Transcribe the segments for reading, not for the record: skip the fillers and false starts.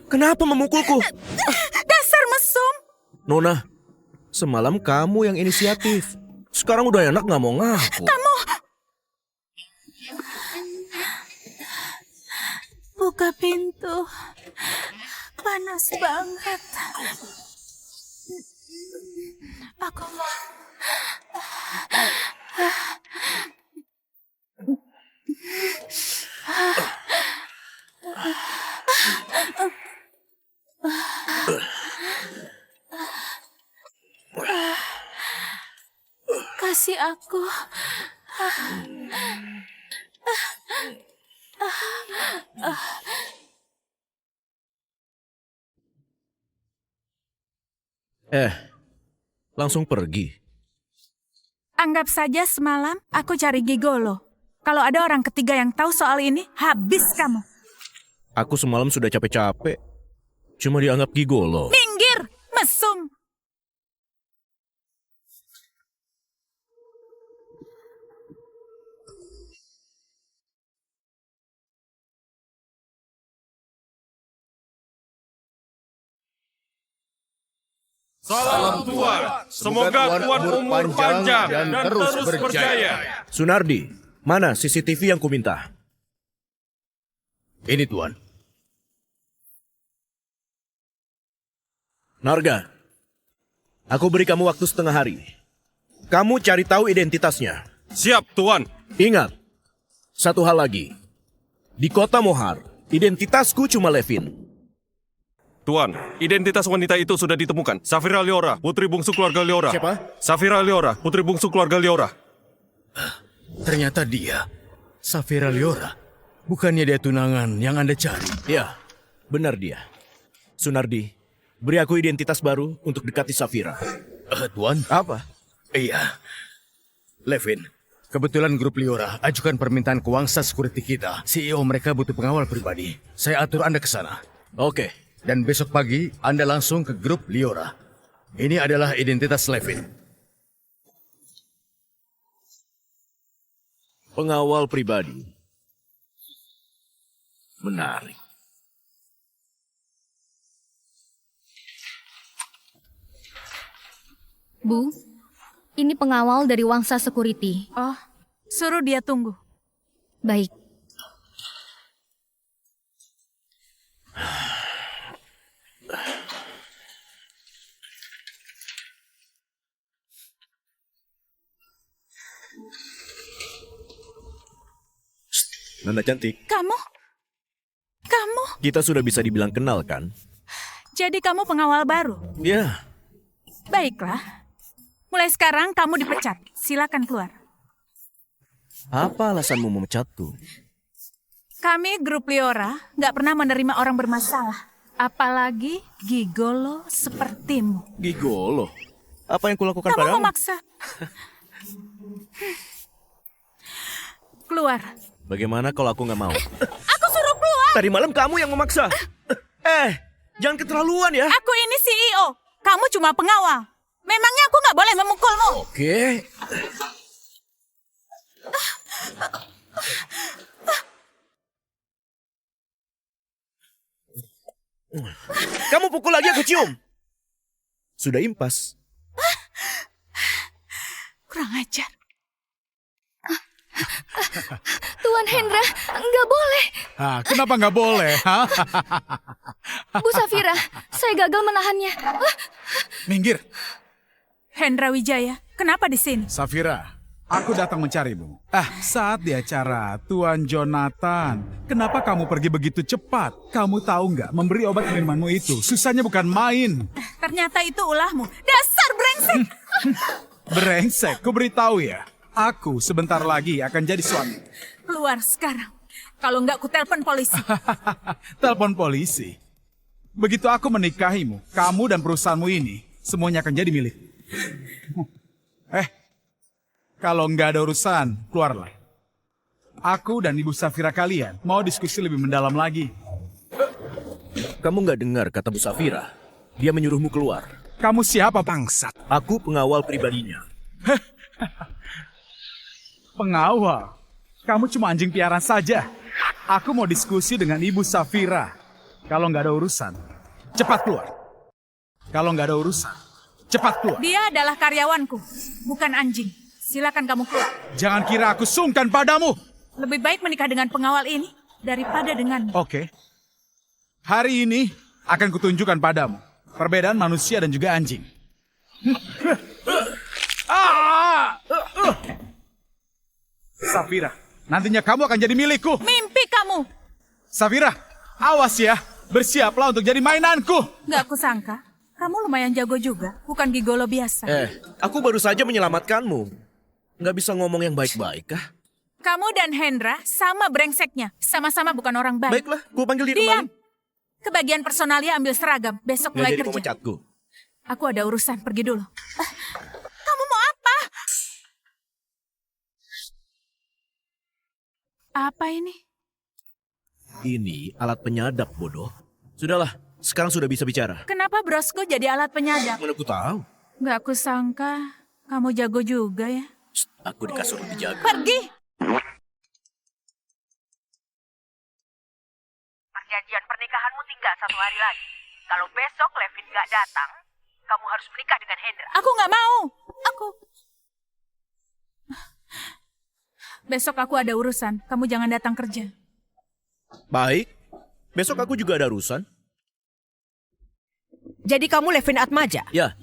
Kenapa memukulku? Dasar mesum. Nona, semalam kamu yang inisiatif. Sekarang udah enak nggak mau ngaku. Buka pintu. Panas banget. Aku mau. Kasih aku. Langsung pergi. Anggap saja semalam aku cari gigolo. Kalau ada orang ketiga yang tahu soal ini, habis kamu. Aku semalam sudah capek-capek. Cuma dianggap gigolo. Minggir, mesum. Salam Tuan, semoga Tuan umur panjang dan terus berjaya. Sunardi, mana CCTV yang kuminta? Ini Tuan. Narga, aku beri kamu waktu setengah hari. Kamu cari tahu identitasnya. Siap Tuan. Ingat, satu hal lagi. Di kota Mohar, identitasku cuma Levin. Tuan, identitas wanita itu sudah ditemukan. Safira Leora, putri bungsu keluarga Leora. Siapa? Safira Leora, putri bungsu keluarga Leora. Ternyata dia, Safira Leora. Bukannya dia tunangan yang Anda cari? Ya, benar dia. Sunardi, beri aku identitas baru untuk dekati Safira. Tuan? Apa? Iya. Levin, kebetulan grup Leora ajukan permintaan ke Wangsa Security kita. CEO mereka butuh pengawal pribadi. Saya atur Anda ke sana. Oke. Dan besok pagi, Anda langsung ke grup Leora. Ini adalah identitas Levin. Pengawal pribadi. Menarik. Bu, ini pengawal dari Wangsa Security. Oh, suruh dia tunggu. Baik. Nona cantik, Kamu? kita sudah bisa dibilang kenal kan? Jadi kamu pengawal baru? Ya, Baiklah. Mulai sekarang kamu dipecat. Silakan keluar. apa alasanmu memecatku? Kami grup Leora nggak pernah menerima orang bermasalah. Apalagi gigolo sepertimu. Gigolo. Apa yang kulakukan Kamu padamu? memaksa. Keluar. Bagaimana kalau aku nggak mau? Aku suruh keluar. Tadi malam kamu yang memaksa. Jangan keterlaluan ya. Aku ini CEO. Kamu cuma pengawal. Memangnya aku nggak boleh memukulmu? Oke. Kamu pukul lagi aku cium. Sudah impas. Kurang ajar. Tuan Hendra, nggak boleh. Kenapa nggak boleh? Bu Safira, saya gagal menahannya. Minggir, Hendra Wijaya, kenapa di sini? Safira. Aku datang mencarimu. Saat di acara Tuan Jonathan, kenapa kamu pergi begitu cepat? Kamu tahu nggak, memberi obat minumanmu itu susahnya bukan main. Ternyata itu ulahmu. Dasar brengsek. Brengsek, ku beritahu ya. Aku sebentar lagi akan jadi suami. Keluar sekarang. Kalau nggak ku telepon polisi. Telepon polisi. Begitu aku menikahimu, kamu dan perusahaanmu ini semuanya akan jadi milik. Kalau nggak ada urusan, keluarlah. Aku dan Ibu Safira kalian mau diskusi lebih mendalam lagi. Kamu nggak dengar kata Bu Safira? Dia menyuruhmu keluar. Kamu siapa, bangsat? Aku pengawal pribadinya. Pengawal? Kamu cuma anjing piaraan saja. Aku mau diskusi dengan Ibu Safira. Kalau nggak ada urusan, cepat keluar. Kalau nggak ada urusan, cepat keluar. Dia adalah karyawanku, bukan anjing. Silakan kamu keluar. Jangan kira aku sungkan padamu. Lebih baik menikah dengan pengawal ini daripada dengan... Oke. Hari ini akan kutunjukkan padamu perbedaan manusia dan juga anjing. Safira, nantinya kamu akan jadi milikku. Mimpi kamu! Safira, awas ya. Bersiaplah untuk jadi mainanku. Nggak kusangka, kamu lumayan jago juga, bukan gigolo biasa. Aku baru saja menyelamatkanmu. Nggak bisa ngomong yang baik-baik kah? Kamu dan Hendra sama brengseknya, sama-sama bukan orang baik. Baiklah, gua panggil dia Diam! kembali. Kebagian personalia ambil seragam, besok Nggak mulai jadi kerja. pemecatku. Aku ada urusan, pergi dulu. Kamu mau apa? Apa ini? Ini alat penyadap, bodoh. Sudahlah, sekarang sudah bisa bicara. Kenapa brosku jadi alat penyadap? Mana aku tahu. Nggak kusangka, kamu jago juga ya. Shh, aku di kasur lebih jago. Pergi! Perjanjian pernikahanmu tinggal 1 hari lagi. Kalau besok Levin nggak datang, kamu harus menikah dengan Hendra. Aku nggak mau. Besok aku ada urusan. Kamu jangan datang kerja. Baik, besok aku juga ada urusan. Jadi kamu Levin Atmaja? Ya,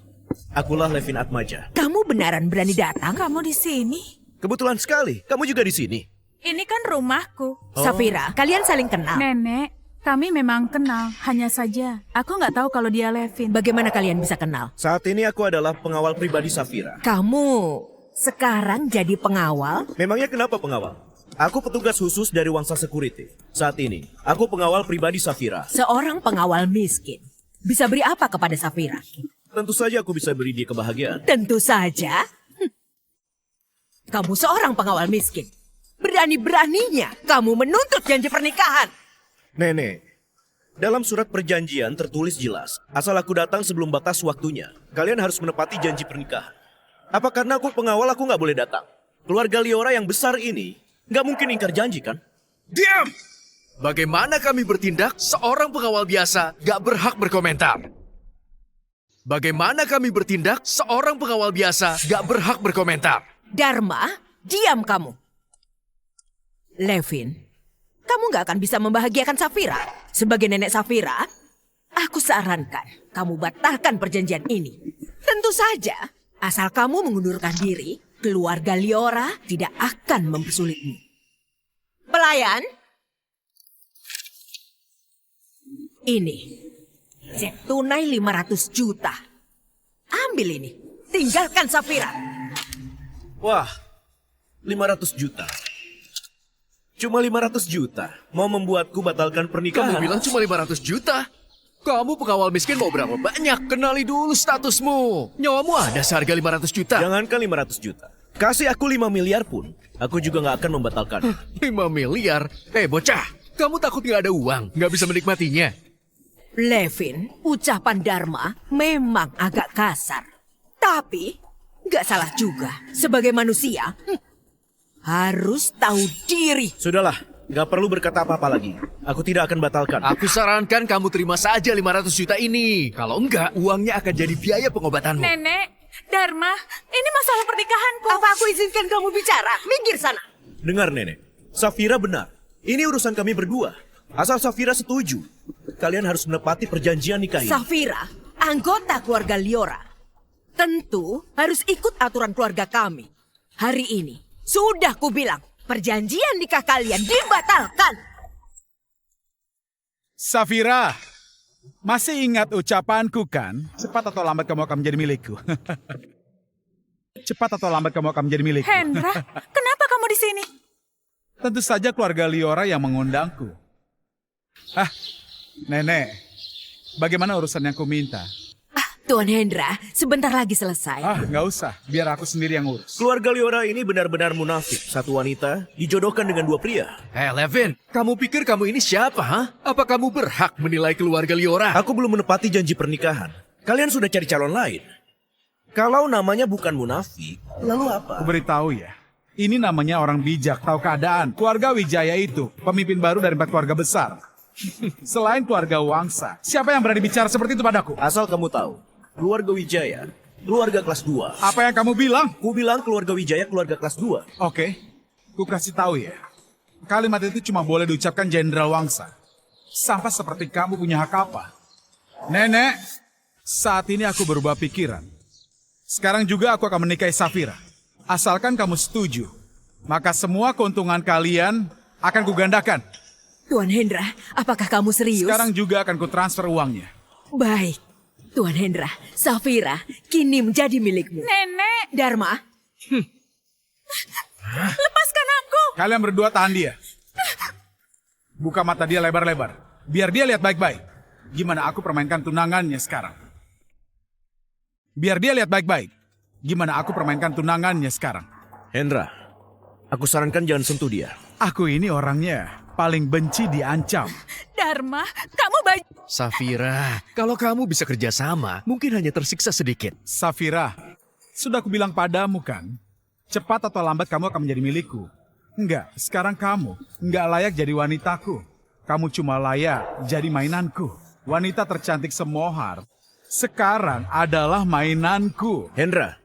akulah Levin Atmaja. Kamu beneran berani datang? Kamu di sini? Kebetulan sekali, kamu juga di sini. Ini kan rumahku. Safira, kalian saling kenal. Nenek, kami memang kenal. Hanya saja, aku nggak tahu kalau dia Levin. Bagaimana kalian bisa kenal? Saat ini aku adalah pengawal pribadi Safira. Kamu sekarang jadi pengawal? Memangnya kenapa pengawal? Aku petugas khusus dari Wangsa Security. Saat ini, aku pengawal pribadi Safira. Seorang pengawal miskin. Bisa beri apa kepada Safira? Tentu saja aku bisa beri dia kebahagiaan. Tentu saja. Kamu seorang pengawal miskin. Berani-beraninya kamu menuntut janji pernikahan. Nenek, dalam surat perjanjian tertulis jelas, asal aku datang sebelum batas waktunya, kalian harus menepati janji pernikahan. Apa karena aku pengawal aku nggak boleh datang? Keluarga Liora yang besar ini nggak mungkin ingkar janji kan? Diam! Bagaimana kami bertindak? Seorang pengawal biasa gak berhak berkomentar. Bagaimana kami bertindak? Seorang pengawal biasa gak berhak berkomentar. Dharma, diam kamu. Levin, kamu gak akan bisa membahagiakan Safira. Sebagai nenek Safira, aku sarankan kamu batalkan perjanjian ini. Tentu saja, asal kamu mengundurkan diri, keluarga Liora tidak akan mempersulitmu. Pelayan, ini cek tunai 500 juta. Ambil ini, tinggalkan Safira. Wah, 500 juta. Cuma 500 juta mau membuatku batalkan pernikahan. Kamu bilang cuma 500 juta? Kamu pengawal miskin mau berapa banyak? Kenali dulu statusmu. Nyawamu ada seharga 500 juta. Jangankan 500 juta. Kasih aku 5 miliar pun, aku juga nggak akan membatalkan. 5 miliar? Bocah, kamu takut nggak ada uang? Nggak bisa menikmatinya? Levin, ucapan Dharma memang agak kasar. Tapi, nggak salah juga. Sebagai manusia, harus tahu diri. Sudahlah, nggak perlu berkata apa-apa lagi. Aku tidak akan batalkan. Aku sarankan kamu terima saja 500 juta ini. Kalau enggak, uangnya akan jadi biaya pengobatanmu. Nenek, Dharma, ini masalah pernikahanku. Apa aku izinkan kamu bicara? Minggir sana. Dengar nenek, Safira benar. Ini urusan kami berdua. Asal Safira setuju, kalian harus menepati perjanjian nikah ini. Safira, anggota keluarga Liora. Tentu harus ikut aturan keluarga kami. Hari ini, sudah kubilang, perjanjian nikah kalian dibatalkan. Safira, masih ingat ucapanku kan? Cepat atau lambat kamu akan menjadi milikku. Cepat atau lambat kamu akan menjadi milikku. Hendra, kenapa kamu di sini? Tentu saja keluarga Liora yang mengundangku. Nenek, bagaimana urusan yang ku minta? Tuan Hendra, sebentar lagi selesai. Nggak usah, biar aku sendiri yang urus. Keluarga Liora ini benar-benar munafik. Satu wanita dijodohkan dengan 2 pria. Levin, kamu pikir kamu ini siapa, ha? Apa kamu berhak menilai keluarga Liora? Aku belum menepati janji pernikahan. Kalian sudah cari calon lain. Kalau namanya bukan munafik, lalu apa? Aku beritahu ya, Ini namanya orang bijak, tahu keadaan. Keluarga Wijaya itu pemimpin baru dari 4 keluarga besar. Selain keluarga Wangsa, siapa yang berani bicara seperti itu padaku? Asal kamu tahu, keluarga Wijaya, keluarga kelas 2. Apa yang kamu bilang? Ku bilang keluarga Wijaya keluarga kelas 2. Oke, ku kasih tahu ya. Kalimat itu cuma boleh diucapkan Jenderal Wangsa. Sampai seperti kamu punya hak apa? Nenek, saat ini aku berubah pikiran. Sekarang juga aku akan menikahi Safira. Asalkan kamu setuju, maka semua keuntungan kalian akan kugandakan. Tuan Hendra, apakah kamu serius? Sekarang juga akan kutransfer uangnya. Baik. Tuan Hendra, Safira kini menjadi milikmu. Nenek, Dharma, lepaskan aku. Kalian berdua tahan dia. Buka mata dia lebar-lebar. Biar dia lihat baik-baik. Gimana aku permainkan tunangannya sekarang. Biar dia lihat baik-baik. Gimana aku permainkan tunangannya sekarang. Hendra, aku sarankan jangan sentuh dia. Aku ini orangnya paling benci diancam. Dharma, kamu baik. Safira, kalau kamu bisa kerjasama, mungkin hanya tersiksa sedikit. Safira, sudah aku bilang padamu kan. Cepat atau lambat kamu akan menjadi milikku. Enggak, sekarang kamu enggak layak jadi wanitaku. Kamu cuma layak jadi mainanku. Wanita tercantik semohar sekarang adalah mainanku. Hendra,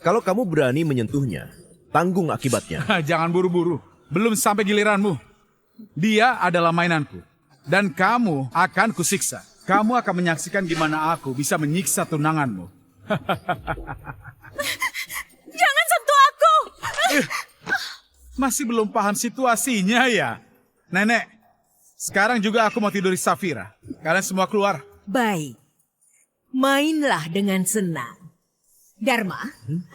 kalau kamu berani menyentuhnya, tanggung akibatnya. Jangan buru-buru, belum sampai giliranmu. Dia adalah mainanku. Dan kamu akan kusiksa. Kamu akan menyaksikan gimana aku bisa menyiksa tunanganmu. Jangan sentuh aku. Masih belum paham situasinya ya? Nenek, sekarang juga aku mau tidur di Safira. Kalian semua keluar. baik. Mainlah dengan senang. Dharma,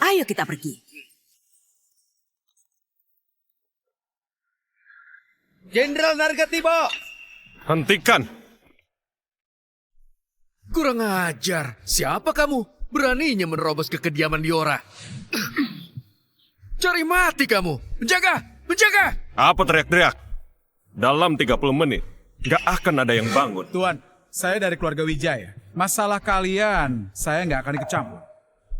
ayo kita pergi. Jenderal Nargatibo! Hentikan! Kurang ajar. Siapa kamu? Beraninya menerobos ke kediaman Liora. Cari mati kamu. Menjaga! Menjaga! Apa teriak-teriak? Dalam 30 menit, gak akan ada yang bangun. Tuan, saya dari keluarga Wijaya. Masalah kalian, saya nggak akan ikut campur.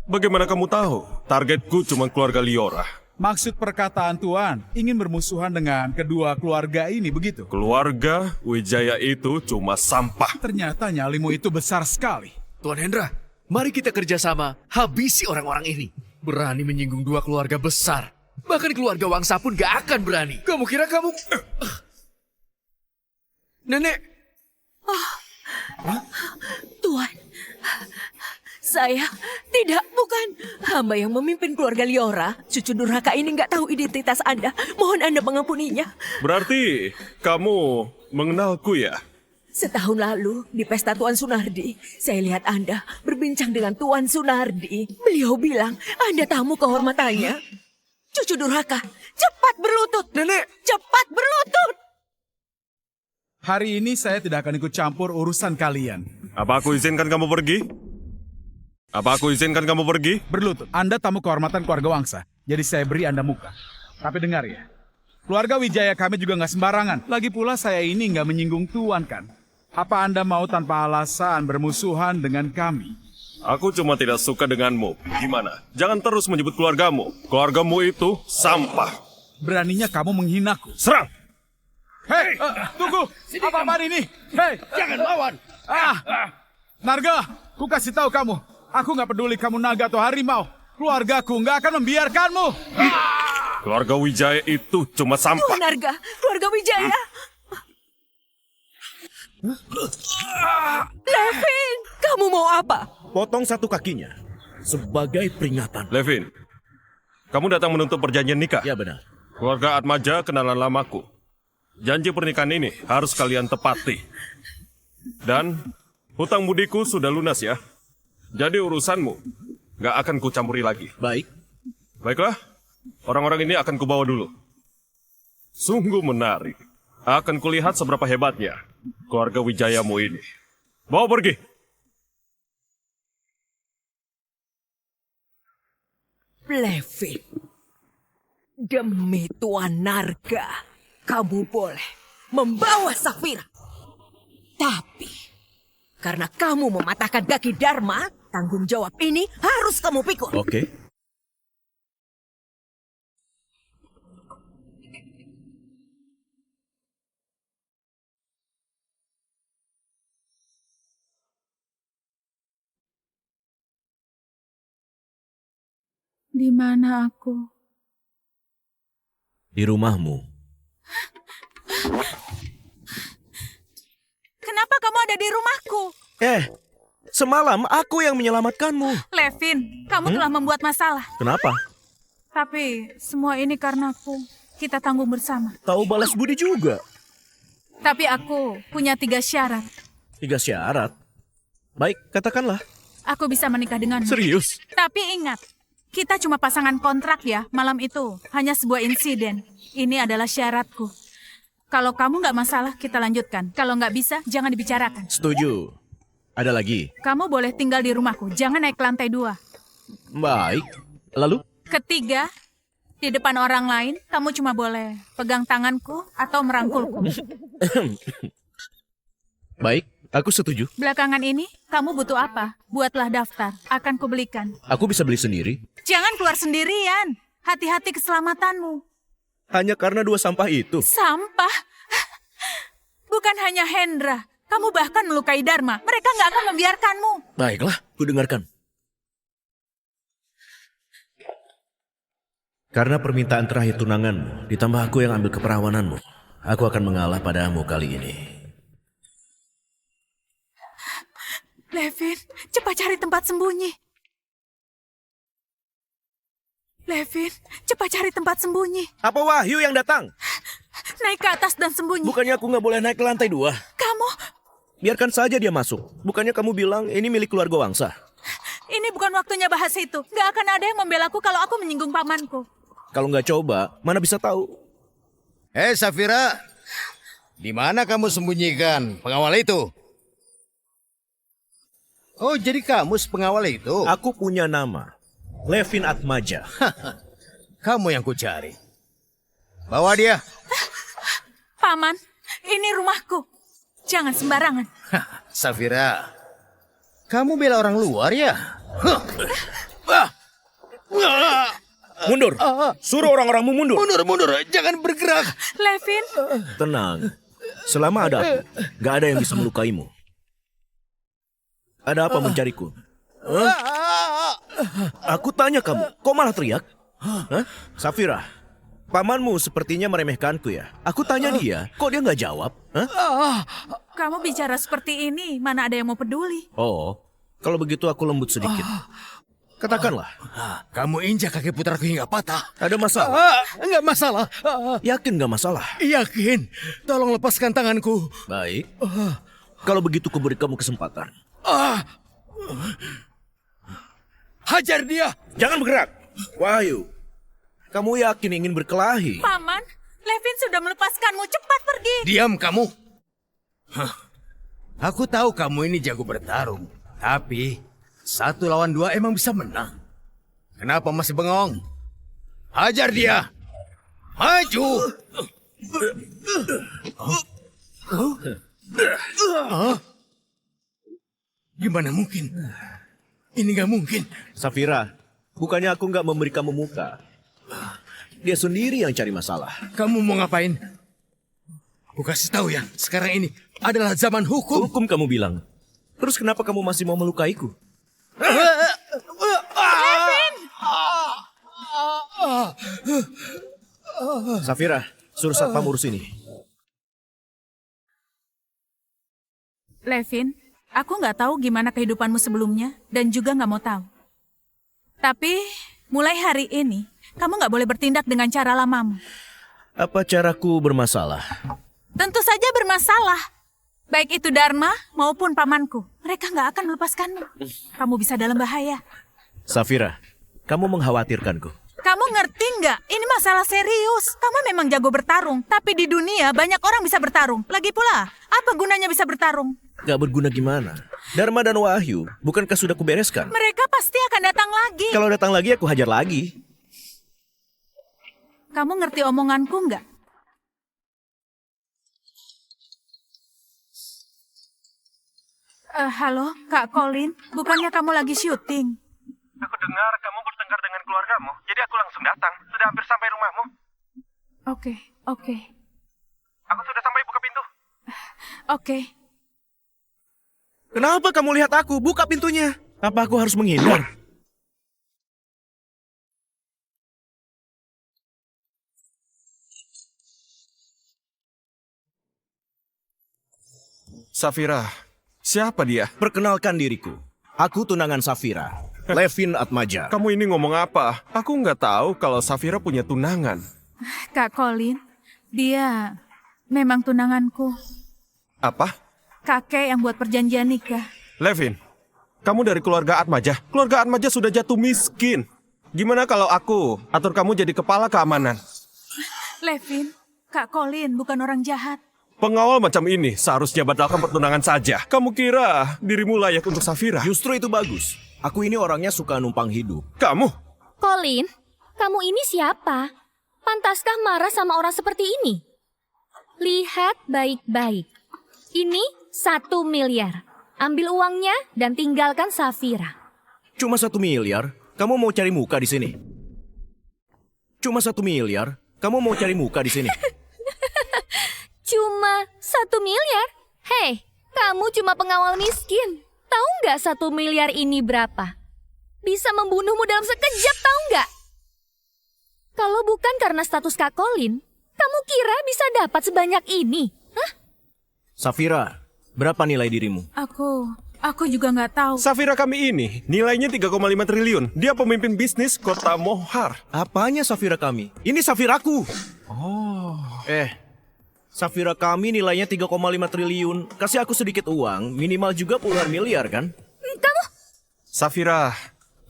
Bagaimana kamu tahu? Targetku cuma keluarga Liora. Maksud perkataan Tuan, ingin bermusuhan dengan kedua keluarga ini, begitu? Keluarga Wijaya itu cuma sampah. Ternyata nyalimu itu besar sekali. Tuan Hendra, mari kita kerjasama. Habisi orang-orang ini. Berani menyinggung dua keluarga besar. Bahkan keluarga Wangsa pun gak akan berani. Kamu kira kamu... Nenek, Tuan, saya bukan hamba yang memimpin keluarga Liora. Cucu durhaka ini nggak tahu identitas Anda. Mohon Anda mengampuninya. Berarti kamu mengenalku ya? Setahun lalu di pesta Tuan Sunardi, saya lihat Anda berbincang dengan Tuan Sunardi. Beliau bilang Anda tamu kehormatannya. Cucu durhaka, cepat berlutut. nenek. Cepat berlutut. Hari ini saya tidak akan ikut campur urusan kalian. Apa aku izinkan kamu pergi? Apa aku izinkan kamu pergi? Berlutut, Anda tamu kehormatan keluarga Wangsa, jadi saya beri Anda muka. Tapi dengar ya, keluarga Wijaya kami juga nggak sembarangan. Lagi pula saya ini nggak menyinggung Tuan kan. Apa Anda mau tanpa alasan bermusuhan dengan kami? Aku cuma tidak suka denganmu. Gimana? Jangan terus menyebut keluargamu. Keluargamu itu sampah. Beraninya kamu menghinaku. Serang! Hei, tunggu! Apa-apaan ini? Hei! Jangan lawan. Narga, ku kasih tahu kamu. Aku nggak peduli kamu naga atau harimau. Keluargaku nggak akan membiarkanmu. Keluarga Wijaya itu cuma sampah. Tuan Arga, keluarga Wijaya. Levin, kamu mau apa? Potong satu kakinya sebagai peringatan. Levin, kamu datang menuntut perjanjian nikah. Ya benar. Keluarga Atmaja kenalan lamaku. Janji pernikahan ini harus kalian tepati. Dan hutang budiku sudah lunas ya. Jadi urusanmu gak akan kucampuri lagi. Baik. Baiklah, orang-orang ini akan kubawa dulu. Sungguh menarik. Akan kulihat seberapa hebatnya keluarga Wijayamu ini. Bawa pergi. Levin, demi Tuan Narga, kamu boleh membawa Safira. Tapi, karena kamu mematahkan kaki Dharma, tanggung jawab ini harus kamu pikul. Oke. Di mana aku? Di rumahmu. Kenapa kamu ada di rumahku? Semalam aku yang menyelamatkanmu. Levin, kamu telah membuat masalah. Kenapa? Tapi semua ini karena aku. Kita tanggung bersama. Tahu balas budi juga. Tapi aku punya 3 syarat. 3 syarat. Baik, katakanlah. Aku bisa menikah denganmu. Serius? Tapi ingat, kita cuma pasangan kontrak ya malam itu. Hanya sebuah insiden. Ini adalah syaratku. Kalau kamu nggak masalah, kita lanjutkan. Kalau nggak bisa, jangan dibicarakan. Setuju. Ada lagi? Kamu boleh tinggal di rumahku, jangan naik ke lantai 2. Baik. Lalu? Ketiga, di depan orang lain, kamu cuma boleh pegang tanganku atau merangkulku. Baik, aku setuju. Belakangan ini, kamu butuh apa? Buatlah daftar, akan kubelikan. Aku bisa beli sendiri. Jangan keluar sendirian. Hati-hati keselamatanmu. Hanya karena 2 sampah itu. Sampah? Bukan hanya Hendra. Kamu bahkan melukai Dharma. Mereka nggak akan membiarkanmu. Baiklah, ku dengarkan. Karena permintaan terakhir tunanganmu, ditambah aku yang ambil keperawananmu, aku akan mengalah padamu kali ini. Levin, cepat cari tempat sembunyi. Levin, cepat cari tempat sembunyi. Apa Wahyu yang datang? Naik ke atas dan sembunyi. Bukannya aku nggak boleh naik ke lantai 2? Kamu, Biarkan saja dia masuk. Bukannya kamu bilang ini milik keluarga Wangsa? ini bukan waktunya bahas itu. Nggak akan ada yang membelaku kalau aku menyinggung pamanku. Kalau nggak coba, mana bisa tahu? Safira, di mana kamu sembunyikan pengawal itu? Oh, jadi kamu pengawal itu? Aku punya nama, Levin Atmaja. Kamu yang kucari. Bawa dia. Paman, ini rumahku. Jangan sembarangan. Safira, kamu bela orang luar ya? Mundur! Suruh orang-orangmu mundur! Mundur, jangan bergerak. Levin, Tenang. Selama ada aku, nggak ada yang bisa melukaimu. Ada apa mencariku? Aku tanya kamu, kok malah teriak? Hah? Safira, pamanmu sepertinya meremehkanku ya. Aku tanya dia, kok dia nggak jawab? Hah? kamu bicara seperti ini, mana ada yang mau peduli? Oh, kalau begitu aku lembut sedikit. Katakanlah, Kamu injak kaki putraku hingga patah. ada masalah? Enggak masalah. Yakin nggak masalah? Yakin. Tolong lepaskan tanganku. Baik. Kalau begitu aku beri kamu kesempatan. Hajar dia. Jangan bergerak. Wahyu, kamu yakin ingin berkelahi? Paman, Levin sudah melepaskanmu. Cepat pergi. Diam kamu. Aku tahu kamu ini jago bertarung. Tapi 1 lawan 2 emang bisa menang. Kenapa masih bengong? Hajar dia. Maju. Gimana mungkin? Ini gak mungkin. Safira, bukannya aku nggak memberi kamu muka. Dia sendiri yang cari masalah. Kamu mau ngapain? Aku kasih tahu ya, sekarang ini adalah zaman hukum. Hukum kamu bilang. Terus kenapa kamu masih mau melukaiku? Safira, suruh satpam urus ini. Levin, aku nggak tahu gimana kehidupanmu sebelumnya dan juga nggak mau tahu. Tapi mulai hari ini, kamu nggak boleh bertindak dengan cara lamamu. Apa caraku bermasalah? Tentu saja bermasalah. Baik itu Dharma maupun pamanku. Mereka nggak akan melepaskanmu. Kamu bisa dalam bahaya. Safira, kamu mengkhawatirkanku. Kamu ngerti nggak? Ini masalah serius. Kamu memang jago bertarung. Tapi di dunia banyak orang bisa bertarung. Lagi pula, apa gunanya bisa bertarung? Gak berguna gimana? Dharma dan Wahyu, bukankah sudah kubereskan? Mereka pasti akan datang lagi. Kalau datang lagi, aku hajar lagi. Kamu ngerti omonganku nggak? Halo, Kak Colin. Bukannya kamu lagi syuting? Aku dengar kamu bertengkar dengan keluargamu, jadi aku langsung datang. Sudah hampir sampai rumahmu. Oke. Aku sudah sampai buka pintu. Oke. Kenapa kamu lihat aku? Buka pintunya. Apa aku harus menghindar? Safira, siapa dia? Perkenalkan diriku. Aku tunangan Safira, Levin Atmaja. Kamu ini ngomong apa? Aku nggak tahu kalau Safira punya tunangan. Kak Colin, dia memang tunanganku. Apa? Kakek yang buat perjanjian nikah. Levin, kamu dari keluarga Atmaja. Keluarga Atmaja sudah jatuh miskin. Gimana kalau aku atur kamu jadi kepala keamanan? Levin, Kak Colin bukan orang jahat. Pengawal macam ini seharusnya batalkan pertunangan saja. Kamu kira dirimu layak untuk Safira? Justru itu bagus. Aku ini orangnya suka numpang hidup. Kamu? Colin, kamu ini siapa? Pantaskah marah sama orang seperti ini? Lihat baik-baik. Ini 1 miliar. Ambil uangnya dan tinggalkan Safira. Cuma 1 miliar? Kamu mau cari muka di sini? Cuma 1 miliar? Kamu mau cari muka di sini? Cuma 1 miliar? Hei, kamu cuma pengawal miskin. Tahu nggak 1 miliar ini berapa? Bisa membunuhmu dalam sekejap, tahu nggak? Kalau bukan karena status Kak Colin, kamu kira bisa dapat sebanyak ini? Hah? Safira, berapa nilai dirimu? Aku juga nggak tahu. Safira kami ini nilainya 3,5 triliun. Dia pemimpin bisnis kota Mohar. Apanya Safira kami? Ini Safiraku. Safira kami nilainya 3,5 triliun. Kasih aku sedikit uang, minimal juga puluhan miliar kan? Kamu? Safira,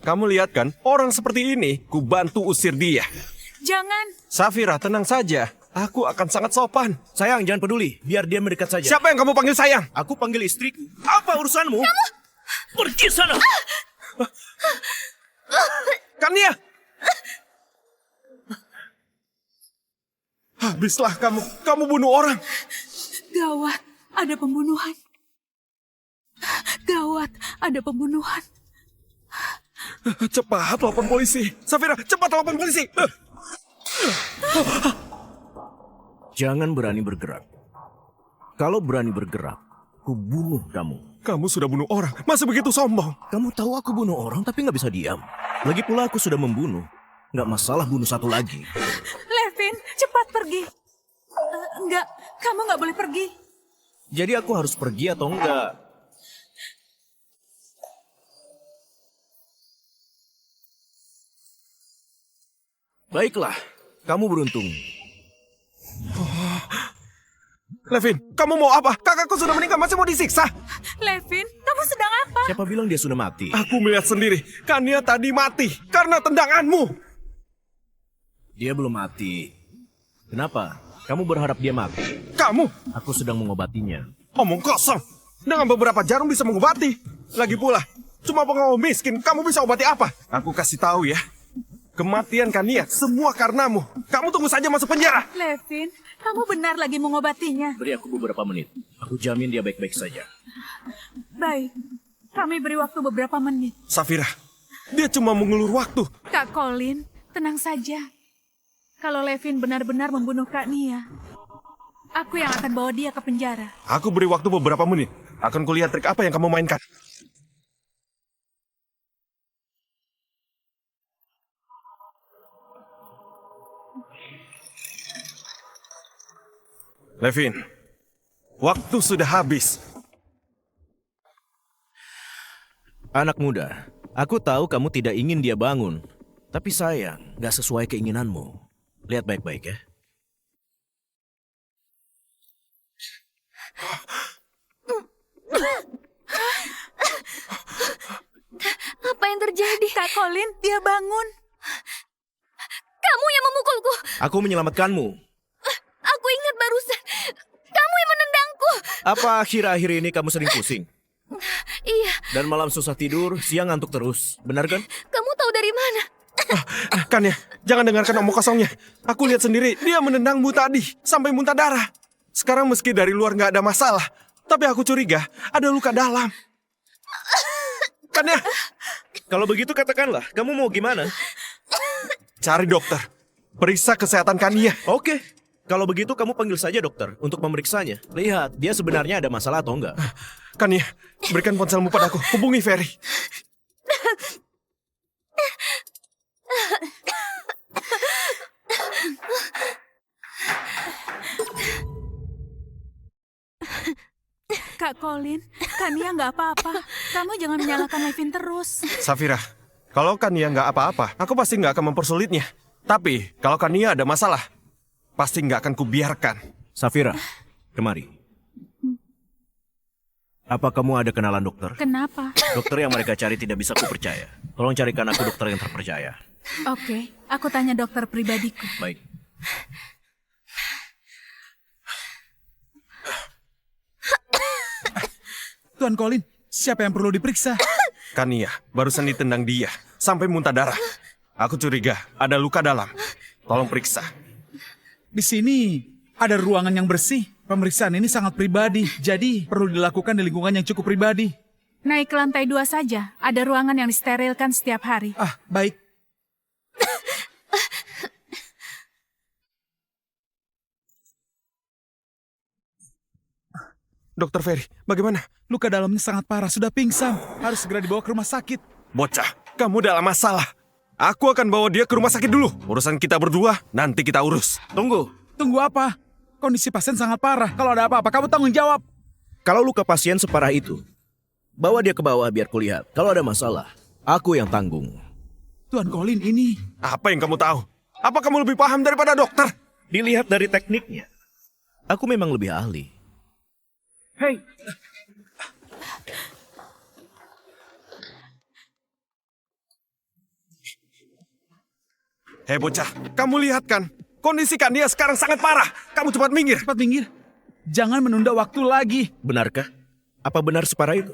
kamu lihat kan? Orang seperti ini, ku bantu usir dia. Jangan. Safira, tenang saja. Aku akan sangat sopan. Sayang, jangan peduli. Biar dia mendekat saja. Siapa yang kamu panggil sayang? Aku panggil istriku. Apa urusanmu? Kamu! Pergi sana! Kania! Habislah kamu. Kamu bunuh orang. Gawat, ada pembunuhan. Gawat, ada pembunuhan. Cepat telepon polisi. Safira, cepat telepon polisi. Jangan berani bergerak. Kalau berani bergerak, ku bunuh kamu. Kamu sudah bunuh orang. Masih begitu sombong. Kamu tahu aku bunuh orang tapi nggak bisa diam. Lagi pula aku sudah membunuh. Nggak masalah bunuh satu lagi. Levin, cepat pergi. Enggak, kamu nggak boleh pergi. Jadi aku harus pergi atau enggak? Baiklah, kamu beruntung. Levin, kamu mau apa? Kakakku sudah meninggal, masih mau disiksa? Levin, kamu sedang apa? Siapa bilang dia sudah mati? Aku melihat sendiri. Kania tadi mati karena tendanganmu. Dia belum mati. Kenapa? Kamu berharap dia mati? Kamu, Aku sedang mengobatinya. omong kosong. Dengan beberapa jarum bisa mengobati. Lagi pula, cuma pengawal miskin, kamu bisa obati apa? Aku kasih tahu ya. Kematian Kania semua karenamu. Kamu tunggu saja masuk penjara. Levin, kamu benar lagi mengobatinya. Beri aku beberapa menit. Aku jamin dia baik-baik saja. Baik, kami beri waktu beberapa menit. Safira, dia cuma mengulur waktu. Kak Colin, tenang saja. Kalau Levin benar-benar membunuh Kak Nia, aku yang akan bawa dia ke penjara. Aku beri waktu beberapa menit. Akan kulihat trik apa yang kamu mainkan. Levin, waktu sudah habis. Anak muda, aku tahu kamu tidak ingin dia bangun. Tapi sayang, gak sesuai keinginanmu. Lihat baik-baik ya. Apa yang terjadi? Kak Colin, dia bangun. Kamu yang memukulku. Aku menyelamatkanmu. Aku ingat barusan. Kamu yang menendangku. Apa akhir-akhir ini kamu sering pusing? Iya, Dan malam susah tidur, siang ngantuk terus. Benar kan? kamu tahu dari mana? Kan ya, jangan dengarkan omong kosongnya. Aku lihat sendiri, dia menendangmu tadi sampai muntah darah. Sekarang meski dari luar nggak ada masalah, tapi aku curiga ada luka dalam. Kan ya? Kalau begitu katakanlah, kamu mau gimana? Cari dokter, periksa kesehatan Kania. Oke, kalau begitu kamu panggil saja dokter untuk memeriksanya. Lihat, dia sebenarnya ada masalah atau enggak. Kania, berikan ponselmu padaku. Hubungi Ferry. Kak Colin, Kania nggak apa-apa. Kamu jangan menyalahkan Levin terus. Safira, kalau Kania nggak apa-apa, aku pasti nggak akan mempersulitnya. Tapi kalau Kania ada masalah, pasti nggak akan kubiarkan. Safira, kemari. Apa kamu ada kenalan dokter? Kenapa? Dokter yang mereka cari tidak bisa kupercaya. Tolong carikan aku dokter yang terpercaya. Oke, aku tanya dokter pribadiku. Baik. Tuan Colin, siapa yang perlu diperiksa? Kania barusan ditendang dia sampai muntah darah. Aku curiga ada luka dalam. Tolong periksa. Di sini ada ruangan yang bersih. Pemeriksaan ini sangat pribadi, jadi perlu dilakukan di lingkungan yang cukup pribadi. Naik ke lantai 2 saja. Ada ruangan yang disterilkan setiap hari. Ah, baik. Dokter Ferry, bagaimana? Luka dalamnya sangat parah, sudah pingsan. Harus segera dibawa ke rumah sakit. Bocah, kamu dalam masalah. Aku akan bawa dia ke rumah sakit dulu. Urusan kita berdua, nanti kita urus. Tunggu. Tunggu apa? Kondisi pasien sangat parah. Kalau ada apa-apa, kamu tanggung jawab. Kalau luka pasien separah itu, bawa dia ke bawah biar kulihat. Kalau ada masalah, aku yang tanggung. Tuan Colin, ini... Apa yang kamu tahu? Apa kamu lebih paham daripada dokter? Dilihat dari tekniknya, aku memang lebih ahli. Hei, Hei bocah, kamu lihat kan? Kondisi Kania sekarang sangat parah. Kamu cepat minggir. cepat minggir. Jangan menunda waktu lagi. Benarkah? Apa benar separah itu?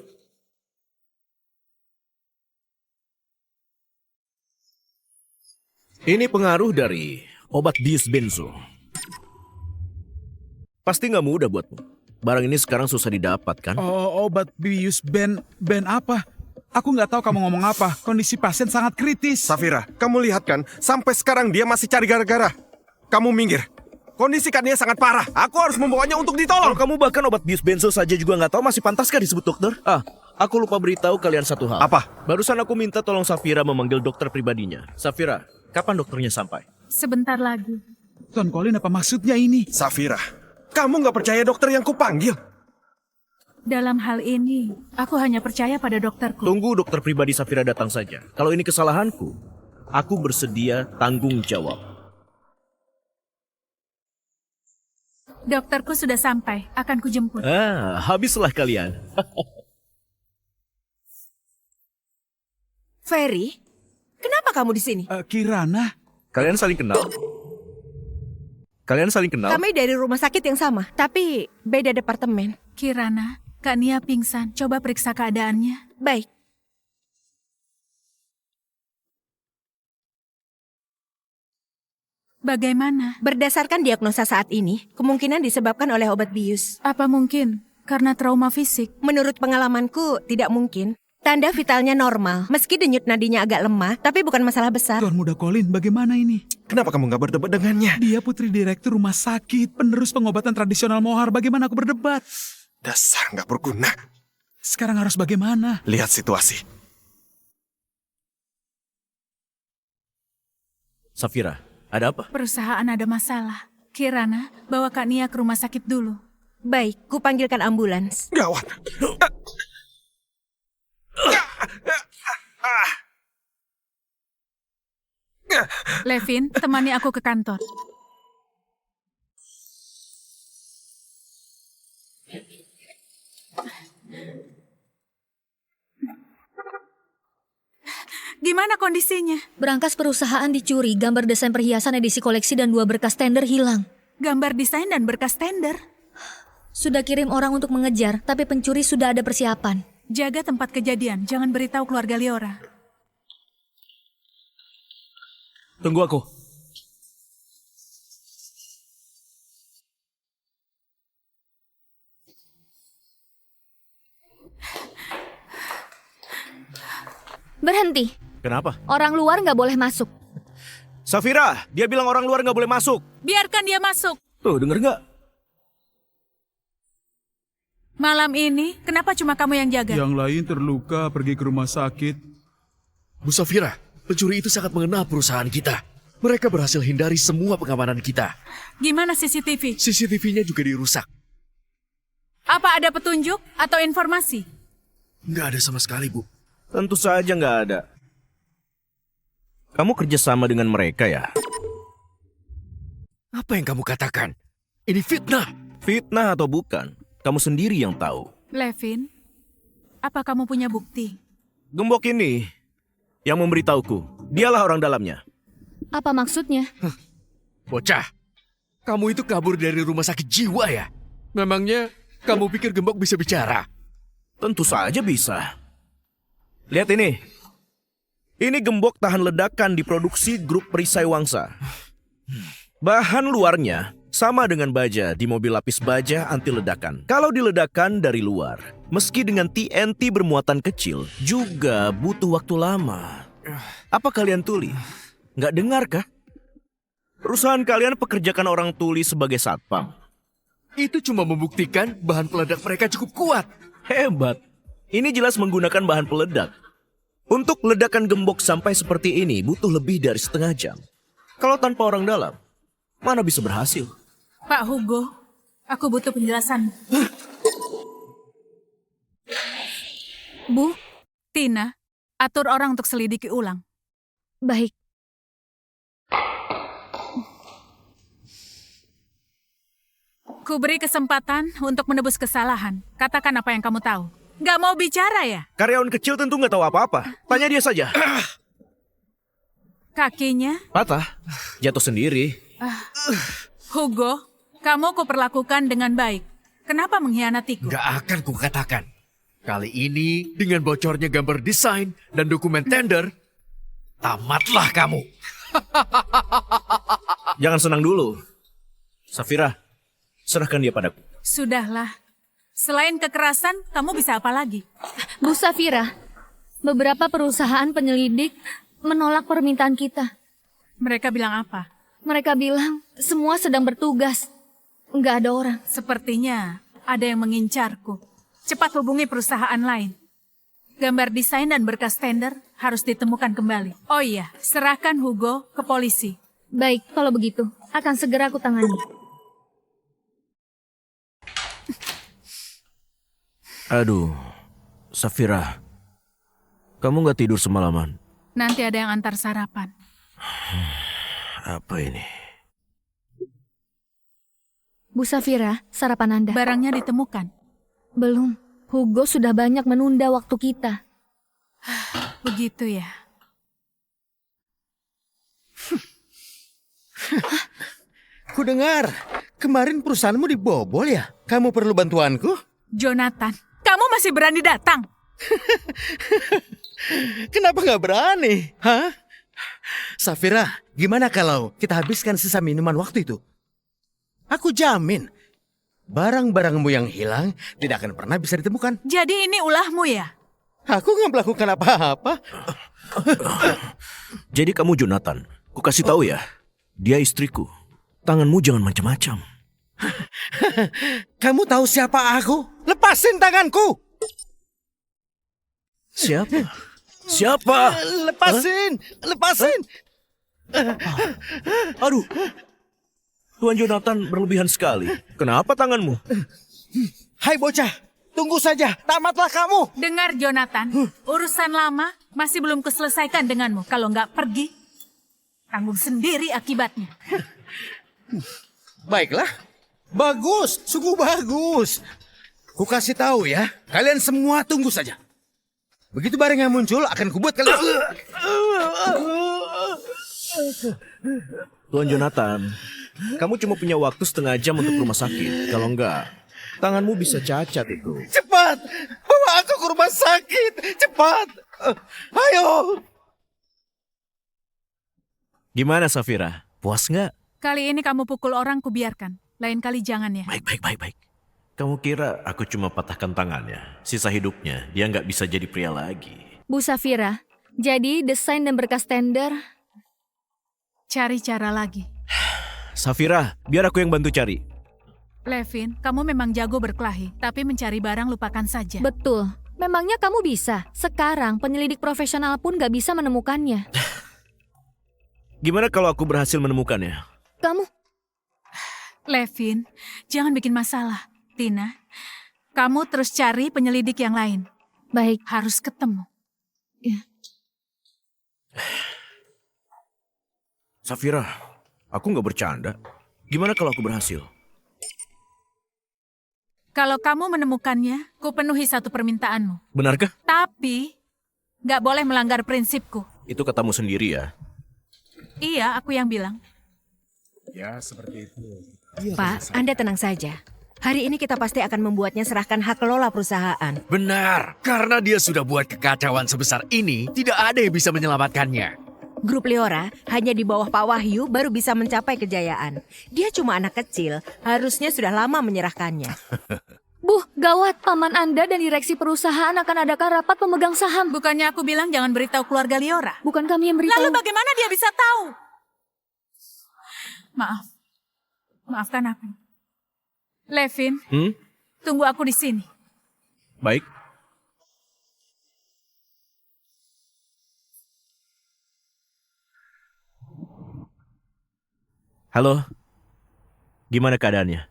Ini pengaruh dari obat bius benzo. Pasti nggak mudah buatmu. Barang ini sekarang susah didapat kan? Oh, obat bius Ben apa? Aku nggak tahu kamu ngomong apa. Kondisi pasien sangat kritis. Safira, kamu lihat kan? Sampai sekarang dia masih cari gara-gara. Kamu minggir. Kondisi Kania sangat parah. Aku harus membawanya untuk ditolong. Kalau kamu bahkan obat bius benzo saja juga nggak tahu, masih pantaskah disebut dokter? Ah, aku lupa beritahu kalian satu hal. Apa? Barusan aku minta tolong Safira memanggil dokter pribadinya. Safira, kapan dokternya sampai? Sebentar lagi. Tuan Colin, apa maksudnya ini? Safira, kamu nggak percaya dokter yang kupanggil? Dalam hal ini, aku hanya percaya pada dokterku. Tunggu dokter pribadi Safira datang saja. Kalau ini kesalahanku, aku bersedia tanggung jawab. Dokterku sudah sampai, akan kujemput. Ah, habislah kalian. Ferry, kenapa kamu di sini? Kirana, Kalian saling kenal? Kalian saling kenal? Kami dari rumah sakit yang sama, tapi beda departemen. Kirana, Kak Nia pingsan. Coba periksa keadaannya. Baik. Bagaimana? Berdasarkan diagnosa saat ini, kemungkinan disebabkan oleh obat bius. Apa mungkin karena trauma fisik? Menurut pengalamanku, tidak mungkin. Tanda vitalnya normal, meski denyut nadinya agak lemah, tapi bukan masalah besar. Tuan Muda Colin, bagaimana ini? Kenapa kamu nggak berdebat dengannya? Dia putri direktur rumah sakit, penerus pengobatan tradisional Mohar. Bagaimana aku berdebat? Dasar nggak berguna. Sekarang harus bagaimana? Lihat situasi. Safira, ada apa? Perusahaan ada masalah. Kirana, bawa Kak Nia ke rumah sakit dulu. Baik, ku panggilkan ambulans. Gawat. Levin, temani aku ke kantor. Gimana kondisinya? Berangkas perusahaan dicuri, gambar desain perhiasan edisi koleksi dan 2 berkas tender hilang. Gambar desain dan berkas tender. Sudah kirim orang untuk mengejar, tapi pencuri sudah ada persiapan. Jaga tempat kejadian, jangan beritahu keluarga Liora. Tunggu aku. Berhenti, Kenapa? orang luar nggak boleh masuk. Safira, dia bilang orang luar nggak boleh masuk. Biarkan dia masuk. Tuh, denger nggak? Malam ini, kenapa cuma kamu yang jaga? Yang lain terluka, pergi ke rumah sakit. Bu Safira, pencuri itu sangat mengenal perusahaan kita. Mereka berhasil hindari semua pengamanan kita. Gimana CCTV? CCTV-nya juga dirusak. Apa ada petunjuk atau informasi? Nggak ada sama sekali, Bu. Tentu saja nggak ada. Kamu kerjasama dengan mereka ya? Apa yang kamu katakan? Ini fitnah. Fitnah atau bukan, kamu sendiri yang tahu. Levin, apa kamu punya bukti? Gembok ini yang memberitahuku. Dialah orang dalamnya. Apa maksudnya? Bocah, kamu itu kabur dari rumah sakit jiwa ya? Memangnya kamu pikir gembok bisa bicara? Tentu saja bisa. Lihat ini. Ini gembok tahan ledakan diproduksi grup perisai Wangsa. Bahan luarnya sama dengan baja di mobil lapis baja anti ledakan. Kalau diledakkan dari luar, meski dengan TNT bermuatan kecil, juga butuh waktu lama. Apa kalian tuli? Nggak dengar kah? Perusahaan kalian pekerjakan orang tuli sebagai satpam. Itu cuma membuktikan bahan peledak mereka cukup kuat. Hebat. Ini jelas menggunakan bahan peledak. Untuk ledakan gembok sampai seperti ini butuh lebih dari setengah jam. Kalau tanpa orang dalam, mana bisa berhasil? Pak Hugo, aku butuh penjelasan. Bu, Tina, atur orang untuk selidiki ulang. baik. Ku beri kesempatan untuk menebus kesalahan. Katakan apa yang kamu tahu. Nggak mau bicara ya? Karyawan kecil tentu nggak tahu apa-apa. Tanya dia saja. Kakinya, Patah, jatuh sendiri. Hugo, kamu kuperlakukan dengan baik. Kenapa mengkhianatiku? Nggak akan kukatakan. Kali ini dengan bocornya gambar desain dan dokumen tender, tamatlah kamu. Jangan senang dulu. Safira, serahkan dia padaku. Sudahlah. Selain kekerasan, kamu bisa apa lagi? Bu Safira, beberapa perusahaan penyelidik menolak permintaan kita. Mereka bilang apa? Mereka bilang semua sedang bertugas. Nggak ada orang. Sepertinya ada yang mengincarku. Cepat hubungi perusahaan lain. Gambar desain dan berkas tender harus ditemukan kembali. Oh iya, serahkan Hugo ke polisi. Baik, kalau begitu, akan segera aku tangani. Aduh, Safira, kamu nggak tidur semalaman. Nanti ada yang antar sarapan. Apa ini? Bu Safira, sarapan Anda. Barangnya ditemukan. Belum. Hugo sudah banyak menunda waktu kita. Begitu ya. Ku dengar, kemarin perusahaanmu dibobol ya? Kamu perlu bantuanku? Jonathan, kamu masih berani datang? Kenapa nggak berani? Hah? Safira, gimana kalau kita habiskan sisa minuman waktu itu? Aku jamin, barang-barangmu yang hilang tidak akan pernah bisa ditemukan. Jadi ini ulahmu ya? Aku nggak melakukan apa-apa. Jadi kamu Jonathan, ku kasih tahu ya, dia istriku. Tanganmu jangan macam-macam. Kamu tahu siapa aku? Lepasin tanganku! Siapa? Siapa? Lepasin! Lepasin! Aduh, Tuan Jonathan berlebihan sekali. Kenapa tanganmu? Hai bocah, tunggu saja, tamatlah kamu! Dengar Jonathan, urusan lama masih belum kuselesaikan denganmu. Kalau nggak pergi, tanggung sendiri akibatnya. Baiklah, bagus, sungguh bagus. Ku kasih tahu ya, kalian semua tunggu saja. Begitu barang yang muncul akan kubuat kalian. Tuan Jonathan, kamu cuma punya waktu setengah jam untuk ke rumah sakit. Kalau enggak, tanganmu bisa cacat itu. Cepat, bawa aku ke rumah sakit, cepat. Ayo. Gimana Safira? Puas nggak? Kali ini kamu pukul orang, kubiarkan. Lain kali jangan ya. Baik. Kamu kira aku cuma patahkan tangannya? Sisa hidupnya, dia nggak bisa jadi pria lagi. Bu Safira, jadi desain dan berkas tender. Cari cara lagi. Safira, biar aku yang bantu cari. Levin, kamu memang jago berkelahi, tapi mencari barang lupakan saja. Betul. Memangnya kamu bisa? Sekarang penyelidik profesional pun gak bisa menemukannya. Gimana kalau aku berhasil menemukannya? Kamu, Levin, jangan bikin masalah. Tina, Kamu terus cari penyelidik yang lain. Baik. Harus ketemu. Safira, aku nggak bercanda. Gimana kalau aku berhasil? Kalau kamu menemukannya, ku penuhi satu permintaanmu. Benarkah? Tapi, nggak boleh melanggar prinsipku. Itu katamu sendiri ya. Iya, aku yang bilang. Ya, seperti itu. Pak, Anda tenang saja. Hari ini kita pasti akan membuatnya serahkan hak kelola perusahaan. Benar, karena dia sudah buat kekacauan sebesar ini, tidak ada yang bisa menyelamatkannya. Grup Liora hanya di bawah Pak Wahyu baru bisa mencapai kejayaan. Dia cuma anak kecil, harusnya sudah lama menyerahkannya. Bu, gawat. Paman Anda dan direksi perusahaan akan adakan rapat pemegang saham. Bukannya aku bilang jangan beritahu keluarga Liora. Bukan kami yang beritahu. Lalu bagaimana dia bisa tahu? Maaf. Maafkan aku. Levin, tunggu aku di sini. Baik. Halo. Gimana keadaannya?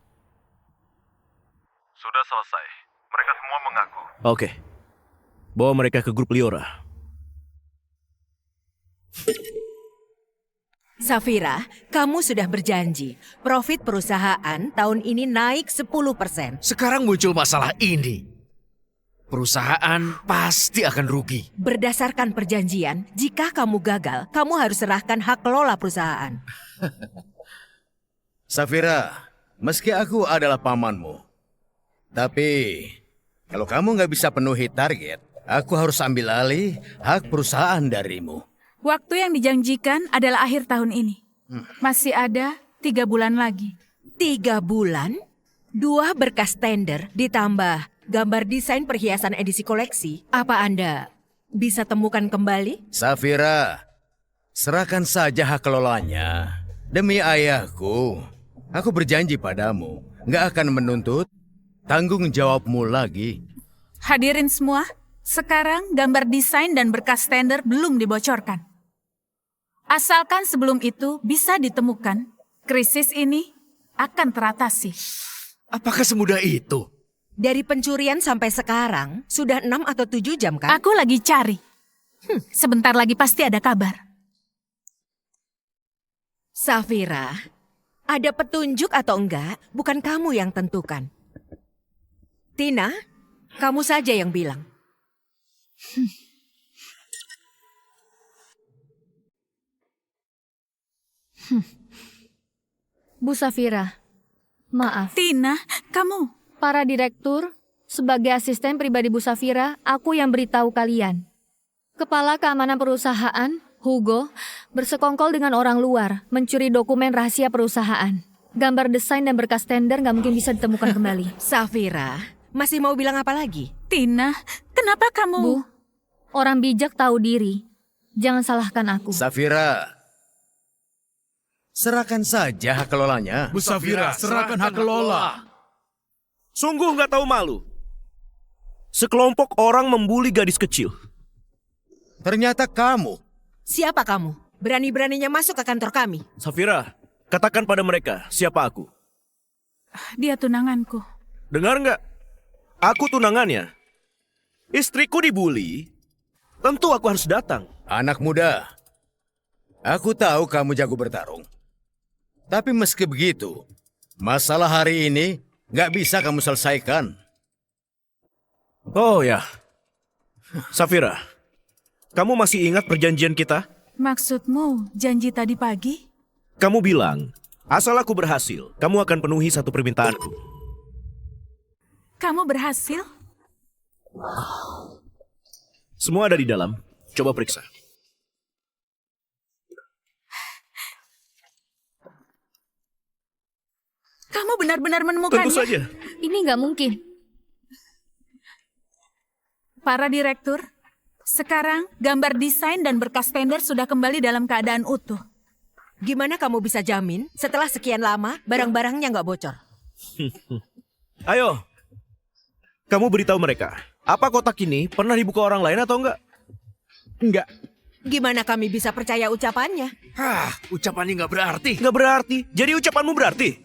Sudah selesai. Mereka semua mengaku. Oke. Bawa mereka ke grup Liora. Safira, kamu sudah berjanji. Profit perusahaan tahun ini naik 10%. Sekarang muncul masalah ini. Perusahaan pasti akan rugi. Berdasarkan perjanjian, jika kamu gagal, kamu harus serahkan hak kelola perusahaan. Safira, meski aku adalah pamanmu, tapi kalau kamu nggak bisa penuhi target, aku harus ambil alih hak perusahaan darimu. Waktu yang dijanjikan adalah akhir tahun ini. Masih ada 3 bulan lagi. 3 bulan? 2 berkas tender ditambah gambar desain perhiasan edisi koleksi. Apa Anda bisa temukan kembali? Safira, serahkan saja hak kelolanya. Demi ayahku, aku berjanji padamu, nggak akan menuntut tanggung jawabmu lagi. Hadirin semua, sekarang gambar desain dan berkas tender belum dibocorkan. Asalkan sebelum itu bisa ditemukan, krisis ini akan teratasi. Apakah semudah itu? Dari pencurian sampai sekarang, sudah 6 atau 7 jam kan? Aku lagi cari. Sebentar lagi pasti ada kabar. Safira, ada petunjuk atau enggak, bukan kamu yang tentukan. Tina, kamu saja yang bilang. Bu Safira, maaf. Tina, kamu. Para direktur, sebagai asisten pribadi Bu Safira, aku yang beritahu kalian. Kepala keamanan perusahaan, Hugo, bersekongkol dengan orang luar, mencuri dokumen rahasia perusahaan. Gambar desain dan berkas tender nggak mungkin bisa ditemukan kembali. Safira, masih mau bilang apa lagi? Tina, kenapa kamu? Bu, orang bijak tahu diri. Jangan salahkan aku. Safira, serahkan saja hak kelolanya. Bu Safira, serahkan hak kelola. Sungguh nggak tahu malu. Sekelompok orang membuli gadis kecil. Ternyata kamu. Siapa kamu? Berani-beraninya masuk ke kantor kami. Safira, katakan pada mereka siapa aku. Dia tunanganku. Dengar nggak? Aku tunangannya. Istriku dibully. Tentu aku harus datang. Anak muda, aku tahu kamu jago bertarung. Tapi meski begitu, masalah hari ini nggak bisa kamu selesaikan. Oh ya. Safira, kamu masih ingat perjanjian kita? Maksudmu janji tadi pagi? Kamu bilang, asal aku berhasil, kamu akan penuhi satu permintaanku. Kamu berhasil? Semua ada di dalam. Coba periksa. Kamu benar-benar menemukannya? Tentu saja. Ini nggak mungkin. Para direktur, sekarang gambar desain dan berkas tender sudah kembali dalam keadaan utuh. Gimana kamu bisa jamin setelah sekian lama barang-barangnya nggak bocor? Ayo, kamu beritahu mereka. Apa kotak ini pernah dibuka orang lain atau enggak? Enggak. Gimana kami bisa percaya ucapannya? Ucapannya nggak berarti. Nggak berarti. Jadi ucapanmu berarti.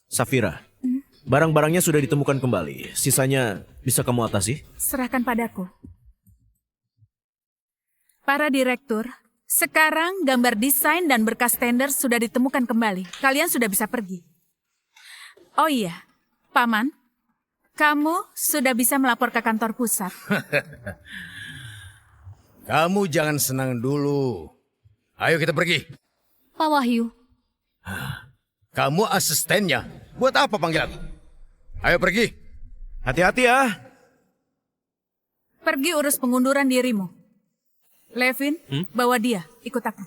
Safira, Barang-barangnya sudah ditemukan kembali. Sisanya bisa kamu atasi. Serahkan padaku. Para direktur, sekarang gambar desain dan berkas tender sudah ditemukan kembali. Kalian sudah bisa pergi. Oh iya, Paman, kamu sudah bisa melapor ke kantor pusat. Kamu jangan senang dulu. Ayo kita pergi. Pak Wahyu, Kamu asistennya. Buat apa panggil aku? Ayo pergi. Hati-hati ya. Pergi urus pengunduran dirimu. Levin, bawa dia. Ikut aku.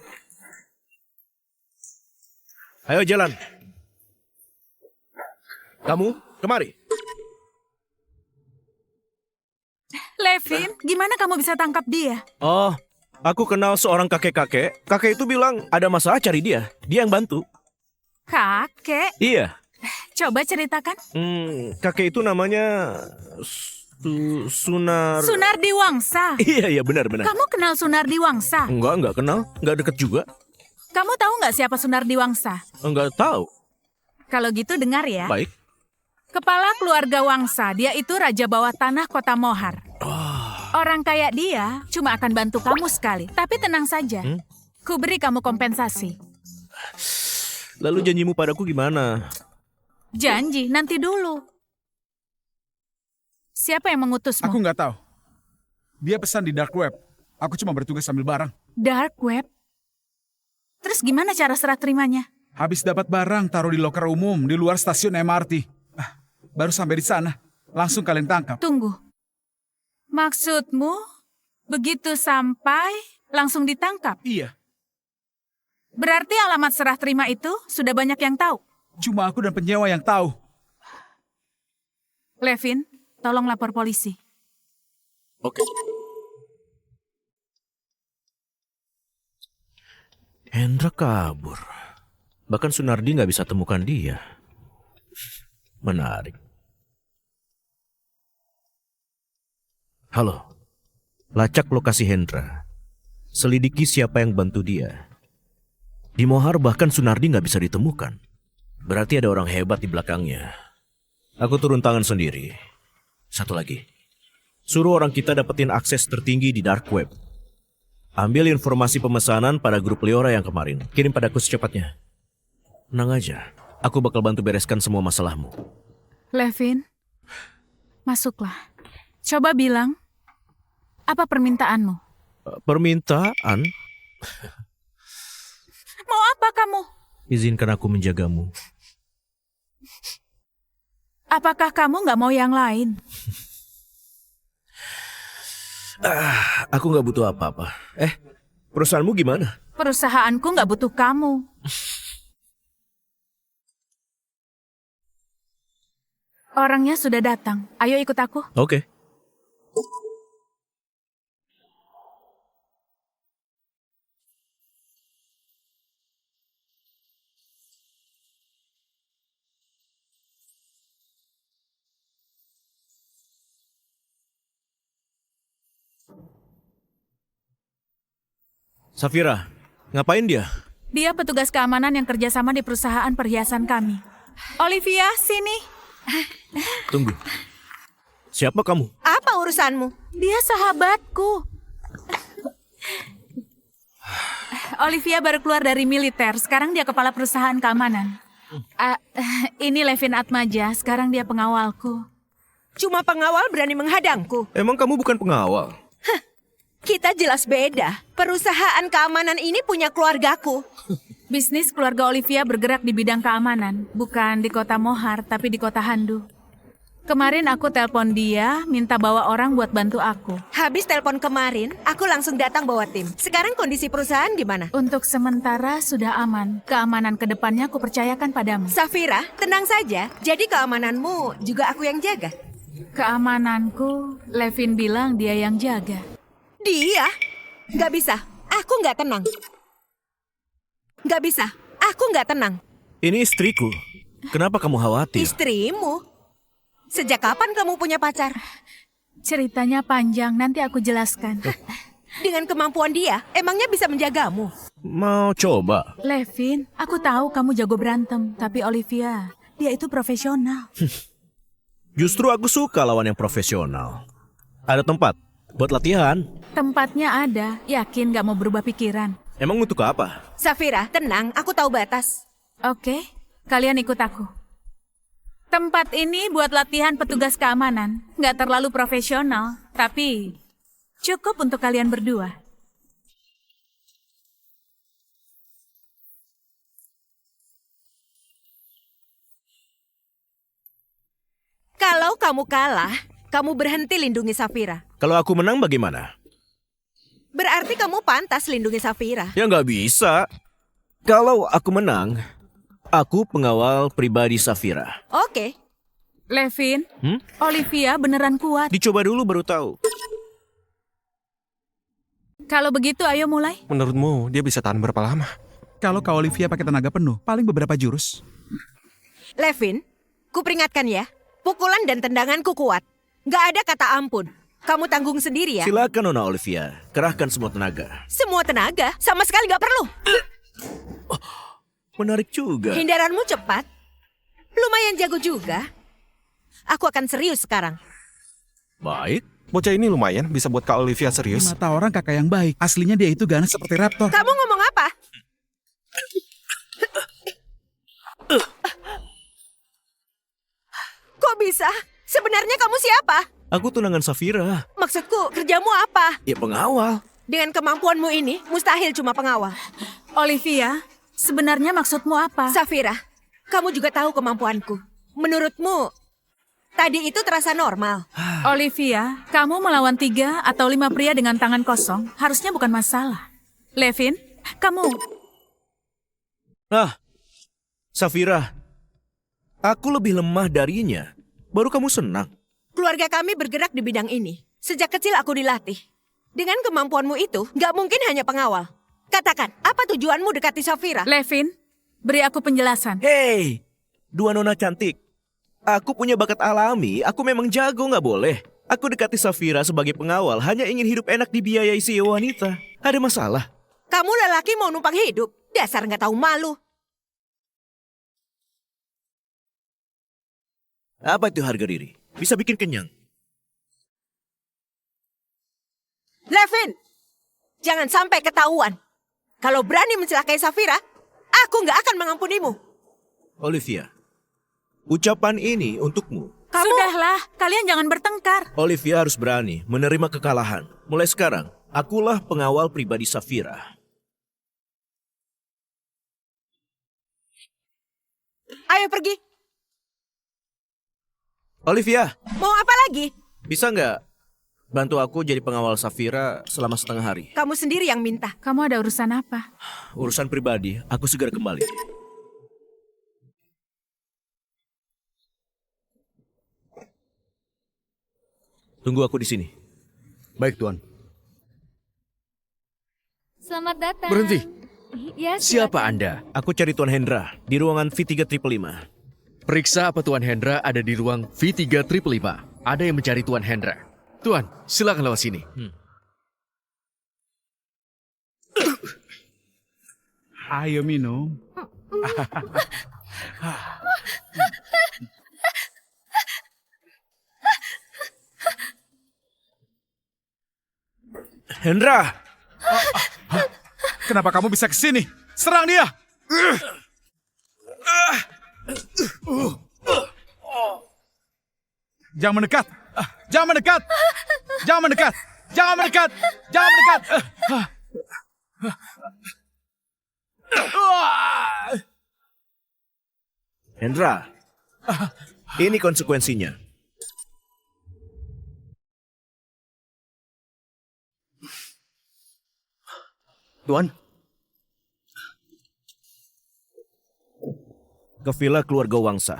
Ayo jalan. Kamu, kemari. Levin, gimana kamu bisa tangkap dia? Oh, aku kenal seorang kakek-kakek. Kakek itu bilang ada masalah cari dia. Dia yang bantu. Kakek, Iya. coba ceritakan. Kakek itu namanya Sunar. Sunardi Wangsa. Iya, benar-benar. Kamu kenal Sunardi Wangsa? Enggak kenal. Enggak deket juga. Kamu tahu nggak siapa Sunardi Wangsa? Enggak tahu. Kalau gitu dengar ya. Baik. Kepala keluarga Wangsa, dia itu raja bawah tanah kota Mohar. Orang kayak dia cuma akan bantu kamu sekali. Tapi tenang saja, ku beri kamu kompensasi. Lalu janjimu padaku gimana? Janji, nanti dulu. Siapa yang mengutusmu? Aku nggak tahu. Dia pesan di dark web. Aku cuma bertugas sambil barang. Dark web? Terus gimana cara serah terimanya? Habis dapat barang, taruh di loker umum di luar stasiun MRT. Baru sampai di sana, langsung kalian tangkap. Tunggu. Maksudmu, begitu sampai, langsung ditangkap? Iya, Berarti alamat serah terima itu sudah banyak yang tahu. cuma aku dan penyewa yang tahu. Levin, tolong lapor polisi. Oke. Hendra kabur. Bahkan Sunardi nggak bisa temukan dia. Menarik. Halo. Lacak lokasi Hendra. Selidiki siapa yang bantu dia. Di Mohar bahkan Sunardi nggak bisa ditemukan. Berarti ada orang hebat di belakangnya. Aku turun tangan sendiri. Satu lagi. Suruh orang kita dapetin akses tertinggi di dark web. Ambil informasi pemesanan pada grup Leora yang kemarin. Kirim padaku secepatnya. Tenang aja. Aku bakal bantu bereskan semua masalahmu. Levin, masuklah. Coba bilang, apa permintaanmu? Permintaan? Mau apa kamu? Izinkan aku menjagamu. Apakah kamu nggak mau yang lain? Aku nggak butuh apa-apa. Perusahaanmu gimana? Perusahaanku nggak butuh kamu. Orangnya sudah datang. Ayo ikut aku. Oke. Safira, ngapain dia? Dia petugas keamanan yang kerjasama di perusahaan perhiasan kami. Olivia, sini. Tunggu. Siapa kamu? Apa urusanmu? Dia sahabatku. Olivia baru keluar dari militer. Sekarang dia kepala perusahaan keamanan. Ini Levin Atmaja. Sekarang dia pengawalku. Cuma pengawal berani menghadangku. Emang kamu bukan pengawal? Kita jelas beda. Perusahaan keamanan ini punya keluargaku. Bisnis keluarga Olivia bergerak di bidang keamanan. Bukan di kota Mohar, tapi di kota Handu. Kemarin aku telepon dia, minta bawa orang buat bantu aku. Habis telepon kemarin, aku langsung datang bawa tim. Sekarang kondisi perusahaan gimana? Untuk sementara sudah aman. Keamanan ke depannya aku percayakan padamu. Safira, tenang saja. Jadi keamananmu juga aku yang jaga. Keamananku, Levin bilang dia yang jaga. Dia? Gak bisa. Aku gak tenang. Gak bisa. Aku gak tenang. Ini istriku. Kenapa kamu khawatir? Istrimu? Sejak kapan kamu punya pacar? Ceritanya panjang, nanti aku jelaskan. Dengan kemampuan dia, emangnya bisa menjagamu? Mau coba? Levin, aku tahu kamu jago berantem, tapi Olivia, dia itu profesional. Justru aku suka lawan yang profesional. Ada tempat buat latihan. Tempatnya ada, yakin gak mau berubah pikiran. Emang untuk apa? Safira, tenang, aku tahu batas. Oke, kalian ikut aku. Tempat ini buat latihan petugas keamanan. Gak terlalu profesional, tapi cukup untuk kalian berdua. Kalau kamu kalah, kamu berhenti lindungi Safira. Kalau aku menang bagaimana? Berarti kamu pantas lindungi Safira. Ya nggak bisa. Kalau aku menang, aku pengawal pribadi Safira. Oke. Levin, Olivia beneran kuat. Dicoba dulu baru tahu. Kalau begitu ayo mulai. Menurutmu dia bisa tahan berapa lama? Kalau Kak Olivia pakai tenaga penuh, paling beberapa jurus. Levin, ku peringatkan ya. Pukulan dan tendanganku kuat. Nggak ada kata ampun. Kamu tanggung sendiri ya. Silakan Nona Olivia, kerahkan semua tenaga. Semua tenaga, sama sekali nggak perlu. Menarik juga. Hindaranmu cepat. Lumayan jago juga. Aku akan serius sekarang. Baik. Bocah ini lumayan bisa buat Kak Olivia Di serius. mata orang kakak yang baik. Aslinya dia itu ganas seperti raptor. Kamu ngomong apa? Kok bisa? Sebenarnya kamu siapa? Aku tunangan Safira. Maksudku, kerjamu apa? Ya pengawal. Dengan kemampuanmu ini, mustahil cuma pengawal. Olivia, sebenarnya maksudmu apa? Safira, kamu juga tahu kemampuanku. Menurutmu, tadi itu terasa normal. Olivia, kamu melawan 3 atau 5 pria dengan tangan kosong harusnya bukan masalah. Levin, kamu... Safira, aku lebih lemah darinya. Baru kamu senang. Keluarga kami bergerak di bidang ini. Sejak kecil aku dilatih. Dengan kemampuanmu itu, nggak mungkin hanya pengawal. Katakan, apa tujuanmu dekati Safira? Levin, beri aku penjelasan. Hei, dua nona cantik. Aku punya bakat alami, aku memang jago nggak boleh. Aku dekati Safira sebagai pengawal, hanya ingin hidup enak dibiayai si wanita. Ada masalah? Kamu lelaki mau numpang hidup. Dasar nggak tahu malu. Apa itu harga diri? Bisa bikin kenyang. Levin, jangan sampai ketahuan. Kalau berani mencelakai Safira, aku nggak akan mengampunimu. Olivia, ucapan ini untukmu. Sudahlah, kalian jangan bertengkar. Olivia harus berani menerima kekalahan. Mulai sekarang, akulah pengawal pribadi Safira. Ayo pergi. Olivia, Mau apa lagi? bisa nggak bantu aku jadi pengawal Safira selama setengah hari? Kamu sendiri yang minta. Kamu ada urusan apa? Urusan pribadi, aku segera kembali. Tunggu aku di sini. Baik, Tuan. Selamat datang. Berhenti. Ya, Siapa silakan. Anda? Aku cari Tuan Hendra di ruangan V3555. Periksa apa Tuan Hendra ada di ruang V3555. Ada yang mencari Tuan Hendra. Tuan, silakan lewat sini. Ayo minum. Hendra! Kenapa kamu bisa ke sini? Serang dia! Jangan mendekat! Jangan mendekat! Jangan mendekat! Jangan mendekat! Jangan mendekat! Hendra, ini konsekuensinya. Tuan, Ke villa keluarga Wangsa.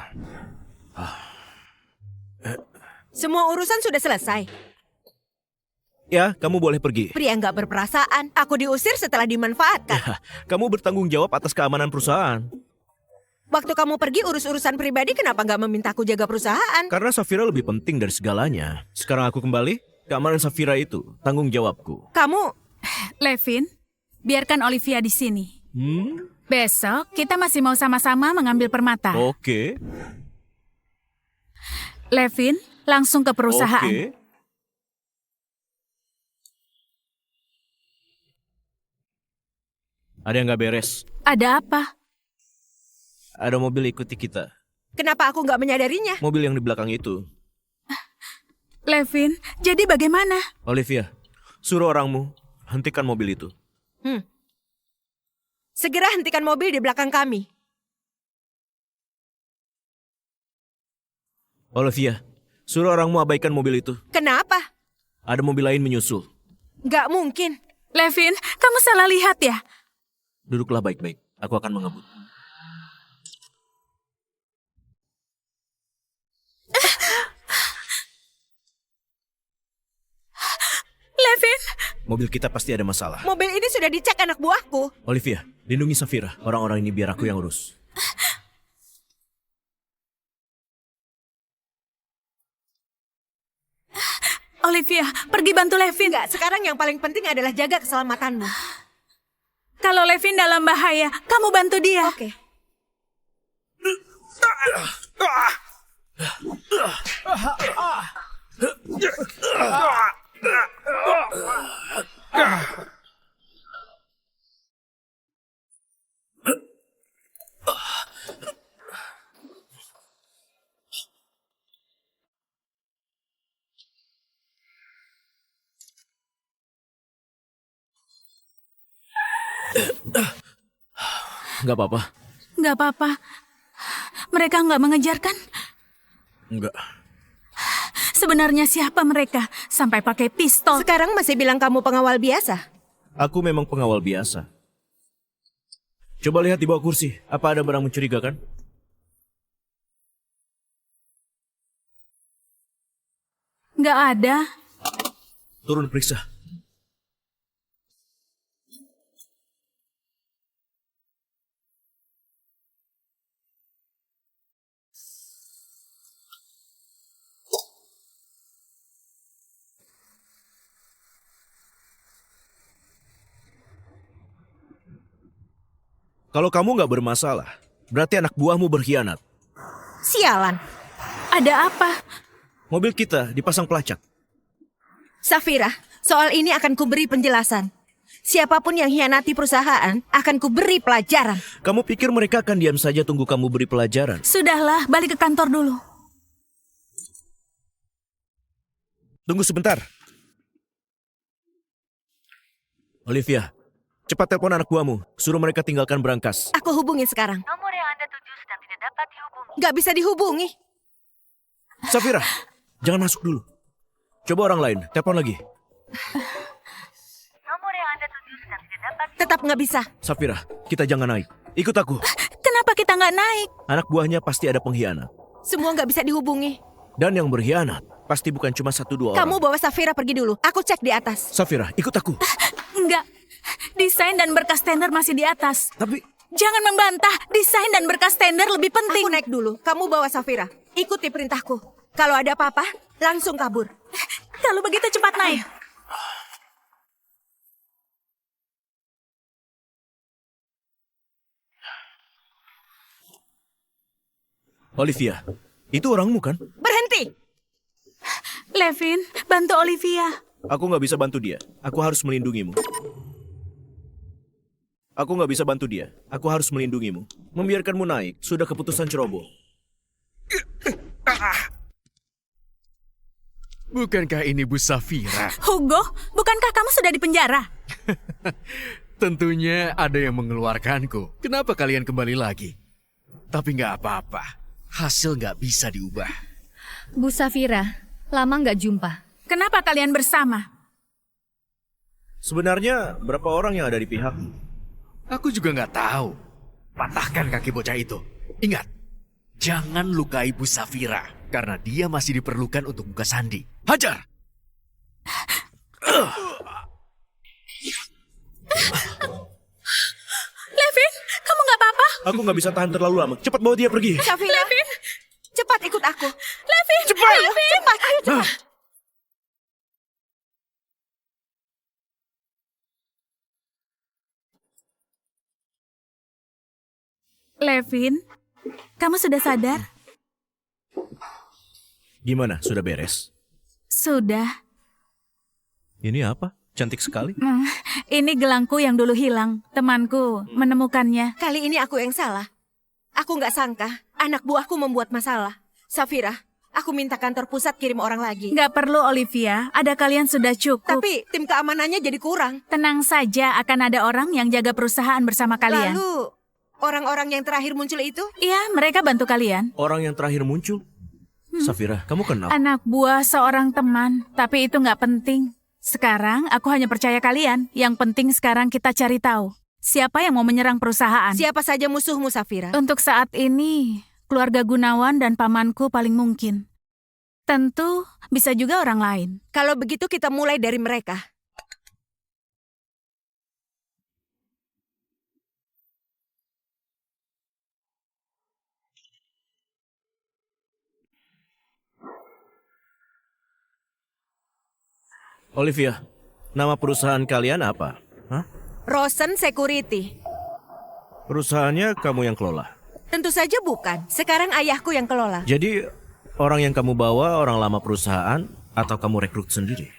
Semua urusan sudah selesai. Ya, kamu boleh pergi. Pria nggak berperasaan. Aku diusir setelah dimanfaatkan. Kamu bertanggung jawab atas keamanan perusahaan. Waktu kamu pergi urus-urusan pribadi, kenapa nggak memintaku jaga perusahaan? Karena Safira lebih penting dari segalanya. Sekarang aku kembali, keamanan Safira itu tanggung jawabku. Kamu, Levin, biarkan Olivia di sini. Besok kita masih mau sama-sama mengambil permata. Oke. Levin, langsung ke perusahaan. Oke. Ada yang nggak beres. Ada apa? Ada mobil ikuti kita. Kenapa aku nggak menyadarinya? Mobil yang di belakang itu. Levin, jadi bagaimana? Olivia, suruh orangmu hentikan mobil itu. Segera hentikan mobil di belakang kami. Olivia, suruh orangmu abaikan mobil itu. Kenapa? Ada mobil lain menyusul. Nggak mungkin. Levin, kamu salah lihat ya? Duduklah baik-baik. Aku akan mengebut. Levin, Mobil kita pasti ada masalah. Mobil ini sudah dicek anak buahku. Olivia, lindungi Safira. Orang-orang ini biar aku yang urus. Olivia, pergi bantu Levin. Enggak, sekarang yang paling penting adalah jaga keselamatanmu. Kalau Levin dalam bahaya, kamu bantu dia. Oke. Nggak apa-apa. Nggak apa-apa. Mereka nggak mengejar kan? Nggak. Sebenarnya siapa mereka? Sampai pakai pistol. Sekarang masih bilang kamu pengawal biasa. Aku memang pengawal biasa. Coba lihat di bawah kursi. Apa ada barang mencurigakan? Nggak ada. Turun periksa. Kalau kamu nggak bermasalah, berarti anak buahmu berkhianat. Sialan. Ada apa? Mobil kita dipasang pelacak. Safira, soal ini akan kuberi penjelasan. Siapapun yang hianati perusahaan akan kuberi pelajaran. Kamu pikir mereka akan diam saja tunggu kamu beri pelajaran? Sudahlah, balik ke kantor dulu. Tunggu sebentar. Olivia, cepat telepon anak buahmu. Suruh mereka tinggalkan berangkas. Aku hubungin sekarang. Nomor yang Anda tuju sedang tidak dapat dihubungi. Nggak bisa dihubungi. Safira, jangan masuk dulu. Coba orang lain, telepon lagi. Nomor yang Anda tuju sedang tidak dapat. Tetap nggak bisa. Safira, kita jangan naik. Ikut aku. Kenapa kita nggak naik? Anak buahnya pasti ada pengkhianat. Semua nggak bisa dihubungi. Dan yang berkhianat pasti bukan cuma 1-2 orang. Kamu bawa Safira pergi dulu. Aku cek di atas. Safira, ikut aku. Enggak. Desain dan berkas tender masih di atas. Tapi Jangan membantah. Desain dan berkas tender lebih penting. Aku naik dulu. Kamu bawa Safira. Ikuti perintahku. Kalau ada apa-apa, langsung kabur. Kalau begitu cepat naik. Olivia, itu orangmu kan? Berhenti! Levin, bantu Olivia. Aku nggak bisa bantu dia. Aku harus melindungimu. Aku nggak bisa bantu dia. Aku harus melindungimu. Membiarkanmu naik sudah keputusan ceroboh. Bukankah ini Bu Safira? Hugo, bukankah kamu sudah di penjara? Tentunya ada yang mengeluarkanku. Kenapa kalian kembali lagi? Tapi nggak apa-apa. Hasil nggak bisa diubah. Bu Safira, lama nggak jumpa. Kenapa kalian bersama? Sebenarnya berapa orang yang ada di pihakmu? Aku juga nggak tahu. Patahkan kaki bocah itu. Ingat, jangan lukai Bu Safira. Karena dia masih diperlukan untuk buka sandi. Hajar! Levin, kamu nggak apa-apa? Aku nggak bisa tahan terlalu lama. Cepat bawa dia pergi. Safira, cepat ikut aku. Levin, Cepat, cepat, ayo cepat. Levin, kamu sudah sadar? Gimana, sudah beres? Sudah. Ini apa? Cantik sekali. Ini gelangku yang dulu hilang. Temanku menemukannya. Kali ini aku yang salah. Aku nggak sangka anak buahku membuat masalah. Safira, aku minta kantor pusat kirim orang lagi. Nggak perlu, Olivia. Ada kalian sudah cukup. Tapi tim keamanannya jadi kurang. Tenang saja, akan ada orang yang jaga perusahaan bersama kalian. Lalu, orang-orang yang terakhir muncul itu? Iya, mereka bantu kalian. Orang yang terakhir muncul? Safira, kamu kenal? Anak buah seorang teman, tapi itu nggak penting. Sekarang aku hanya percaya kalian. Yang penting sekarang kita cari tahu siapa yang mau menyerang perusahaan. Siapa saja musuhmu, Safira? Untuk saat ini, keluarga Gunawan dan pamanku paling mungkin. Tentu bisa juga orang lain. Kalau begitu kita mulai dari mereka. Olivia, nama perusahaan kalian apa? Hah? Rosen Security. Perusahaannya kamu yang kelola. Tentu saja bukan. Sekarang ayahku yang kelola. Jadi, orang yang kamu bawa orang lama perusahaan atau kamu rekrut sendiri?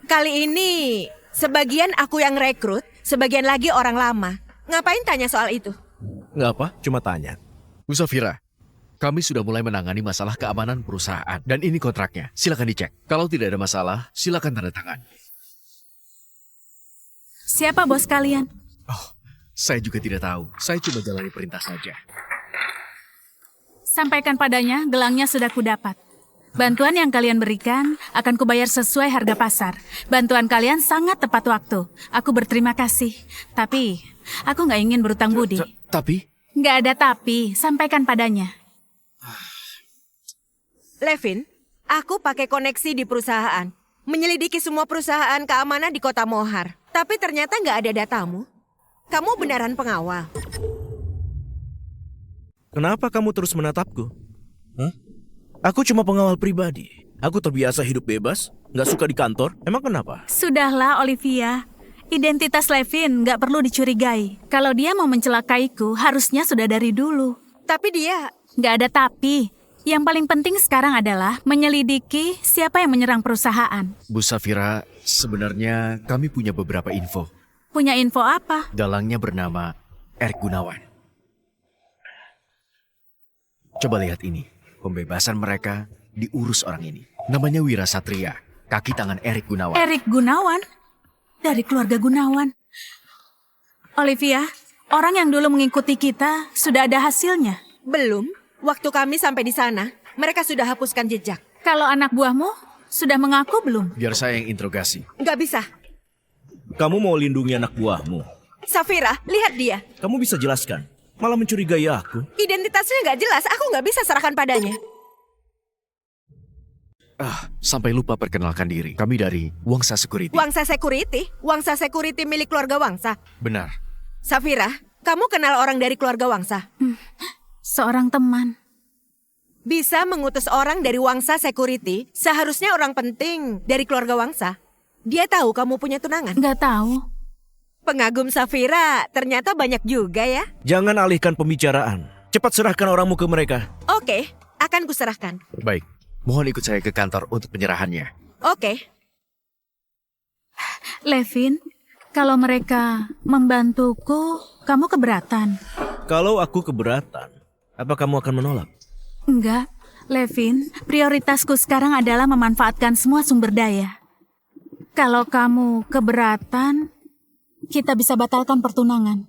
Kali ini, sebagian aku yang rekrut, sebagian lagi orang lama. Ngapain tanya soal itu? Nggak apa, cuma tanya. Bu Safira, kami sudah mulai menangani masalah keamanan perusahaan. Dan ini kontraknya. Silakan dicek. Kalau tidak ada masalah, silakan tanda tangan. Siapa bos kalian? Oh, saya juga tidak tahu. Saya cuma jalani perintah saja. Sampaikan padanya, gelangnya sudah kudapat. Bantuan yang kalian berikan akan kubayar sesuai harga pasar. Bantuan kalian sangat tepat waktu. Aku berterima kasih. Tapi, aku nggak ingin berutang budi. Tapi? Nggak ada tapi, sampaikan padanya. Levin, aku pakai koneksi di perusahaan. Menyelidiki semua perusahaan keamanan di kota Mohar. Tapi ternyata nggak ada datamu. Kamu beneran pengawal. Kenapa kamu terus menatapku? Hah? Aku cuma pengawal pribadi. Aku terbiasa hidup bebas, nggak suka di kantor. Emang kenapa? Sudahlah, Olivia. Identitas Levin nggak perlu dicurigai. Kalau dia mau mencelakaiku, harusnya sudah dari dulu. Tapi dia... Nggak ada tapi. Yang paling penting sekarang adalah menyelidiki siapa yang menyerang perusahaan. Bu Safira, sebenarnya kami punya beberapa info. Punya info apa? Dalangnya bernama Erik Gunawan. Coba lihat ini. Pembebasan mereka diurus orang ini. Namanya Wira Satria, kaki tangan Erik Gunawan. Erik Gunawan? Dari keluarga Gunawan. Olivia, orang yang dulu mengikuti kita sudah ada hasilnya. Belum. Waktu kami sampai di sana, mereka sudah hapuskan jejak. Kalau anak buahmu sudah mengaku belum? Biar saya yang interogasi. Nggak bisa. Kamu mau lindungi anak buahmu. Safira, lihat dia. Kamu bisa jelaskan. Malah mencurigai aku. Identitasnya nggak jelas, aku nggak bisa serahkan padanya. Sampai lupa perkenalkan diri. Kami dari Wangsa Security. Wangsa Security? Wangsa Security milik keluarga Wangsa. Benar. Safira, kamu kenal orang dari keluarga Wangsa? Seorang teman. Bisa mengutus orang dari Wangsa Security, seharusnya orang penting dari keluarga Wangsa. Dia tahu kamu punya tunangan? Nggak tahu. Pengagum Safira, ternyata banyak juga ya. Jangan alihkan pembicaraan. Cepat serahkan orangmu ke mereka. Oke, akan kuserahkan. Baik, mohon ikut saya ke kantor untuk penyerahannya. Oke. Levin, kalau mereka membantuku, kamu keberatan? Kalau aku keberatan, apa kamu akan menolak? Enggak, Levin, prioritasku sekarang adalah memanfaatkan semua sumber daya. Kalau kamu keberatan, kita bisa batalkan pertunangan.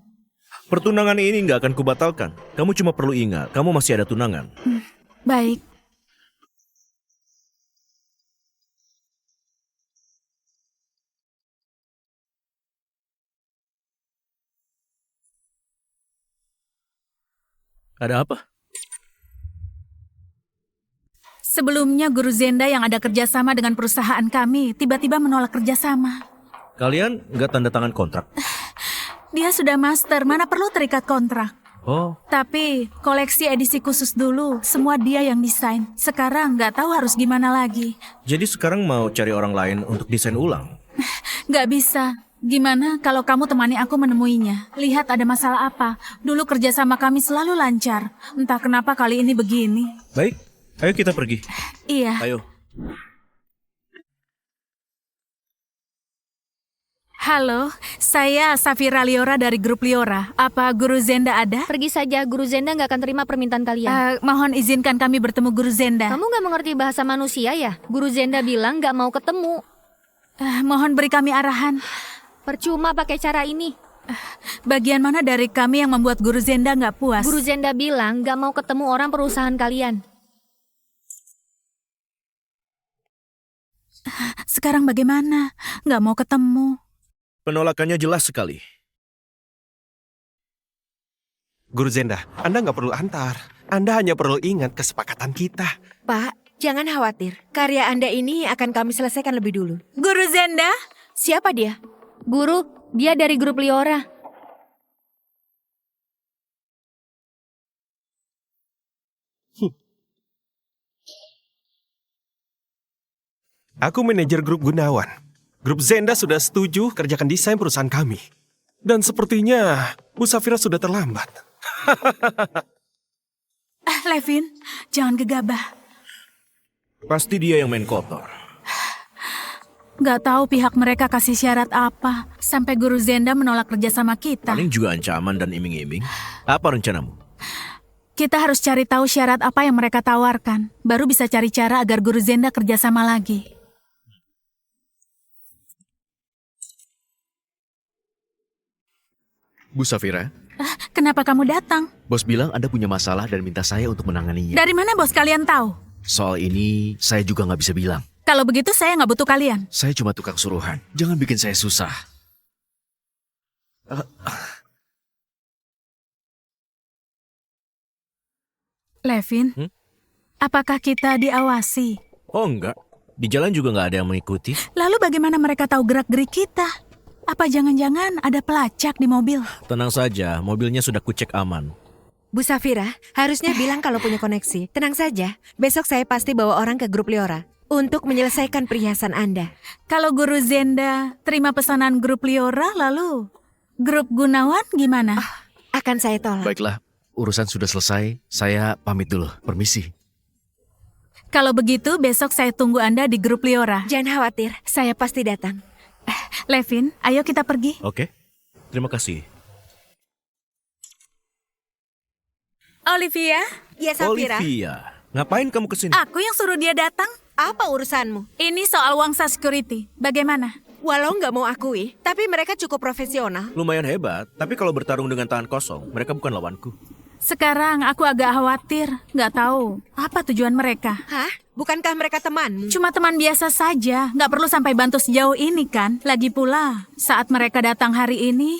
Pertunangan ini nggak akan kubatalkan. Kamu cuma perlu ingat, kamu masih ada tunangan. Baik. Ada apa? Sebelumnya Guru Zenda yang ada kerjasama dengan perusahaan kami tiba-tiba menolak kerjasama. Kalian nggak tanda tangan kontrak? Dia sudah master, mana perlu terikat kontrak. Oh, Tapi koleksi edisi khusus dulu, semua dia yang desain. Sekarang nggak tahu harus gimana lagi. jadi sekarang mau cari orang lain untuk desain ulang? Nggak bisa. Gimana kalau kamu temani aku menemuinya? Lihat ada masalah apa. Dulu kerjasama kami selalu lancar. Entah kenapa kali ini begini. Baik, ayo kita pergi. Iya. Ayo. Halo, saya Safira Liora dari grup Liora. Apa Guru Zenda ada? Pergi saja, Guru Zenda nggak akan terima permintaan kalian. Mohon izinkan kami bertemu Guru Zenda. Kamu nggak mengerti bahasa manusia ya? Guru Zenda bilang nggak mau ketemu. Mohon beri kami arahan. Percuma pakai cara ini. Bagian mana dari kami yang membuat Guru Zenda nggak puas? Guru Zenda bilang nggak mau ketemu orang perusahaan kalian. Sekarang bagaimana? Nggak mau ketemu. Penolakannya jelas sekali. Guru Zenda, Anda nggak perlu antar. Anda hanya perlu ingat kesepakatan kita. Pak, jangan khawatir. Karya Anda ini akan kami selesaikan lebih dulu. Guru Zenda? Siapa dia? Guru, dia dari grup Liora. Aku manajer grup Gunawan. Grup Zenda sudah setuju kerjakan desain perusahaan kami. Dan sepertinya Bu Safira sudah terlambat. Levin, jangan gegabah. Pasti dia yang main kotor. Nggak tahu pihak mereka kasih syarat apa. Sampai Guru Zenda menolak kerjasama kita. Paling juga ancaman dan iming-iming. Apa rencanamu? Kita harus cari tahu syarat apa yang mereka tawarkan. Baru bisa cari cara agar Guru Zenda kerjasama lagi. Bu Safira, Kenapa kamu datang? bos bilang Anda punya masalah dan minta saya untuk menanganinya. Dari mana bos kalian tahu? Soal ini saya juga nggak bisa bilang. Kalau begitu saya nggak butuh kalian. Saya cuma tukang suruhan. Jangan bikin saya susah. Levin, apakah kita diawasi? Oh enggak, di jalan juga nggak ada yang mengikuti. Lalu bagaimana mereka tahu gerak-gerik kita? Apa jangan-jangan ada pelacak di mobil? Tenang saja, mobilnya sudah kucek aman. Bu Safira, harusnya bilang kalau punya koneksi. Tenang saja, besok saya pasti bawa orang ke grup Liora untuk menyelesaikan perhiasan Anda. Kalau Guru Zenda terima pesanan grup Liora, lalu grup Gunawan gimana? Akan saya tolak. Baiklah, urusan sudah selesai. Saya pamit dulu. Permisi. Kalau begitu, besok saya tunggu Anda di grup Liora. Jangan khawatir, saya pasti datang. Levin, ayo kita pergi. Oke, terima kasih. Olivia, Ya Safira, Olivia, ngapain kamu kesini? aku yang suruh dia datang. apa urusanmu? Ini soal Wangsa Security. Bagaimana? Walau nggak mau akui, tapi mereka cukup profesional. Lumayan hebat, tapi kalau bertarung dengan tangan kosong, mereka bukan lawanku. Sekarang aku agak khawatir. Nggak tahu apa tujuan mereka. Hah? Bukankah mereka temanmu? Cuma teman biasa saja. Nggak perlu sampai bantu sejauh ini kan. Lagi pula, saat mereka datang hari ini,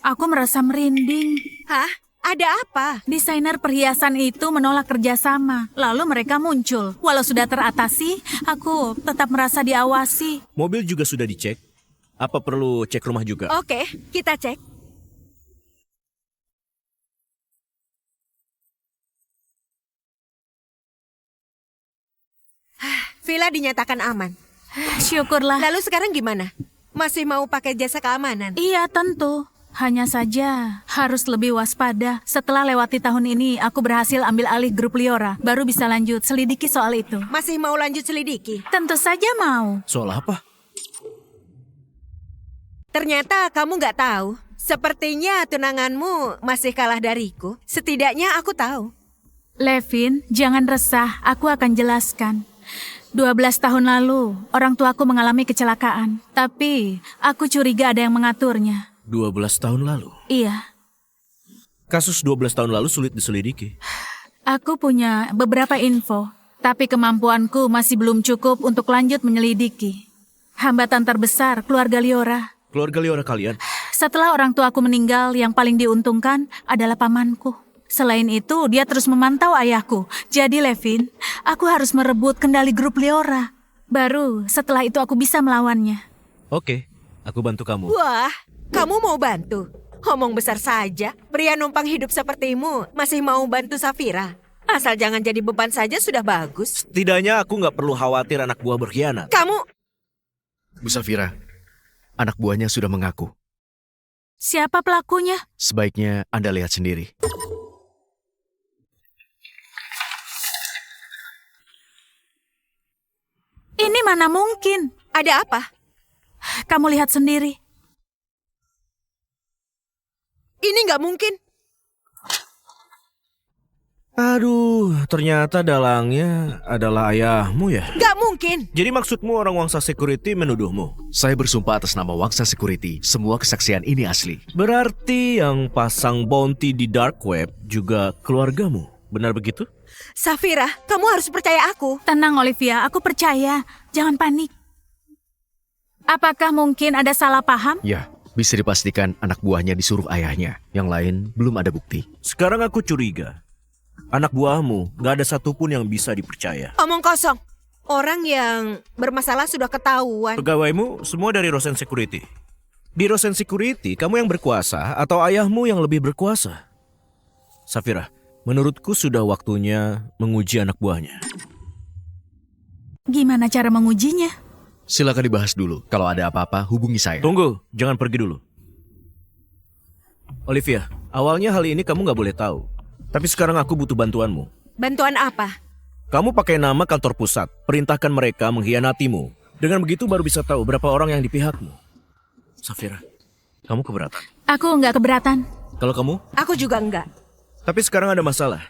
aku merasa merinding. Hah? Ada apa? Desainer perhiasan itu menolak kerjasama. Lalu mereka muncul. Walau sudah teratasi, aku tetap merasa diawasi. Mobil juga sudah dicek. Apa perlu cek rumah juga? Oke, kita cek. Villa dinyatakan aman. Syukurlah. Lalu sekarang gimana? Masih mau pakai jasa keamanan? Iya, tentu. Hanya saja harus lebih waspada. Setelah lewati tahun ini, aku berhasil ambil alih grup Liora. Baru bisa lanjut selidiki soal itu. Masih mau lanjut selidiki? Tentu saja mau. Soal apa? Ternyata kamu nggak tahu. Sepertinya tunanganmu masih kalah dariku. Setidaknya aku tahu. Levin, jangan resah. Aku akan jelaskan. 12 tahun lalu, orang tuaku mengalami kecelakaan. Tapi, aku curiga ada yang mengaturnya. 12 tahun lalu? Iya. Kasus 12 tahun lalu sulit diselidiki. Aku punya beberapa info. Tapi kemampuanku masih belum cukup untuk lanjut menyelidiki. Hambatan terbesar keluarga Liora. Keluarga Liora kalian? Setelah orang tuaku meninggal, yang paling diuntungkan adalah pamanku. Selain itu, dia terus memantau ayahku. Jadi, Levin, aku harus merebut kendali grup Liora. Baru setelah itu aku bisa melawannya. Oke, aku bantu kamu. Wah, kamu mau bantu? Omong besar saja. Pria numpang hidup sepertimu masih mau bantu Safira. Asal jangan jadi beban saja sudah bagus. Setidaknya aku nggak perlu khawatir anak buah berkhianat. Kamu... Bu Safira, anak buahnya sudah mengaku. Siapa pelakunya? Sebaiknya Anda lihat sendiri. Ini mana mungkin? Ada apa? Kamu lihat sendiri. Ini nggak mungkin. Aduh, ternyata dalangnya adalah ayahmu ya? Nggak mungkin. Jadi maksudmu orang Wangsa Security menuduhmu? Saya bersumpah atas nama Wangsa Security, semua kesaksian ini asli. Berarti yang pasang bounty di dark web juga keluargamu, benar begitu? Safira, kamu harus percaya aku. Tenang Olivia, aku percaya. Jangan panik. Apakah mungkin ada salah paham? Ya, bisa dipastikan anak buahnya disuruh ayahnya. Yang lain belum ada bukti. Sekarang aku curiga. Anak buahmu gak ada satupun yang bisa dipercaya. Omong kosong. Orang yang bermasalah sudah ketahuan. Pegawaimu semua dari Rosen Security. Di Rosen Security, kamu yang berkuasa atau ayahmu yang lebih berkuasa? Safira, menurutku sudah waktunya menguji anak buahnya. Gimana cara mengujinya? Silakan dibahas dulu. Kalau ada apa-apa, hubungi saya. Tunggu, jangan pergi dulu. Olivia, awalnya hal ini kamu gak boleh tahu. Tapi sekarang aku butuh bantuanmu. Bantuan apa? Kamu pakai nama kantor pusat, perintahkan mereka mengkhianatimu. Dengan begitu baru bisa tahu berapa orang yang di pihakmu. Safira, kamu keberatan? Aku nggak keberatan. Kalau kamu? Aku juga enggak. Tapi sekarang ada masalah.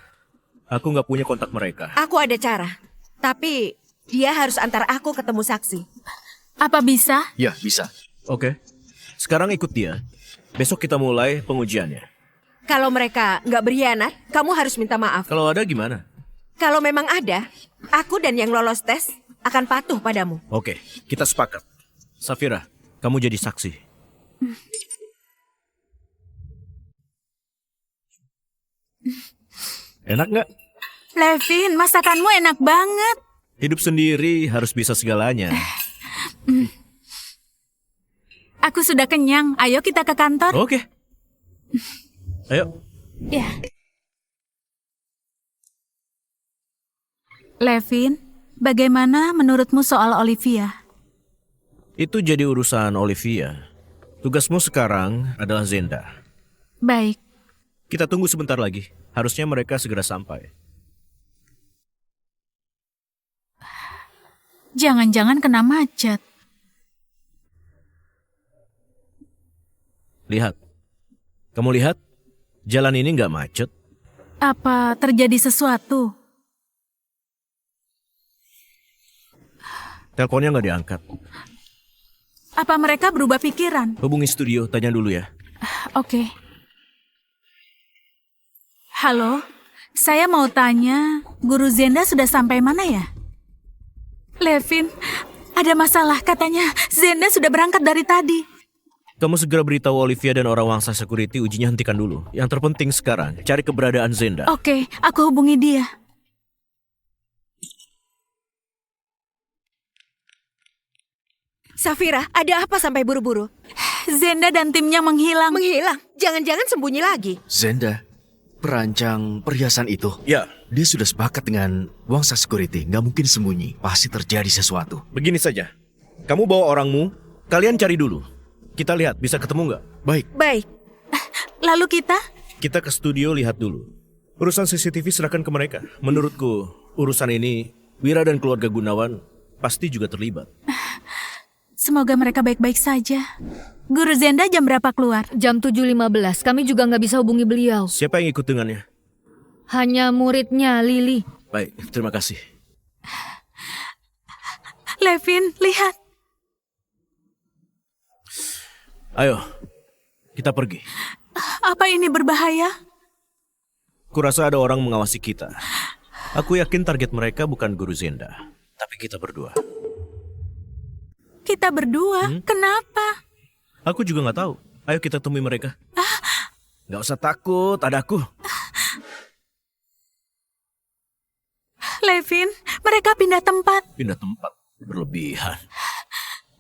Aku nggak punya kontak mereka. Aku ada cara. Tapi dia harus antar aku ketemu saksi. Apa bisa? Ya, bisa. Oke. Sekarang ikut dia. Besok kita mulai pengujiannya. Kalau mereka nggak berkhianat, kamu harus minta maaf. Kalau ada gimana? Kalau memang ada, aku dan yang lolos tes akan patuh padamu. Oke, kita sepakat. Safira, kamu jadi saksi. Enak nggak? Levin, masakanmu enak banget. Hidup sendiri harus bisa segalanya. Aku sudah kenyang. Ayo kita ke kantor. Oke. Ayo. Ya. Levin, bagaimana menurutmu soal Olivia? Itu jadi urusan Olivia. Tugasmu sekarang adalah Zenda. Baik. Kita tunggu sebentar lagi. Harusnya mereka segera sampai. Jangan-jangan kena macet. Lihat. Kamu lihat? Jalan ini nggak macet. Apa terjadi sesuatu? Teleponnya nggak diangkat. Apa mereka berubah pikiran? Hubungi studio, tanya dulu ya. Oke. Halo, saya mau tanya, Guru Zenda sudah sampai mana ya? Levin, ada masalah katanya. Zenda sudah berangkat dari tadi. Kamu segera beritahu Olivia dan orang Wangsa Security ujinya hentikan dulu. Yang terpenting sekarang, cari keberadaan Zenda. Oke, aku hubungi dia. Safira, ada apa sampai buru-buru? Zenda dan timnya menghilang. Menghilang? Jangan-jangan sembunyi lagi. Zenda, perancang perhiasan itu. Ya. Dia sudah sepakat dengan Wangsa Security. Nggak mungkin sembunyi. Pasti terjadi sesuatu. Begini saja. Kamu bawa orangmu, kalian cari dulu. Kita lihat, bisa ketemu nggak? Baik. Baik. Lalu kita? Kita ke studio lihat dulu. Urusan CCTV serahkan ke mereka. Menurutku, urusan ini, Wira dan keluarga Gunawan pasti juga terlibat. Semoga mereka baik-baik saja. Guru Zenda jam berapa keluar? Jam 7.15, kami juga nggak bisa hubungi beliau. Siapa yang ikut dengannya? Hanya muridnya, Lily. Baik, terima kasih. Levin, lihat. Ayo, kita pergi. Apa ini berbahaya? Kurasa ada orang mengawasi kita. Aku yakin target mereka bukan Guru Zenda, tapi kita berdua. Kita berdua? Kenapa? Aku juga nggak tahu. Ayo kita temui mereka. Nggak usah takut, ada aku. Levin, mereka pindah tempat. Pindah tempat, berlebihan.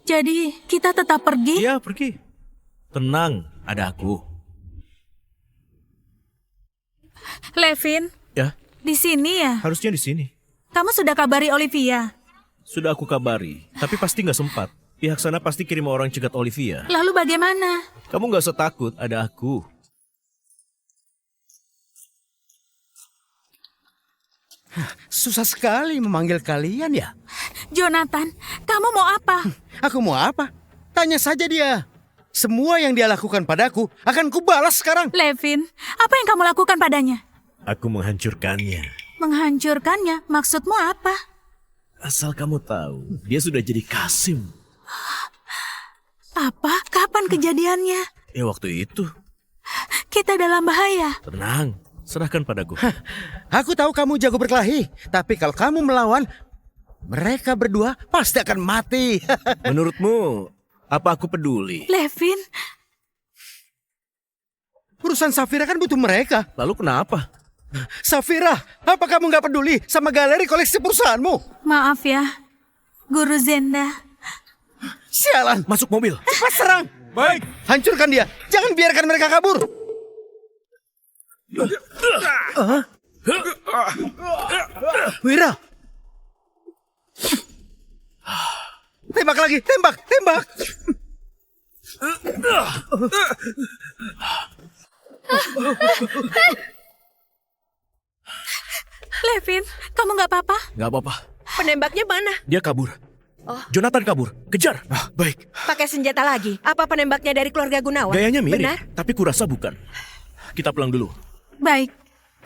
Jadi, kita tetap pergi? Iya, pergi. Tenang, ada aku. Levin, Ya, di sini ya? harusnya di sini. Kamu sudah kabari Olivia? Sudah aku kabari, tapi pasti nggak sempat. Pihak sana pasti kirim orang cegat Olivia. Lalu bagaimana? Kamu nggak usah takut, ada aku. Susah sekali memanggil kalian ya. Jonathan, kamu mau apa? Aku mau apa? Tanya saja dia. Semua yang dia lakukan padaku akan kubalas sekarang. Levin, apa yang kamu lakukan padanya? Aku menghancurkannya. Menghancurkannya? Maksudmu apa? Asal kamu tahu, dia sudah jadi Kasim. Apa? Kapan kejadiannya? Ya waktu itu. Kita dalam bahaya. Tenang, serahkan padaku. Aku tahu kamu jago berkelahi, tapi kalau kamu melawan, mereka berdua pasti akan mati. Menurutmu, apa aku peduli? Levin, Urusan Safira kan butuh mereka. Lalu kenapa? Safira, apa kamu nggak peduli sama galeri koleksi perusahaanmu? maaf ya, Guru Zenda. Sialan, Masuk mobil. cepat serang. Baik. Hancurkan dia, jangan biarkan mereka kabur. Wira. Tembak lagi, tembak, tembak. Levin, kamu nggak apa-apa? Nggak apa-apa, Penembaknya mana? dia kabur. Jonathan kabur, kejar. Baik. Pakai senjata lagi. Apa penembaknya dari keluarga Gunawan? Gayanya mirip, Benar? tapi kurasa bukan. Kita pulang dulu. Baik,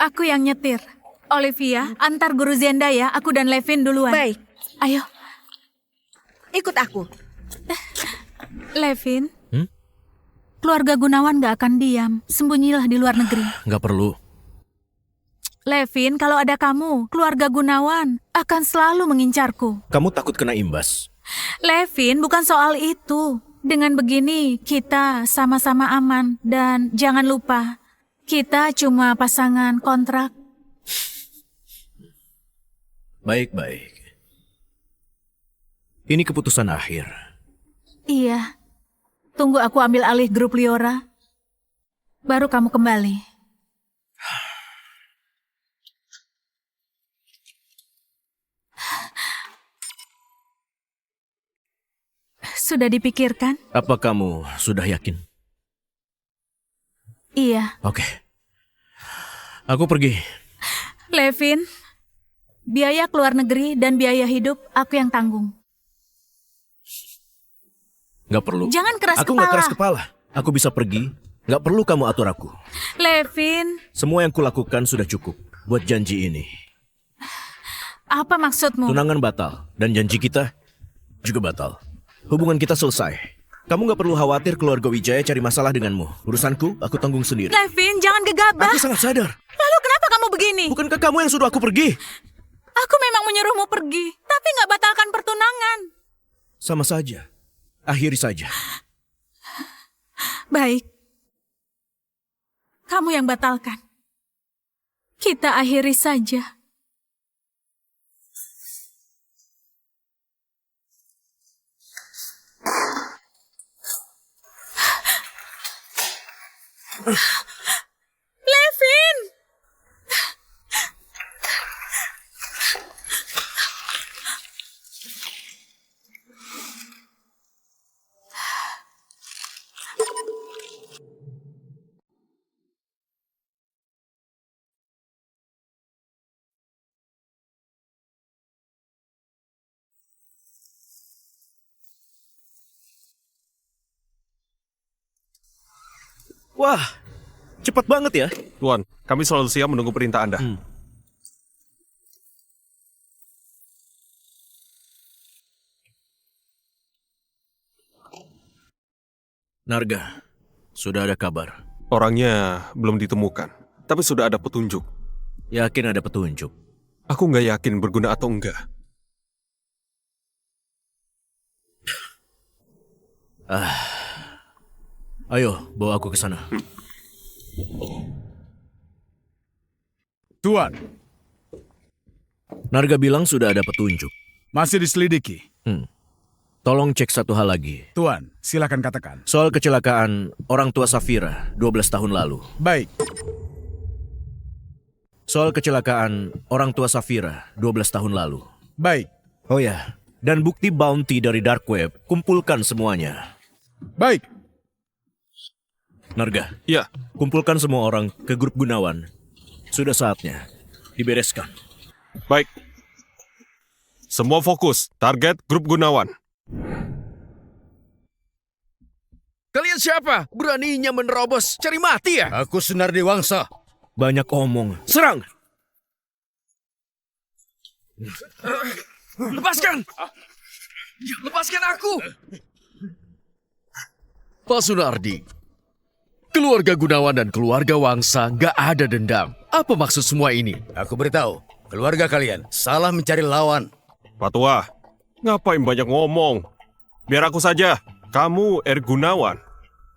aku yang nyetir. Olivia, antar Guru Zenda ya, aku dan Levin duluan. Baik, Ayo, ikut aku. Levin. Hmm? Keluarga Gunawan gak akan diam. Sembunyilah di luar negeri. Nggak perlu. Levin, kalau ada kamu, keluarga Gunawan akan selalu mengincarku. Kamu takut kena imbas. Levin, bukan soal itu. Dengan begini, kita sama-sama aman. Dan jangan lupa, kita cuma pasangan kontrak. Baik-baik. Ini keputusan akhir. Iya. Tunggu aku ambil alih grup Liora. Baru kamu kembali. Sudah dipikirkan? Apa kamu sudah yakin? Iya. Oke. Aku pergi. Levin, biaya keluar negeri dan biaya hidup aku yang tanggung. Nggak perlu. Jangan keras Aku kepala. nggak keras kepala. Aku bisa pergi. Nggak perlu kamu atur aku. Levin, Semua yang kulakukan sudah cukup buat janji ini. apa maksudmu? Tunangan batal. Dan janji kita juga batal. Hubungan kita selesai. Kamu nggak perlu khawatir keluarga Wijaya cari masalah denganmu. Urusanku, aku tanggung sendiri. Levin, jangan gegabah. Aku sangat sadar. Lalu kenapa kamu begini? Bukankah kamu yang suruh aku pergi? Aku memang menyuruhmu pergi, tapi nggak batalkan pertunangan. Sama saja. Akhiri saja. Baik. Kamu yang batalkan. Kita akhiri saja. Levin! Wah, cepat banget ya. Tuan, kami selalu siap menunggu perintah Anda. Narga, sudah ada kabar. Orangnya belum ditemukan, tapi sudah ada petunjuk. Yakin ada petunjuk? Aku nggak yakin berguna atau enggak. Ayo, bawa aku ke sana. Tuan, Narga bilang sudah ada petunjuk. masih diselidiki. Tolong cek satu hal lagi. Tuan, silakan katakan. Soal kecelakaan orang tua Safira 12 tahun lalu. Baik, Soal kecelakaan orang tua Safira 12 tahun lalu. baik. Oh ya, Dan bukti bounty dari Dark Web, kumpulkan semuanya. Baik. Narga, Ya, kumpulkan semua orang ke grup Gunawan. Sudah saatnya dibereskan. baik. Semua fokus, target grup Gunawan. Kalian siapa? Beraninya menerobos, cari mati ya? Aku Sunardi Wangsa. Banyak omong. Serang! Lepaskan! Lepaskan aku! Pak Sunardi, keluarga Gunawan dan keluarga Wangsa nggak ada dendam. Apa maksud semua ini? Aku beritahu, keluarga kalian salah mencari lawan. Pak Tua, ngapain banyak ngomong? Biar aku saja. Kamu Gunawan.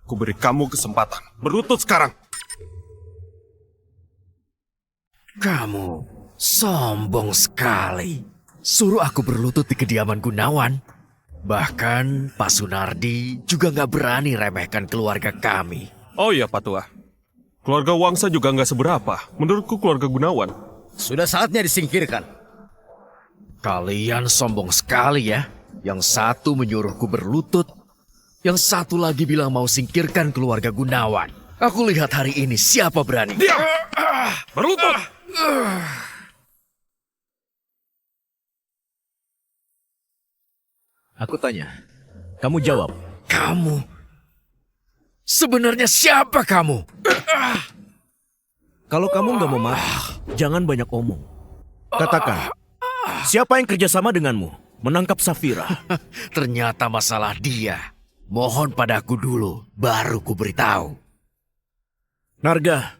Ku beri kamu kesempatan. Berlutut sekarang. Kamu sombong sekali. Suruh aku berlutut di kediaman Gunawan. Bahkan Pak Sunardi juga nggak berani remehkan keluarga kami. Oh iya, Pak Tua. Keluarga Wangsa juga nggak seberapa. Menurutku keluarga Gunawan. Sudah saatnya disingkirkan. Kalian sombong sekali ya. Yang satu menyuruhku berlutut, yang satu lagi bilang mau singkirkan keluarga Gunawan. Aku lihat hari ini siapa berani. Diam! Berlutut! Aku tanya, kamu jawab. Kamu? Sebenarnya siapa kamu? Kalau kamu nggak mau mati, jangan banyak omong. Katakan, siapa yang kerjasama denganmu menangkap Safira? Ternyata masalah dia. Mohon padaku dulu, baru ku beritahu. Narga,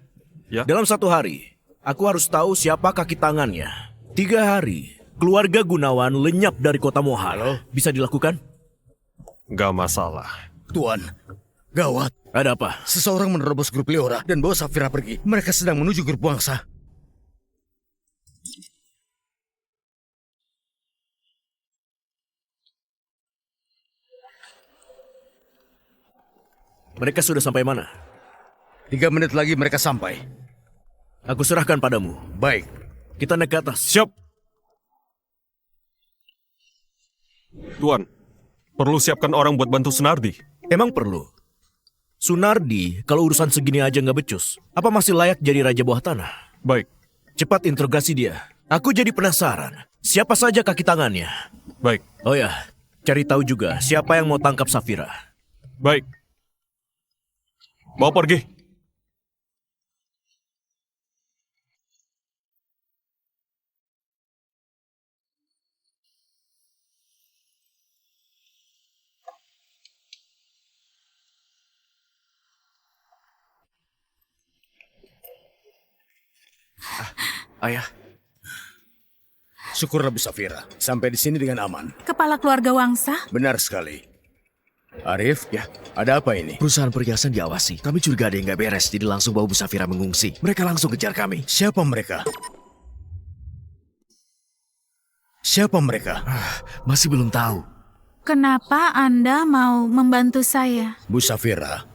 Ya? dalam 1 hari, aku harus tahu siapa kaki tangannya. 3 hari, keluarga Gunawan lenyap dari kota Mohal. Bisa dilakukan? Nggak masalah. Tuan, gawat. Ada apa? Seseorang menerobos grup Leora dan bawa Safira pergi. Mereka sedang menuju grup Wangsa. Mereka sudah sampai mana? 3 menit lagi mereka sampai. Aku serahkan padamu. Baik. Kita naik ke atas. Siap. Tuan, perlu siapkan orang buat bantu Sunardi. Emang perlu? Sunardi, kalau urusan segini aja nggak becus, apa masih layak jadi raja bawah tanah? Baik, Cepat interogasi dia. Aku jadi penasaran. Siapa saja kaki tangannya? baik, Oh ya, cari tahu juga siapa yang mau tangkap Safira. baik. Bawa pergi. Ayah. Syukurlah Bu Safira. Sampai di sini dengan aman. Kepala keluarga Wangsa? Benar sekali. Arif, ya, ada apa ini? Perusahaan perhiasan diawasi. Kami curiga ada yang nggak beres, jadi langsung bawa Bu Safira mengungsi. Mereka langsung kejar kami. Siapa mereka? Siapa mereka? Masih belum tahu. Kenapa Anda mau membantu saya? Bu Safira,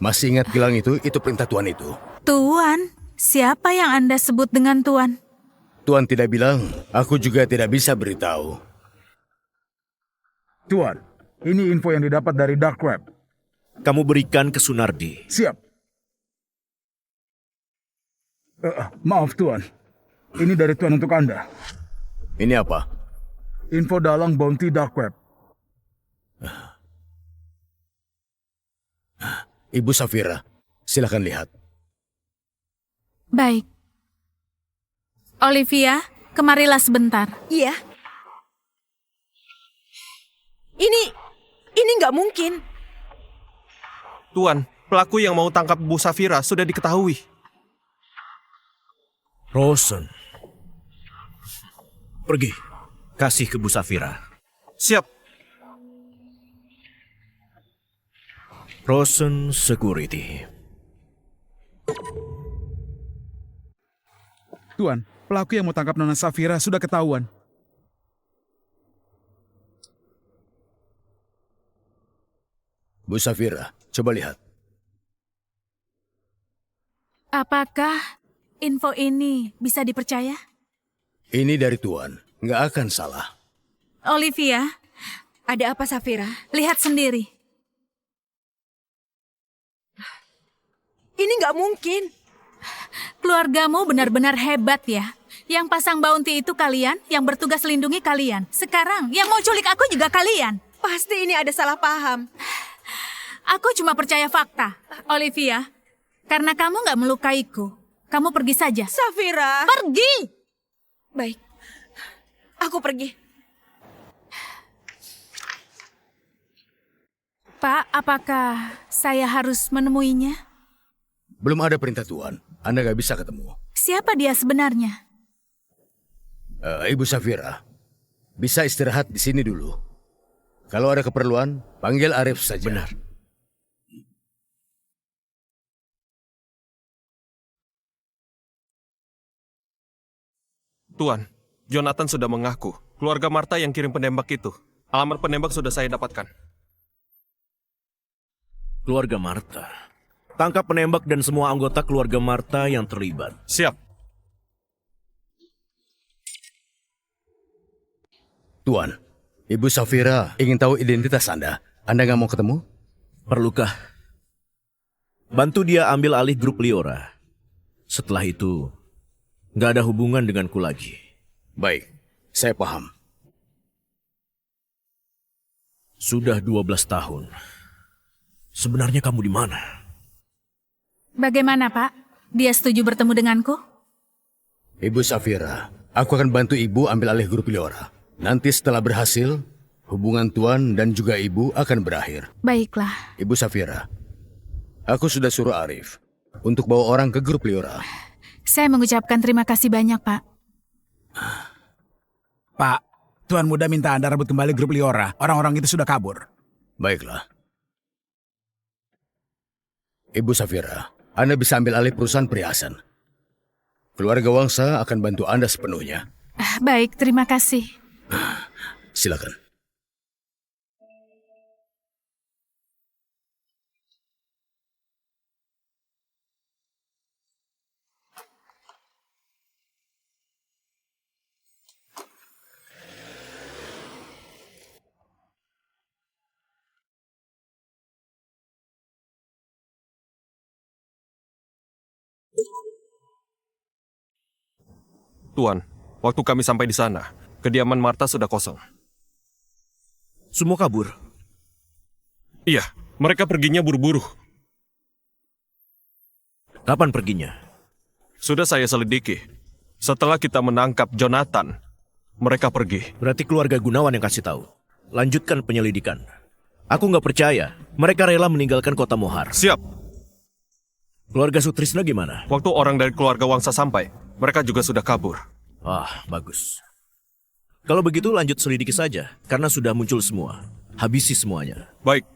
masih ingat gelang itu perintah Tuan itu. Tuan, siapa yang Anda sebut dengan Tuan? Tuan tidak bilang, aku juga tidak bisa beritahu. Tuan, ini info yang didapat dari Dark Web. Kamu berikan ke Sunardi. Siap. Maaf Tuan, ini dari Tuan untuk Anda. Ini apa? Info dalang bounty Dark Web. Ibu Safira, silakan lihat. Baik. Olivia, kemarilah sebentar. Iya. Ini nggak mungkin. Tuan, pelaku yang mau tangkap Bu Safira sudah diketahui. Rosen. Pergi. Kasih ke Bu Safira. Siap. Rosen Security. Tuan, pelaku yang mau tangkap Nona Safira sudah ketahuan. Bu Safira, coba lihat. Apakah info ini bisa dipercaya? Ini dari Tuan, nggak akan salah. Olivia, Ada apa, Safira? lihat sendiri. Ini nggak mungkin. Keluargamu benar-benar hebat ya. Yang pasang bounty itu kalian, yang bertugas lindungi kalian. Sekarang, yang mau culik aku juga kalian. Pasti ini ada salah paham. Aku cuma percaya fakta. Olivia, karena kamu nggak melukaiku, kamu pergi saja. Safira. Pergi! Baik. Aku pergi. Pak, apakah saya harus menemuinya? Belum ada perintah Tuan. Anda nggak bisa ketemu. Siapa dia sebenarnya? Ibu Safira, bisa istirahat di sini dulu. Kalau ada keperluan, panggil Arif saja. Benar. Tuan, Jonathan sudah mengaku. Keluarga Martha yang kirim penembak itu. Alamat penembak sudah saya dapatkan. Keluarga Martha. Tangkap penembak dan semua anggota keluarga Martha yang terlibat. Siap. Tuan, Ibu Safira ingin tahu identitas Anda. Anda nggak mau ketemu? Perlukah? Bantu dia ambil alih grup Liora. Setelah itu, nggak ada hubungan denganku lagi. Baik, saya paham. Sudah 12 tahun. Sebenarnya kamu di mana? Bagaimana, Pak? Dia setuju bertemu denganku? Ibu Safira, aku akan bantu Ibu ambil alih grup Liora. Nanti setelah berhasil, hubungan Tuan dan juga Ibu akan berakhir. Baiklah. Ibu Safira, aku sudah suruh Arif untuk bawa orang ke grup Liora. Saya mengucapkan terima kasih banyak, Pak. Pak, Tuan Muda minta Anda rebut kembali grup Liora. Orang-orang itu sudah kabur. Baiklah. Ibu Safira, Anda bisa ambil alih perusahaan perhiasan. Keluarga Wangsa akan bantu Anda sepenuhnya. Baik, terima kasih. Silakan. Tuan, waktu kami sampai di sana, kediaman Martha sudah kosong. Semua kabur? Iya, mereka perginya buru-buru. Kapan perginya? Sudah saya selidiki. Setelah kita menangkap Jonathan, mereka pergi. Berarti keluarga Gunawan yang kasih tahu. Lanjutkan penyelidikan. Aku nggak percaya. Mereka rela meninggalkan kota Mohar. Siap. Keluarga Sutrisna gimana? Waktu orang dari keluarga Wangsa sampai, mereka juga sudah kabur. Ah, bagus. Kalau begitu lanjut selidiki saja, karena sudah muncul semua. Habisi semuanya. Baik.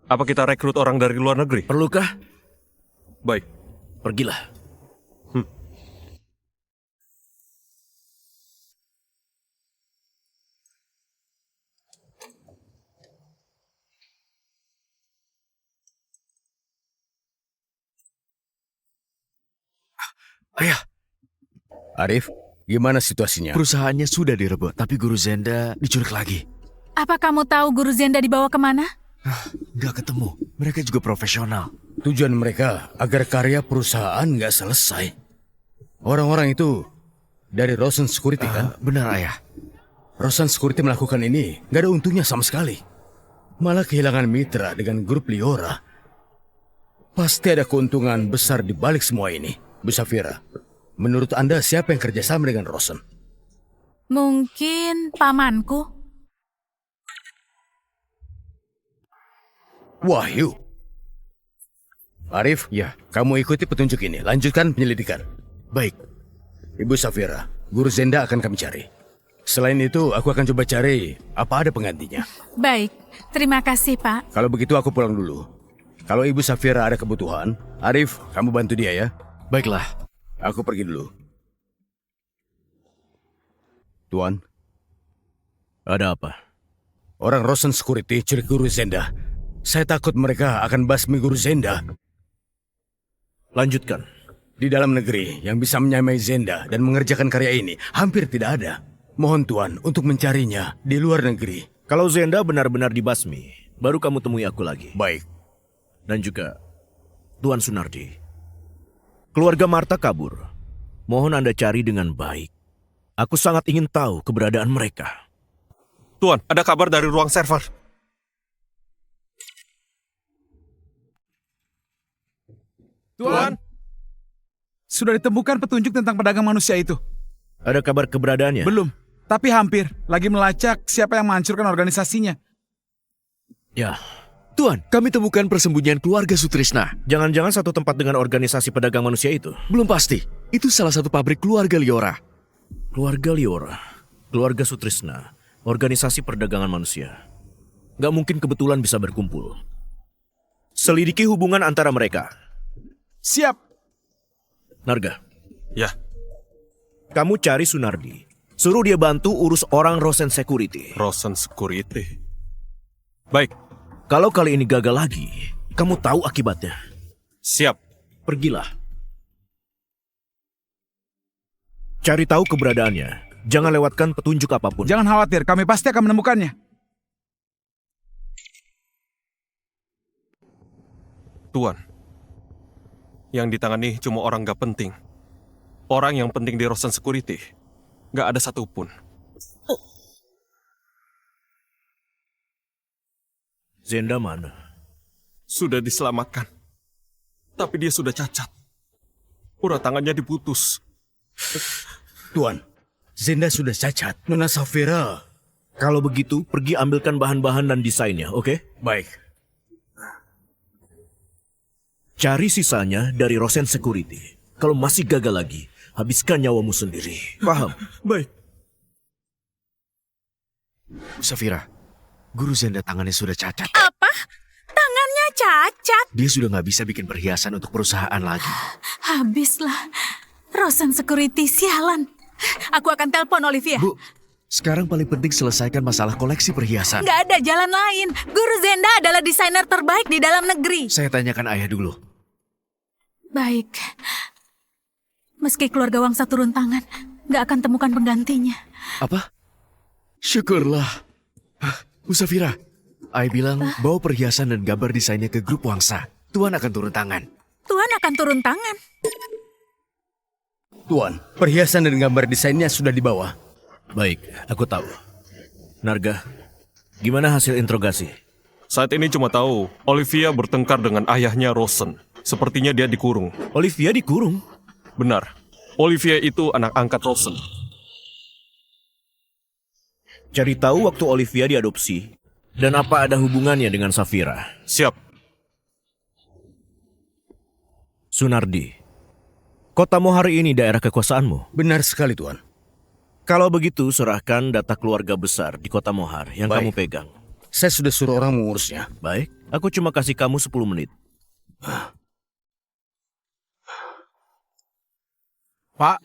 Apa kita rekrut orang dari luar negeri? Perlukah? Baik. Pergilah. Ayah, Arif, gimana situasinya? perusahaannya sudah direbut, tapi Guru Zenda diculik lagi. Apa kamu tahu Guru Zenda dibawa kemana? Nggak ketemu. Mereka juga profesional. Tujuan mereka agar karya perusahaan nggak selesai. Orang-orang itu dari Rosen Security kan? Benar, Ayah. Rosen Security melakukan ini nggak ada untungnya sama sekali. Malah kehilangan mitra dengan grup Liora. Pasti ada keuntungan besar di balik semua ini. Bu Safira, menurut Anda siapa yang kerjasama dengan Rosen? Mungkin pamanku. Wahyu. Arif, ya, kamu ikuti petunjuk ini. Lanjutkan penyelidikan. Baik. Ibu Safira, Guru Zenda akan kami cari. Selain itu, aku akan coba cari apa ada penggantinya. Baik, terima kasih, Pak. Kalau begitu aku pulang dulu. Kalau Ibu Safira ada kebutuhan, Arif, kamu bantu dia ya. Baiklah. Aku pergi dulu. Tuan, Ada apa? orang Rosen Security culik Guru Zenda. Saya takut mereka akan basmi Guru Zenda. Lanjutkan. Di dalam negeri yang bisa menyamai Zenda dan mengerjakan karya ini hampir tidak ada. Mohon Tuan untuk mencarinya di luar negeri. Kalau Zenda benar-benar dibasmi, baru kamu temui aku lagi. Baik. Dan juga Tuan Sunardi. Keluarga Marta kabur. Mohon Anda cari dengan baik. Aku sangat ingin tahu keberadaan mereka. Tuan, ada kabar dari ruang server. Tuan, sudah ditemukan petunjuk tentang pedagang manusia itu. Ada kabar keberadaannya? Belum, tapi hampir. Lagi melacak siapa yang menghancurkan organisasinya. Ya, Tuan, kami temukan persembunyian keluarga Sutrisna. jangan-jangan satu tempat dengan organisasi pedagang manusia itu. Belum pasti. Itu salah satu pabrik keluarga Liora. Keluarga Liora, keluarga Sutrisna, organisasi perdagangan manusia. Gak mungkin kebetulan bisa berkumpul. Selidiki hubungan antara mereka. Siap. Narga, Ya, kamu cari Sunardi. Suruh dia bantu urus orang Rosen Security. Rosen Security. Baik, Kalau kali ini gagal lagi, kamu tahu akibatnya. siap. Pergilah. Cari tahu keberadaannya. Jangan lewatkan petunjuk apapun. Jangan khawatir, kami pasti akan menemukannya. Tuan, yang ditangani cuma orang gak penting. Orang yang penting di Rosen Security, gak ada satupun. Zenda mana? Sudah diselamatkan. Tapi dia sudah cacat. Urat tangannya diputus. Tuan, Zenda sudah cacat. Nona Safira. Kalau begitu, pergi ambilkan bahan-bahan dan desainnya, oke? Baik. Cari sisanya dari Rosen Security. Kalau masih gagal lagi, habiskan nyawamu sendiri. Paham? Baik. Bu Safira, guru Zenda tangannya sudah cacat. Apa? Tangannya cacat? Dia sudah nggak bisa bikin perhiasan untuk perusahaan lagi. Habislah. Rosen Security, sialan. Aku akan telepon Olivia. Bu, sekarang paling penting selesaikan masalah koleksi perhiasan. Nggak ada jalan lain. Guru Zenda adalah desainer terbaik di dalam negeri. Saya tanyakan ayah dulu. Baik. Meski keluarga Wangsa turun tangan, nggak akan temukan penggantinya. Apa? Syukurlah. Bu Safira, ayah bilang bawa perhiasan dan gambar desainnya ke grup Wangsa. Tuan akan turun tangan. Tuan akan turun tangan. Tuan, perhiasan dan gambar desainnya sudah dibawa. Baik, aku tahu. Narga, gimana hasil interogasi? Saat ini cuma tahu Olivia bertengkar dengan ayahnya Rosen. Sepertinya dia dikurung. Olivia dikurung? Benar. Olivia itu anak angkat Rosen. Cari tahu waktu Olivia diadopsi dan apa ada hubungannya dengan Safira. Siap. Sunardi, Kota Mohar ini daerah kekuasaanmu? Benar sekali, Tuan. Kalau begitu, serahkan data keluarga besar di Kota Mohar yang Baik. kamu pegang. Saya sudah suruh orang mengurusnya. Baik, aku cuma kasih kamu 10 menit. Pak,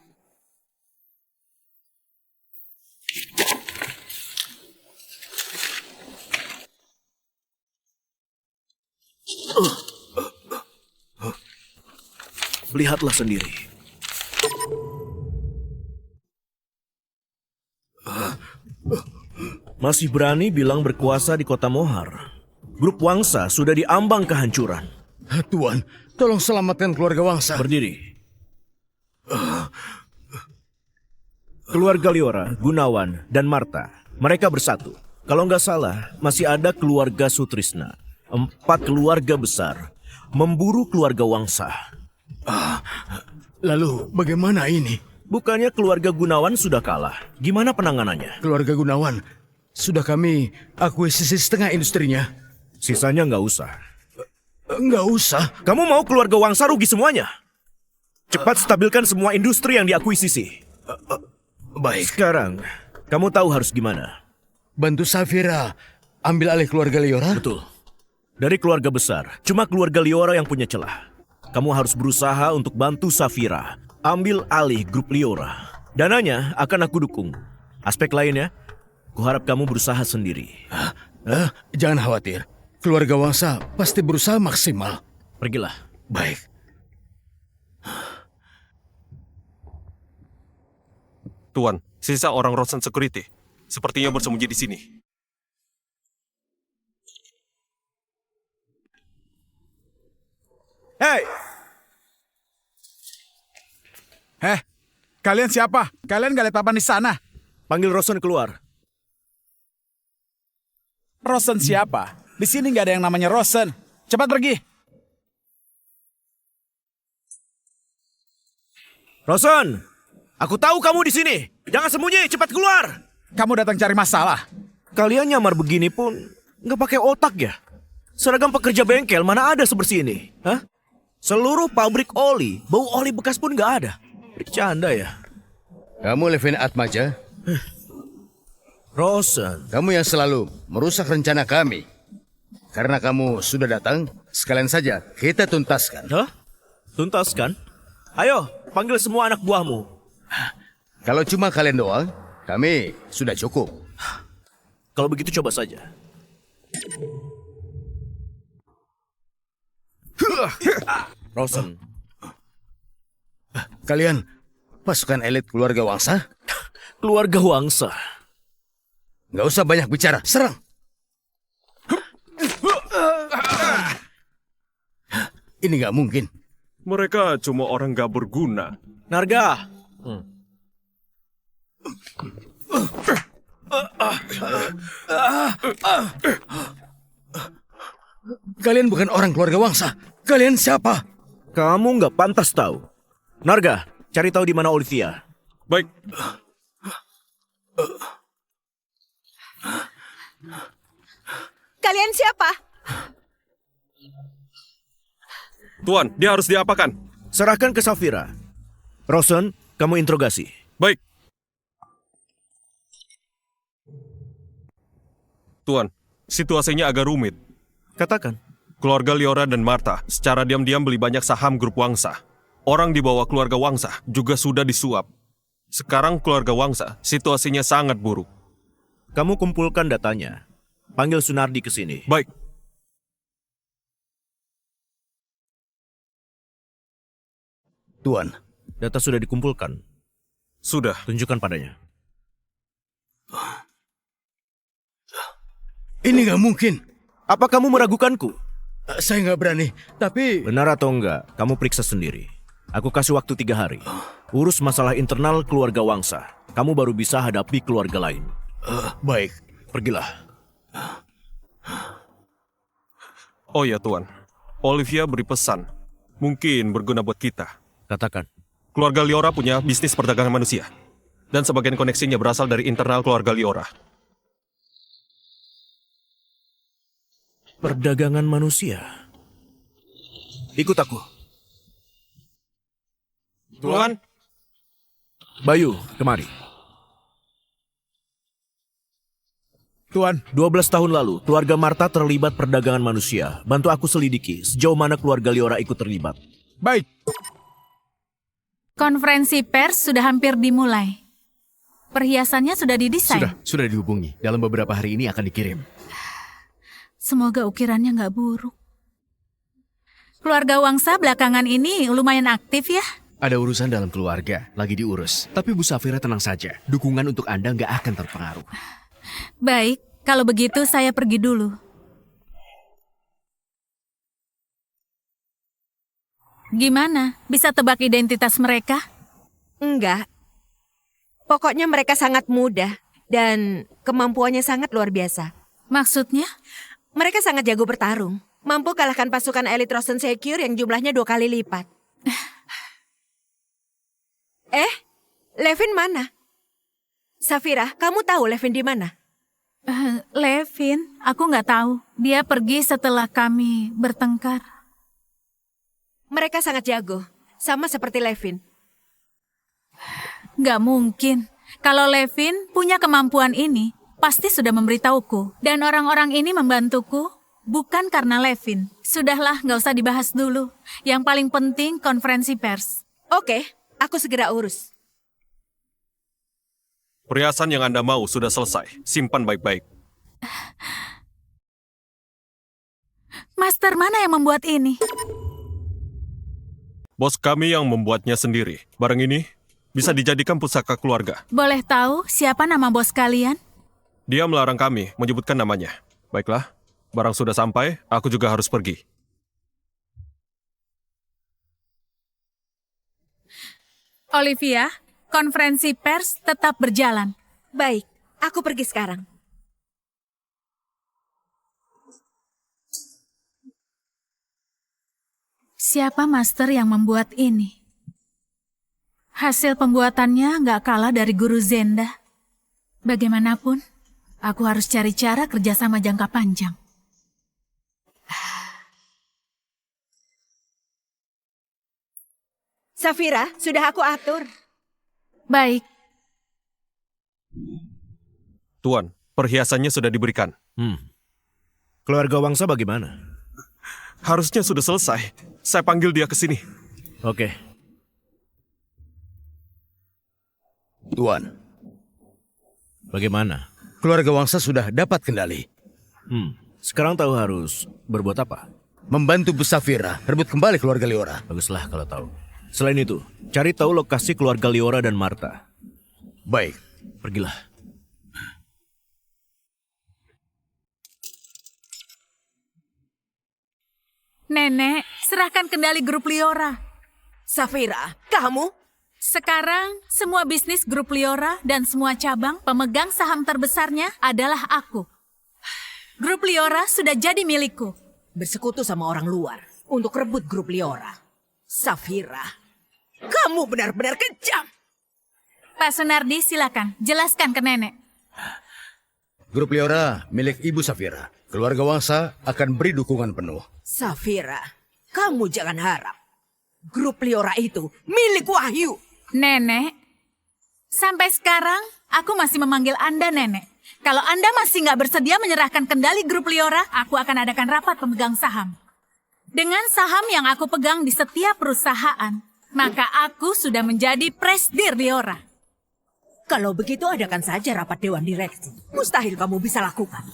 Lihatlah sendiri. Masih berani bilang berkuasa di Kota Mohar. Grup Wangsa sudah diambang kehancuran. Tuan, tolong selamatkan keluarga Wangsa. Berdiri. Keluarga Liora, Gunawan, dan Marta. Mereka bersatu. Kalau nggak salah, masih ada keluarga Sutrisna. 4 keluarga besar. Memburu keluarga Wangsa. Lalu bagaimana ini? Bukannya keluarga Gunawan sudah kalah. Gimana penanganannya? Keluarga Gunawan, sudah kami akuisisi setengah industrinya. Sisanya nggak usah. Nggak usah. Kamu mau keluarga Wangsa rugi semuanya? Cepat stabilkan semua industri yang diakuisisi. Baik. Sekarang, kamu tahu harus gimana? Bantu Safira ambil alih keluarga Liora? Betul. Dari keluarga besar, cuma keluarga Liora yang punya celah. Kamu harus berusaha untuk bantu Safira ambil alih grup Liora. Dananya akan aku dukung. Aspek lainnya, kuharap kamu berusaha sendiri. Jangan khawatir. Keluarga Wangsa pasti berusaha maksimal. Pergilah. Baik. Tuan, Sisa orang Rosen Security sepertinya bersembunyi di sini. Hei, Kalian siapa? Kalian gak lihat apa di sana? panggil Rosen keluar. Rosen siapa? Di sini gak ada yang namanya Rosen. Cepat pergi. Rosen, aku tahu kamu di sini. Jangan sembunyi, cepat keluar. Kamu datang cari masalah. Kalian nyamar begini pun nggak pakai otak ya? Seragam pekerja bengkel mana ada sebersih ini? Hah? Seluruh pabrik oli, bau oli bekas pun nggak ada. Bercanda ya? Kamu Levin Atmaja? Rosen, Kamu yang selalu merusak rencana kami. Karena kamu sudah datang, sekalian saja kita tuntaskan. hah? Tuntaskan? Ayo, panggil semua anak buahmu. Kalau cuma kalian doang, kami sudah cukup. Kalau begitu coba saja. Rosen, Kalian pasukan elit keluarga Wangsa? keluarga Wangsa. Nggak usah banyak bicara, serang! Ini nggak mungkin. Mereka cuma orang gak berguna. Narga. Kalian bukan orang keluarga Wangsa. Kalian siapa? Kamu nggak pantas tahu. Narga, cari tahu di mana Olivia. Baik, Kalian siapa? Tuan, dia harus diapakan? Serahkan ke Safira. Rosen, kamu interogasi. Baik. Tuan, situasinya agak rumit. Katakan. Keluarga Liora dan Martha secara diam-diam beli banyak saham grup Wangsa. Orang di bawah keluarga Wangsa juga sudah disuap. Sekarang keluarga Wangsa situasinya sangat buruk. Kamu kumpulkan datanya. Panggil Sunardi ke sini. Baik. Tuan, Data sudah dikumpulkan. Sudah. Tunjukkan padanya. ini nggak mungkin. Apa kamu meragukanku? Saya nggak berani, tapi... Benar atau enggak, kamu periksa sendiri. Aku kasih waktu 3 hari. Urus masalah internal keluarga Wangsa. Kamu baru bisa hadapi keluarga lain. Baik. Pergilah. Oh ya Tuan, Olivia beri pesan. Mungkin berguna buat kita. Katakan. Keluarga Liora punya bisnis perdagangan manusia. Dan sebagian koneksinya berasal dari internal keluarga Liora. Perdagangan manusia. Ikut aku. Tuan? Bayu, kemari. Tuan, 12 tahun lalu, keluarga Martha terlibat perdagangan manusia. Bantu aku selidiki sejauh mana keluarga Liora ikut terlibat. baik. Konferensi pers sudah hampir dimulai. Perhiasannya sudah didesain. Sudah dihubungi. Dalam beberapa hari ini akan dikirim. Semoga ukirannya nggak buruk. Keluarga Wangsa belakangan ini lumayan aktif ya. Ada urusan dalam keluarga, lagi diurus. Tapi Bu Safira tenang saja, dukungan untuk Anda nggak akan terpengaruh. Baik, kalau begitu saya pergi dulu. Gimana? Bisa tebak identitas mereka? Enggak. Pokoknya mereka sangat muda dan kemampuannya sangat luar biasa. Maksudnya? Mereka sangat jago bertarung. Mampu kalahkan pasukan elit Rosen Secure yang jumlahnya 2 kali lipat. Levin mana? Safira, kamu tahu Levin di mana? Levin, aku nggak tahu. Dia pergi setelah kami bertengkar. Mereka sangat jago, sama seperti Levin. Nggak mungkin. Kalau Levin punya kemampuan ini, pasti sudah memberitahuku. Dan orang-orang ini membantuku, bukan karena Levin. Sudahlah, nggak usah dibahas dulu. Yang paling penting konferensi pers. Oke, aku segera urus. Perhiasan yang Anda mau sudah selesai. Simpan baik-baik. Master mana yang membuat ini? Bos kami yang membuatnya sendiri. Barang ini bisa dijadikan pusaka keluarga. Boleh tahu siapa nama bos kalian? Dia melarang kami menyebutkan namanya. Baiklah, barang sudah sampai, aku juga harus pergi. Olivia, konferensi pers tetap berjalan. Baik, aku pergi sekarang. Siapa master yang membuat ini? Hasil pembuatannya nggak kalah dari guru Zenda. Bagaimanapun, aku harus cari cara kerjasama jangka panjang. Safira, sudah aku atur. Baik, Tuan, perhiasannya sudah diberikan. Keluarga Wangsa bagaimana? Harusnya sudah selesai. Saya panggil dia ke sini. Oke. Tuan, Bagaimana? keluarga Wangsa sudah dapat kendali. Sekarang tahu harus berbuat apa? Membantu Bu Safira rebut kembali keluarga Liora. Baguslah kalau tahu. Selain itu, cari tahu lokasi keluarga Liora dan Marta. Baik. Pergilah. Nenek, serahkan kendali grup Liora. Safira, kamu? Sekarang, semua bisnis grup Liora dan semua cabang pemegang saham terbesarnya adalah aku. Grup Liora sudah jadi milikku. Bersekutu sama orang luar untuk rebut grup Liora. Safira, kamu benar-benar kejam. Pak Sunardi, silakan. Jelaskan ke nenek. Grup Liora milik Ibu Safira. Keluarga Wangsa akan beri dukungan penuh. Safira, kamu jangan harap. Grup Liora itu milik Wahyu. Nenek, sampai sekarang aku masih memanggil Anda nenek. Kalau Anda masih nggak bersedia menyerahkan kendali grup Liora, aku akan adakan rapat pemegang saham. Dengan saham yang aku pegang di setiap perusahaan, maka aku sudah menjadi presdir Liora. Kalau begitu adakan saja rapat dewan direksi. Mustahil kamu bisa lakukan.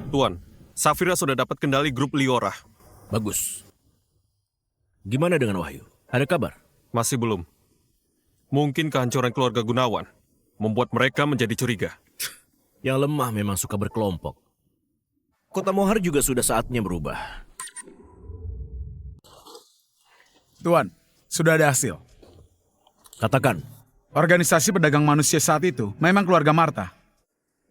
Tuan, Safira sudah dapat kendali grup Liora. Bagus. Gimana dengan Wahyu? Ada kabar? Masih belum. Mungkin kehancuran keluarga Gunawan membuat mereka menjadi curiga. Yang lemah memang suka berkelompok. Kota Mohar juga sudah saatnya berubah. Tuan, sudah ada hasil. Katakan, Organisasi pedagang manusia saat itu memang keluarga Marta.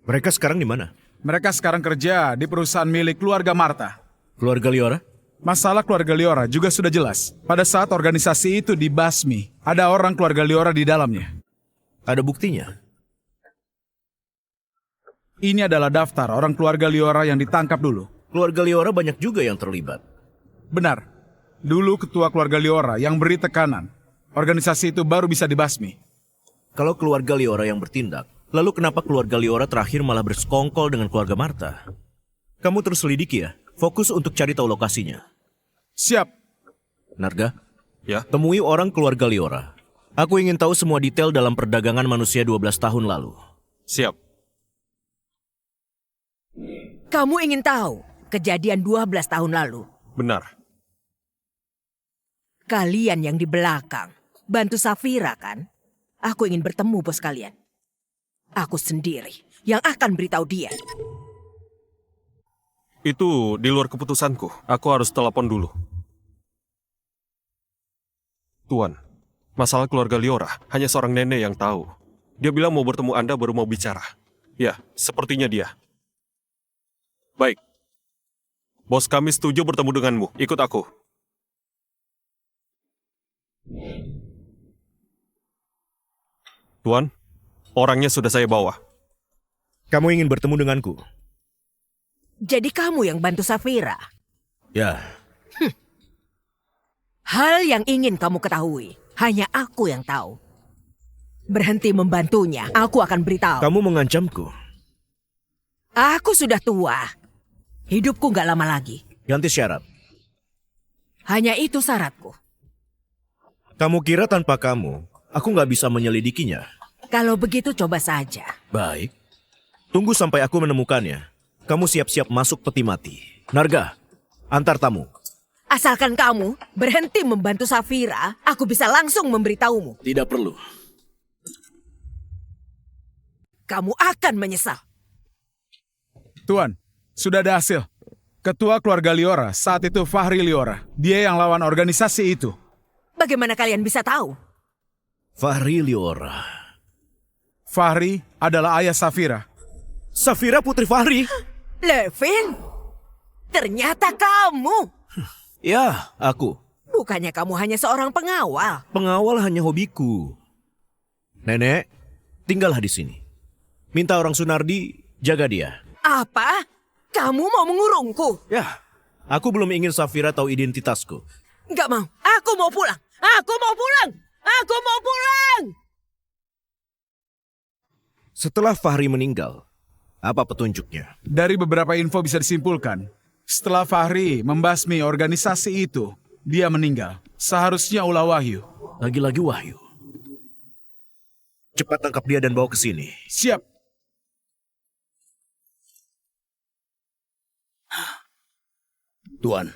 mereka sekarang di mana? Mereka sekarang kerja di perusahaan milik keluarga Marta. Keluarga Liora? Masalah keluarga Liora juga sudah jelas. Pada saat organisasi itu dibasmi, ada orang keluarga Liora di dalamnya. Ada buktinya? Ini adalah daftar orang keluarga Liora yang ditangkap dulu. Keluarga Liora banyak juga yang terlibat. Benar. Dulu ketua keluarga Liora yang beri tekanan. Organisasi itu baru bisa dibasmi. Kalau keluarga Liora yang bertindak, lalu kenapa keluarga Liora terakhir malah bersekongkol dengan keluarga Marta? Kamu terus selidiki ya? Fokus untuk cari tahu lokasinya. Siap. Narga, Ya, temui orang keluarga Liora. Aku ingin tahu semua detail dalam perdagangan manusia 12 tahun lalu. siap. Kamu ingin tahu kejadian 12 tahun lalu? Benar. Kalian yang di belakang, bantu Safira kan? Aku ingin bertemu bos kalian. Aku sendiri yang akan beritahu dia. Itu di luar keputusanku. Aku harus telepon dulu. Tuan, masalah keluarga Liora hanya seorang nenek yang tahu. Dia bilang mau bertemu Anda baru mau bicara. Ya, sepertinya dia. Baik. Bos kami setuju bertemu denganmu. Ikut aku. Tuan, orangnya sudah saya bawa. Kamu ingin bertemu denganku? Jadi kamu yang bantu Safira. Ya, Hal yang ingin kamu ketahui, hanya aku yang tahu. Berhenti membantunya, aku akan beritahu. kamu mengancamku. Aku sudah tua. Hidupku gak lama lagi. Ganti syarat. Hanya itu syaratku. Kamu kira tanpa kamu, aku nggak bisa menyelidikinya? Kalau begitu coba saja. Baik. Tunggu sampai aku menemukannya. Kamu siap-siap masuk peti mati. Narga, antar tamu. Asalkan kamu berhenti membantu Safira, aku bisa langsung memberitahumu. Tidak perlu. Kamu akan menyesal. Tuan, sudah ada hasil. Ketua keluarga Liora, saat itu Fahri Liora. Dia yang lawan organisasi itu. Bagaimana kalian bisa tahu? Fahri Liora. Fahri adalah ayah Safira. Safira putri Fahri? Levin, ternyata kamu. Ya, aku. Bukannya kamu hanya seorang pengawal. Pengawal hanya hobiku. Nenek, tinggallah di sini. Minta orang Sunardi jaga dia. Apa? Kamu mau mengurungku? Ya, aku belum ingin Safira tahu identitasku. Nggak mau. Aku mau pulang. Aku mau pulang. Aku mau pulang. Setelah Fahri meninggal, apa petunjuknya? Dari beberapa info bisa disimpulkan, setelah Fahri membasmi organisasi itu, dia meninggal. Seharusnya ulah Wahyu. Lagi-lagi Wahyu. Cepat tangkap dia dan bawa ke sini. Siap. Tuan,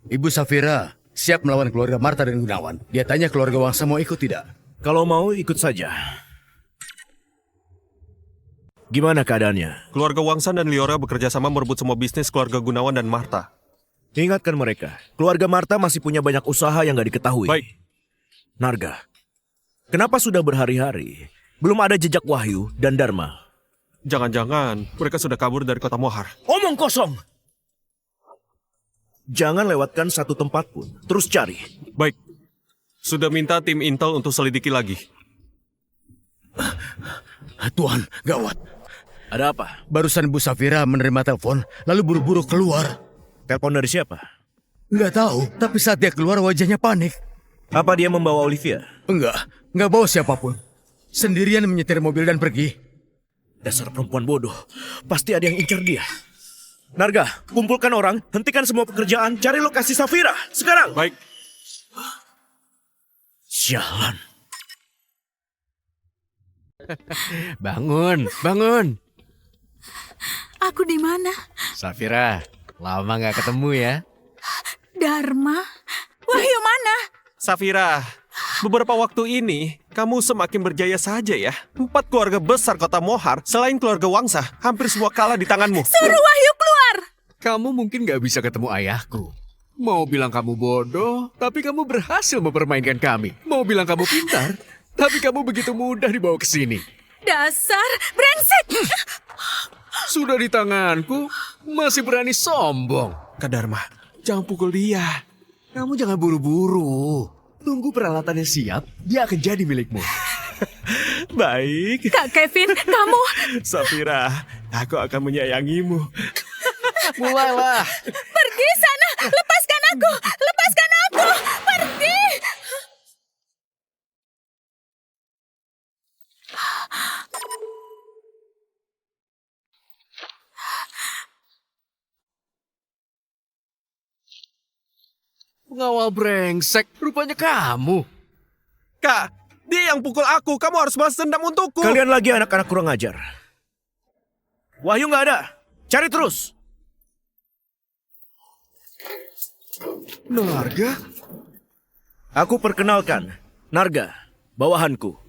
Ibu Safira siap melawan keluarga Marta dan Gunawan. Dia tanya keluarga Wangsa mau ikut tidak? Kalau mau, ikut saja. Gimana keadaannya? Keluarga Wangsa dan Liora bekerja sama merebut semua bisnis keluarga Gunawan dan Marta. Ingatkan mereka, keluarga Marta masih punya banyak usaha yang gak diketahui. Baik. Narga, kenapa sudah berhari-hari belum ada jejak Wahyu dan Dharma? Jangan-jangan mereka sudah kabur dari kota Mohar. Omong kosong! Jangan lewatkan satu tempat pun, terus cari. Baik. Sudah minta tim Intel untuk selidiki lagi. Tuan, gawat. Ada apa? Barusan Bu Safira menerima telepon, lalu buru-buru keluar. Telepon dari siapa? Nggak tahu, tapi saat dia keluar wajahnya panik. Apa dia membawa Olivia? Nggak bawa siapapun. Sendirian menyetir mobil dan pergi. Dasar perempuan bodoh. Pasti ada yang incar dia. Narga, kumpulkan orang, hentikan semua pekerjaan, cari lokasi Safira. Sekarang! Baik. Sialan. Bangun, bangun. Aku di mana? Safira, lama nggak ketemu ya. Dharma? Wahyu mana? Safira, beberapa waktu ini kamu semakin berjaya saja ya. 4 keluarga besar kota Mohar, selain keluarga Wangsa, hampir semua kalah di tanganmu. Suruh Wahyu keluar! Kamu mungkin nggak bisa ketemu ayahku. Mau bilang kamu bodoh, tapi kamu berhasil mempermainkan kami. Mau bilang kamu pintar, tapi kamu begitu mudah dibawa ke sini. Dasar brengsek! Sudah di tanganku, masih berani sombong. Kak Dharma, Jangan pukul dia. Kamu jangan buru-buru. Tunggu peralatannya siap, dia akan jadi milikmu. baik. Kak Kevin, kamu... Safira, aku akan menyayangimu. Mulailah. Pergi sana! Lepaskan aku! Lepaskan aku! Pergi! Pengawal brengsek, rupanya kamu. Kak, dia yang pukul aku. Kamu harus balas dendam untukku. Kalian lagi anak-anak kurang ajar. Wahyu nggak ada. Cari terus. Narga? Aku perkenalkan. Narga, bawahanku.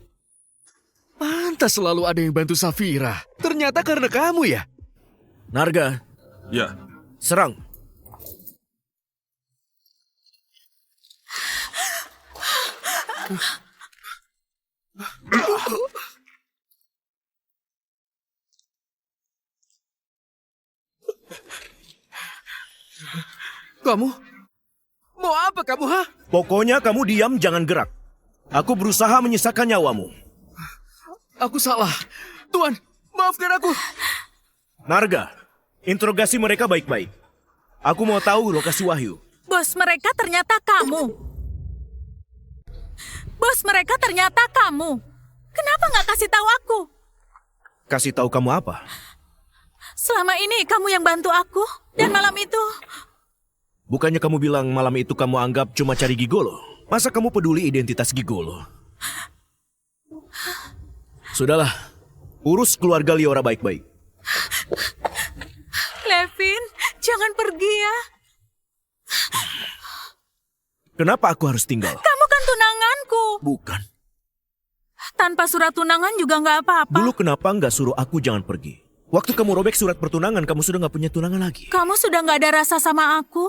Pantas selalu ada yang bantu Safira. Ternyata karena kamu ya? Narga, Ya, serang. Kamu? Mau apa kamu, ha? Pokoknya kamu diam, jangan gerak. Aku berusaha menyisakan nyawamu. Aku salah. Tuan, maafkan aku. Narga, interogasi mereka baik-baik. Aku mau tahu lokasi Wahyu. Bos mereka ternyata kamu. Bos mereka ternyata kamu. Kenapa nggak kasih tahu aku? Kasih tahu kamu apa? Selama ini kamu yang bantu aku. Dan malam itu... Bukannya kamu bilang malam itu kamu anggap cuma cari gigolo? Masa kamu peduli identitas gigolo? Sudahlah, urus keluarga Liora baik-baik. Levin, jangan pergi ya. Kenapa aku harus tinggal? Kamu kan tunanganku. Bukan. Tanpa surat tunangan juga nggak apa-apa. Dulu kenapa nggak suruh aku jangan pergi? Waktu kamu robek surat pertunangan, kamu sudah nggak punya tunangan lagi. Kamu sudah nggak ada rasa sama aku.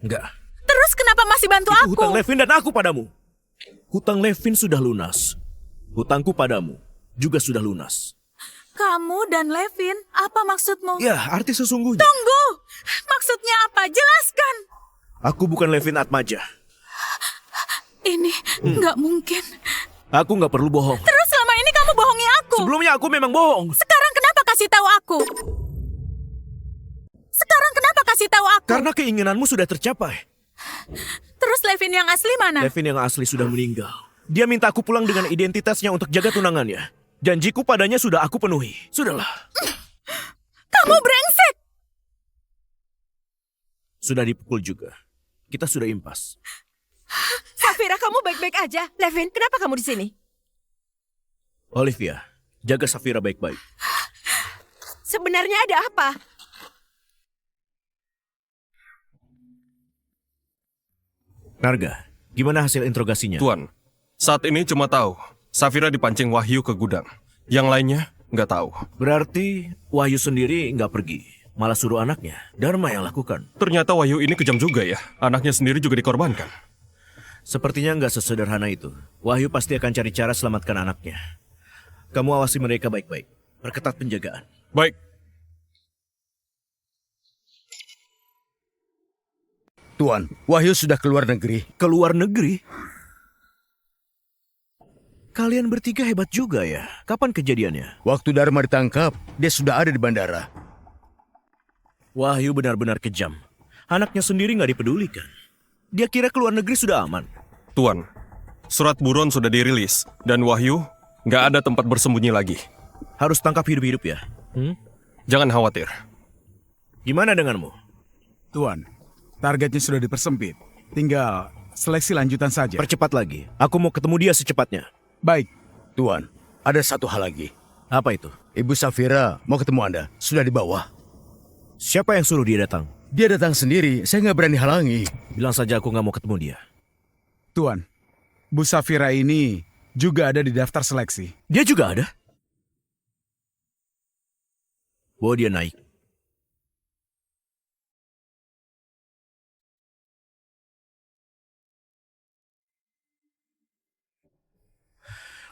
Nggak. Terus kenapa masih bantu Itu aku? hutang Levin dan aku padamu. Hutang Levin sudah lunas. Hutangku padamu juga sudah lunas. Kamu dan Levin, apa maksudmu? Ya, arti sesungguhnya. Tunggu! Maksudnya apa? Jelaskan! Aku bukan Levin Atmaja. Ini nggak mungkin. Aku nggak perlu bohong. Terus selama ini kamu bohongi aku. Sebelumnya aku memang bohong. Sekarang kenapa kasih tahu aku? Sekarang kenapa kasih tahu aku? Karena keinginanmu sudah tercapai. Terus Levin yang asli mana? Levin yang asli sudah meninggal. Dia minta aku pulang dengan identitasnya untuk jaga tunangannya. Janjiku padanya sudah aku penuhi. Sudahlah. Kamu brengsek! Sudah dipukul juga. Kita sudah impas. Safira, kamu baik-baik aja. Levin, kenapa kamu di sini? Olivia, jaga Safira baik-baik. Sebenarnya ada apa? Narga, gimana hasil interogasinya? Tuan, saat ini cuma tahu Safira dipancing Wahyu ke gudang. Yang lainnya nggak tahu. Berarti Wahyu sendiri nggak pergi. Malah suruh anaknya, Dharma yang lakukan. Ternyata Wahyu ini kejam juga ya. Anaknya sendiri juga dikorbankan. Sepertinya nggak sesederhana itu. Wahyu pasti akan cari cara selamatkan anaknya. Kamu awasi mereka baik-baik. Perketat penjagaan. Baik. Tuan, Wahyu sudah keluar negeri. Keluar negeri? Kalian bertiga hebat juga ya. Kapan kejadiannya? Waktu Dharma ditangkap, dia sudah ada di bandara. Wahyu benar-benar kejam. Anaknya sendiri nggak dipedulikan. Dia kira keluar negeri sudah aman. Tuan, surat buron sudah dirilis. Dan Wahyu nggak ada tempat bersembunyi lagi. Harus tangkap hidup-hidup ya? Jangan khawatir. Gimana denganmu? Tuan, targetnya sudah dipersempit. Tinggal seleksi lanjutan saja. Percepat lagi. Aku mau ketemu dia secepatnya. Baik. Tuan, ada satu hal lagi. Apa itu? Ibu Safira mau ketemu Anda. Sudah di bawah. Siapa yang suruh dia datang? Dia datang sendiri. Saya nggak berani halangi. Bilang saja aku nggak mau ketemu dia. Tuan, Bu Safira ini juga ada di daftar seleksi. Dia juga ada? Bawa dia naik.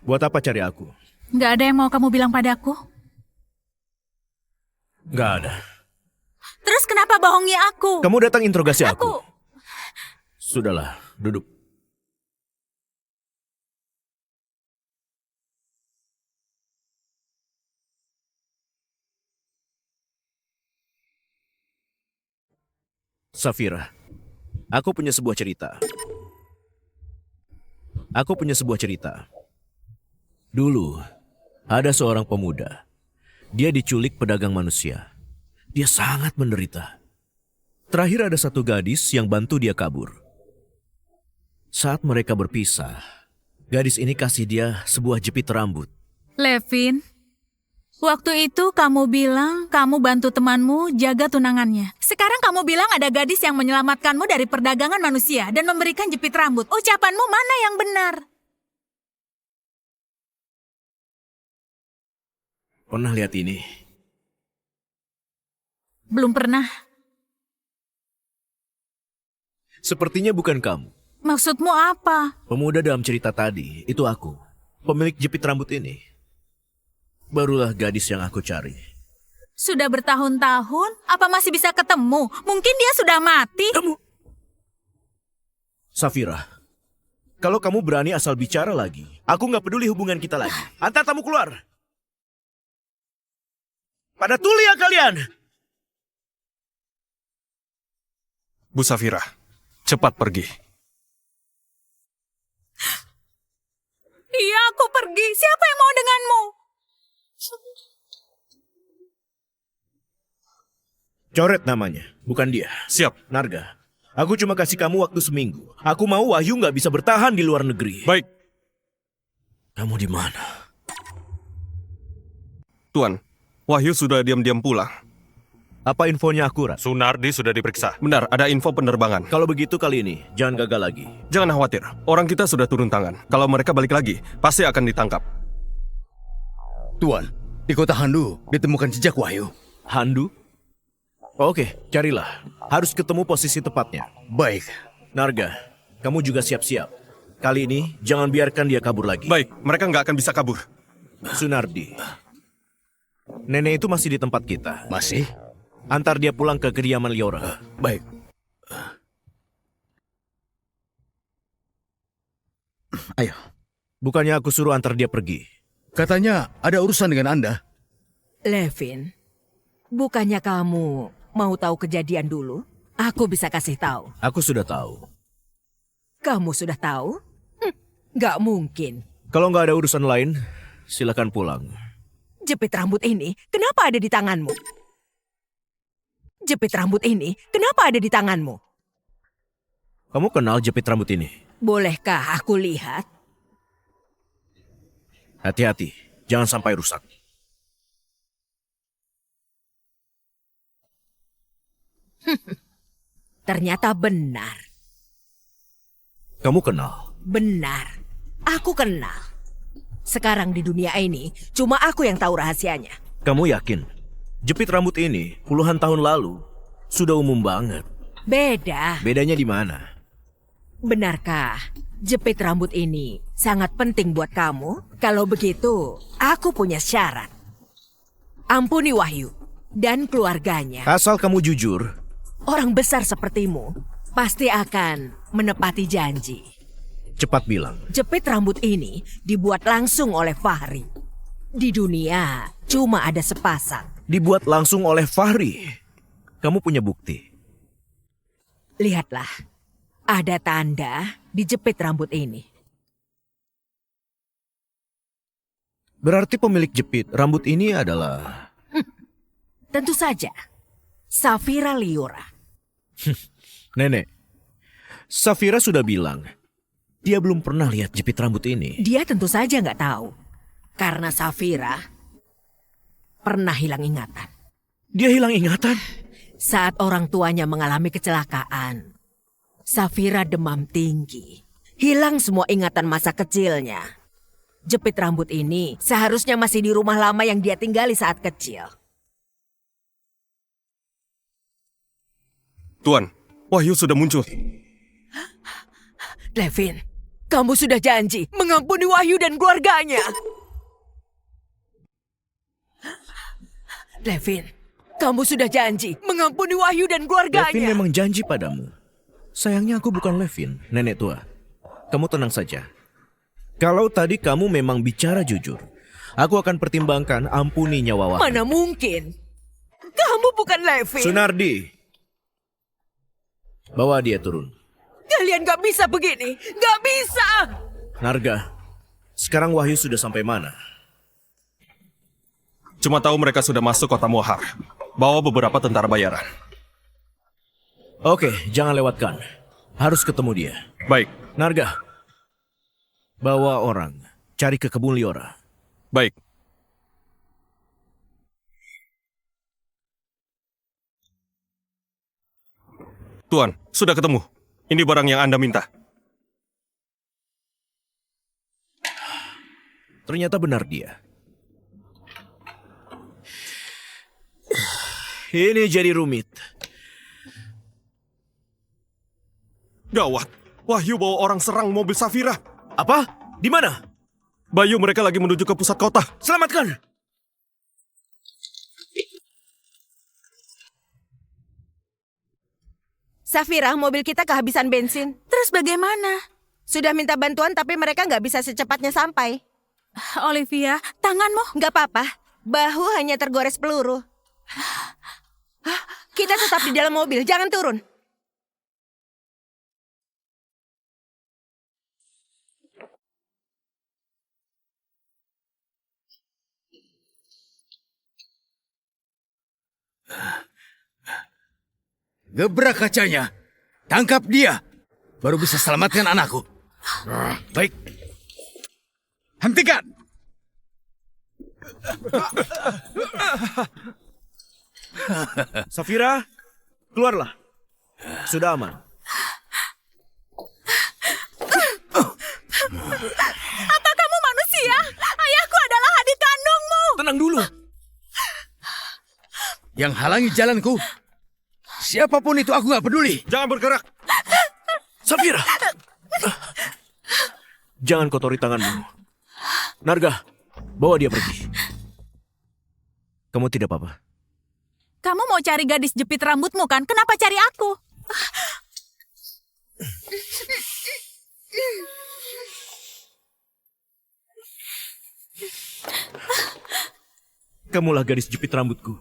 Buat apa cari aku? Nggak ada yang mau kamu bilang padaku? Nggak ada. Terus kenapa bohongi aku? Kamu datang interogasi aku. Sudahlah, duduk. Safira, aku punya sebuah cerita. Dulu, ada seorang pemuda. Dia diculik pedagang manusia. Dia sangat menderita. Terakhir ada satu gadis yang bantu dia kabur. Saat mereka berpisah, gadis ini kasih dia sebuah jepit rambut. Levin, waktu itu kamu bilang kamu bantu temanmu jaga tunangannya. Sekarang kamu bilang ada gadis yang menyelamatkanmu dari perdagangan manusia dan memberikan jepit rambut. Ucapanmu mana yang benar? Pernah lihat ini? Belum pernah. Sepertinya bukan kamu. Maksudmu apa? Pemuda dalam cerita tadi, itu aku. Pemilik jepit rambut ini. Barulah gadis yang aku cari. Sudah bertahun-tahun, apa masih bisa ketemu? Mungkin dia sudah mati. Safira, kalau kamu berani asal bicara lagi, aku nggak peduli hubungan kita lagi. Antar tamu keluar. Pada tuli ya kalian! Bu Safira, cepat pergi. Iya, aku pergi. Siapa yang mau denganmu? Coret namanya, bukan dia. Siap. Narga, aku cuma kasih kamu waktu seminggu. Aku mau Wahyu nggak bisa bertahan di luar negeri. Baik. Kamu di mana? Tuan, Wahyu sudah diam-diam pulang. Apa infonya akurat? Sunardi sudah diperiksa. Benar, ada info penerbangan. Kalau begitu kali ini, jangan gagal lagi. Jangan khawatir, orang kita sudah turun tangan. Kalau mereka balik lagi, pasti akan ditangkap. Tuan, di kota Handu ditemukan jejak Wahyu. Handu? Oke, carilah. Harus ketemu posisi tepatnya. Baik. Narga, kamu juga siap-siap. Kali ini, jangan biarkan dia kabur lagi. Baik, mereka nggak akan bisa kabur. Sunardi, nenek itu masih di tempat kita. Masih? Antar dia pulang ke kediaman Liora. Baik. Ayo. Bukannya aku suruh antar dia pergi. Katanya ada urusan dengan Anda. Levin, bukannya kamu mau tahu kejadian dulu? Aku bisa kasih tahu. Aku sudah tahu. Kamu sudah tahu? Nggak mungkin. Kalau nggak ada urusan lain, silakan pulang. Jepit rambut ini kenapa ada di tanganmu? Jepit rambut ini kenapa ada di tanganmu? Kamu kenal jepit rambut ini? Bolehkah aku lihat? Hati-hati, jangan sampai rusak. Ternyata benar. Kamu kenal? Benar. Aku kenal. Sekarang di dunia ini, cuma aku yang tahu rahasianya. Kamu yakin? Jepit rambut ini puluhan tahun lalu sudah umum banget. Beda. Bedanya di mana? Benarkah jepit rambut ini sangat penting buat kamu? Kalau begitu, aku punya syarat. Ampuni Wahyu dan keluarganya. Asal kamu jujur. Orang besar sepertimu pasti akan menepati janji. Cepat bilang. Jepit rambut ini dibuat langsung oleh Fahri. Di dunia cuma ada sepasang. Dibuat langsung oleh Fahri. Kamu punya bukti? Lihatlah, ada tanda di jepit rambut ini. Berarti pemilik jepit rambut ini adalah... Tentu saja, Safira Liora. Nenek, Safira sudah bilang dia belum pernah lihat jepit rambut ini. Dia tentu saja nggak tahu. Karena Safira pernah hilang ingatan. Dia hilang ingatan? Saat orang tuanya mengalami kecelakaan, Safira demam tinggi. Hilang semua ingatan masa kecilnya. Jepit rambut ini seharusnya masih di rumah lama yang dia tinggali saat kecil. Tuan, Wahyu sudah muncul. Levin, kamu sudah janji mengampuni Wahyu dan keluarganya. Levin, kamu sudah janji mengampuni Wahyu dan keluarganya. Levin memang janji padamu. Sayangnya aku bukan Levin, nenek tua. Kamu tenang saja. Kalau tadi kamu memang bicara jujur, aku akan pertimbangkan ampuni nyawa Wahyu. Mana mungkin? Kamu bukan Levin. Sunardi, bawa dia turun. Kalian gak bisa begini. Gak bisa. Narga, sekarang Wahyu sudah sampai mana? Cuma tahu mereka sudah masuk kota Mohar. Bawa beberapa tentara bayaran. Oke, jangan lewatkan. Harus ketemu dia. Baik. Narga, bawa orang. Cari ke kebun Liora. Baik. Tuan, sudah ketemu. Ini barang yang Anda minta. Ternyata benar dia. Ini jadi rumit. Gawat. Wahyu bawa orang serang mobil Safira. Apa? Di mana? Bayu, mereka lagi menuju ke pusat kota. Selamatkan! Safira, mobil kita kehabisan bensin. Terus bagaimana? Sudah minta bantuan tapi mereka nggak bisa secepatnya sampai. Olivia, tanganmu? Nggak apa-apa. Bahu hanya tergores peluru. Kita tetap di dalam mobil, jangan turun. Gebrak kacanya. Tangkap dia. Baru bisa selamatkan anakku. Baik. Hentikan! Safira, keluarlah. Sudah aman. Apa kamu manusia? Ayahku adalah adik kandungmu. Tenang dulu. Yang halangi jalanku. Siapapun itu aku nggak peduli. Jangan bergerak. Safira. Jangan kotori tanganmu. Narga, bawa dia pergi. Kamu tidak apa-apa. Kamu mau cari gadis jepit rambutmu kan? Kenapa cari aku? Kamulah gadis jepit rambutku.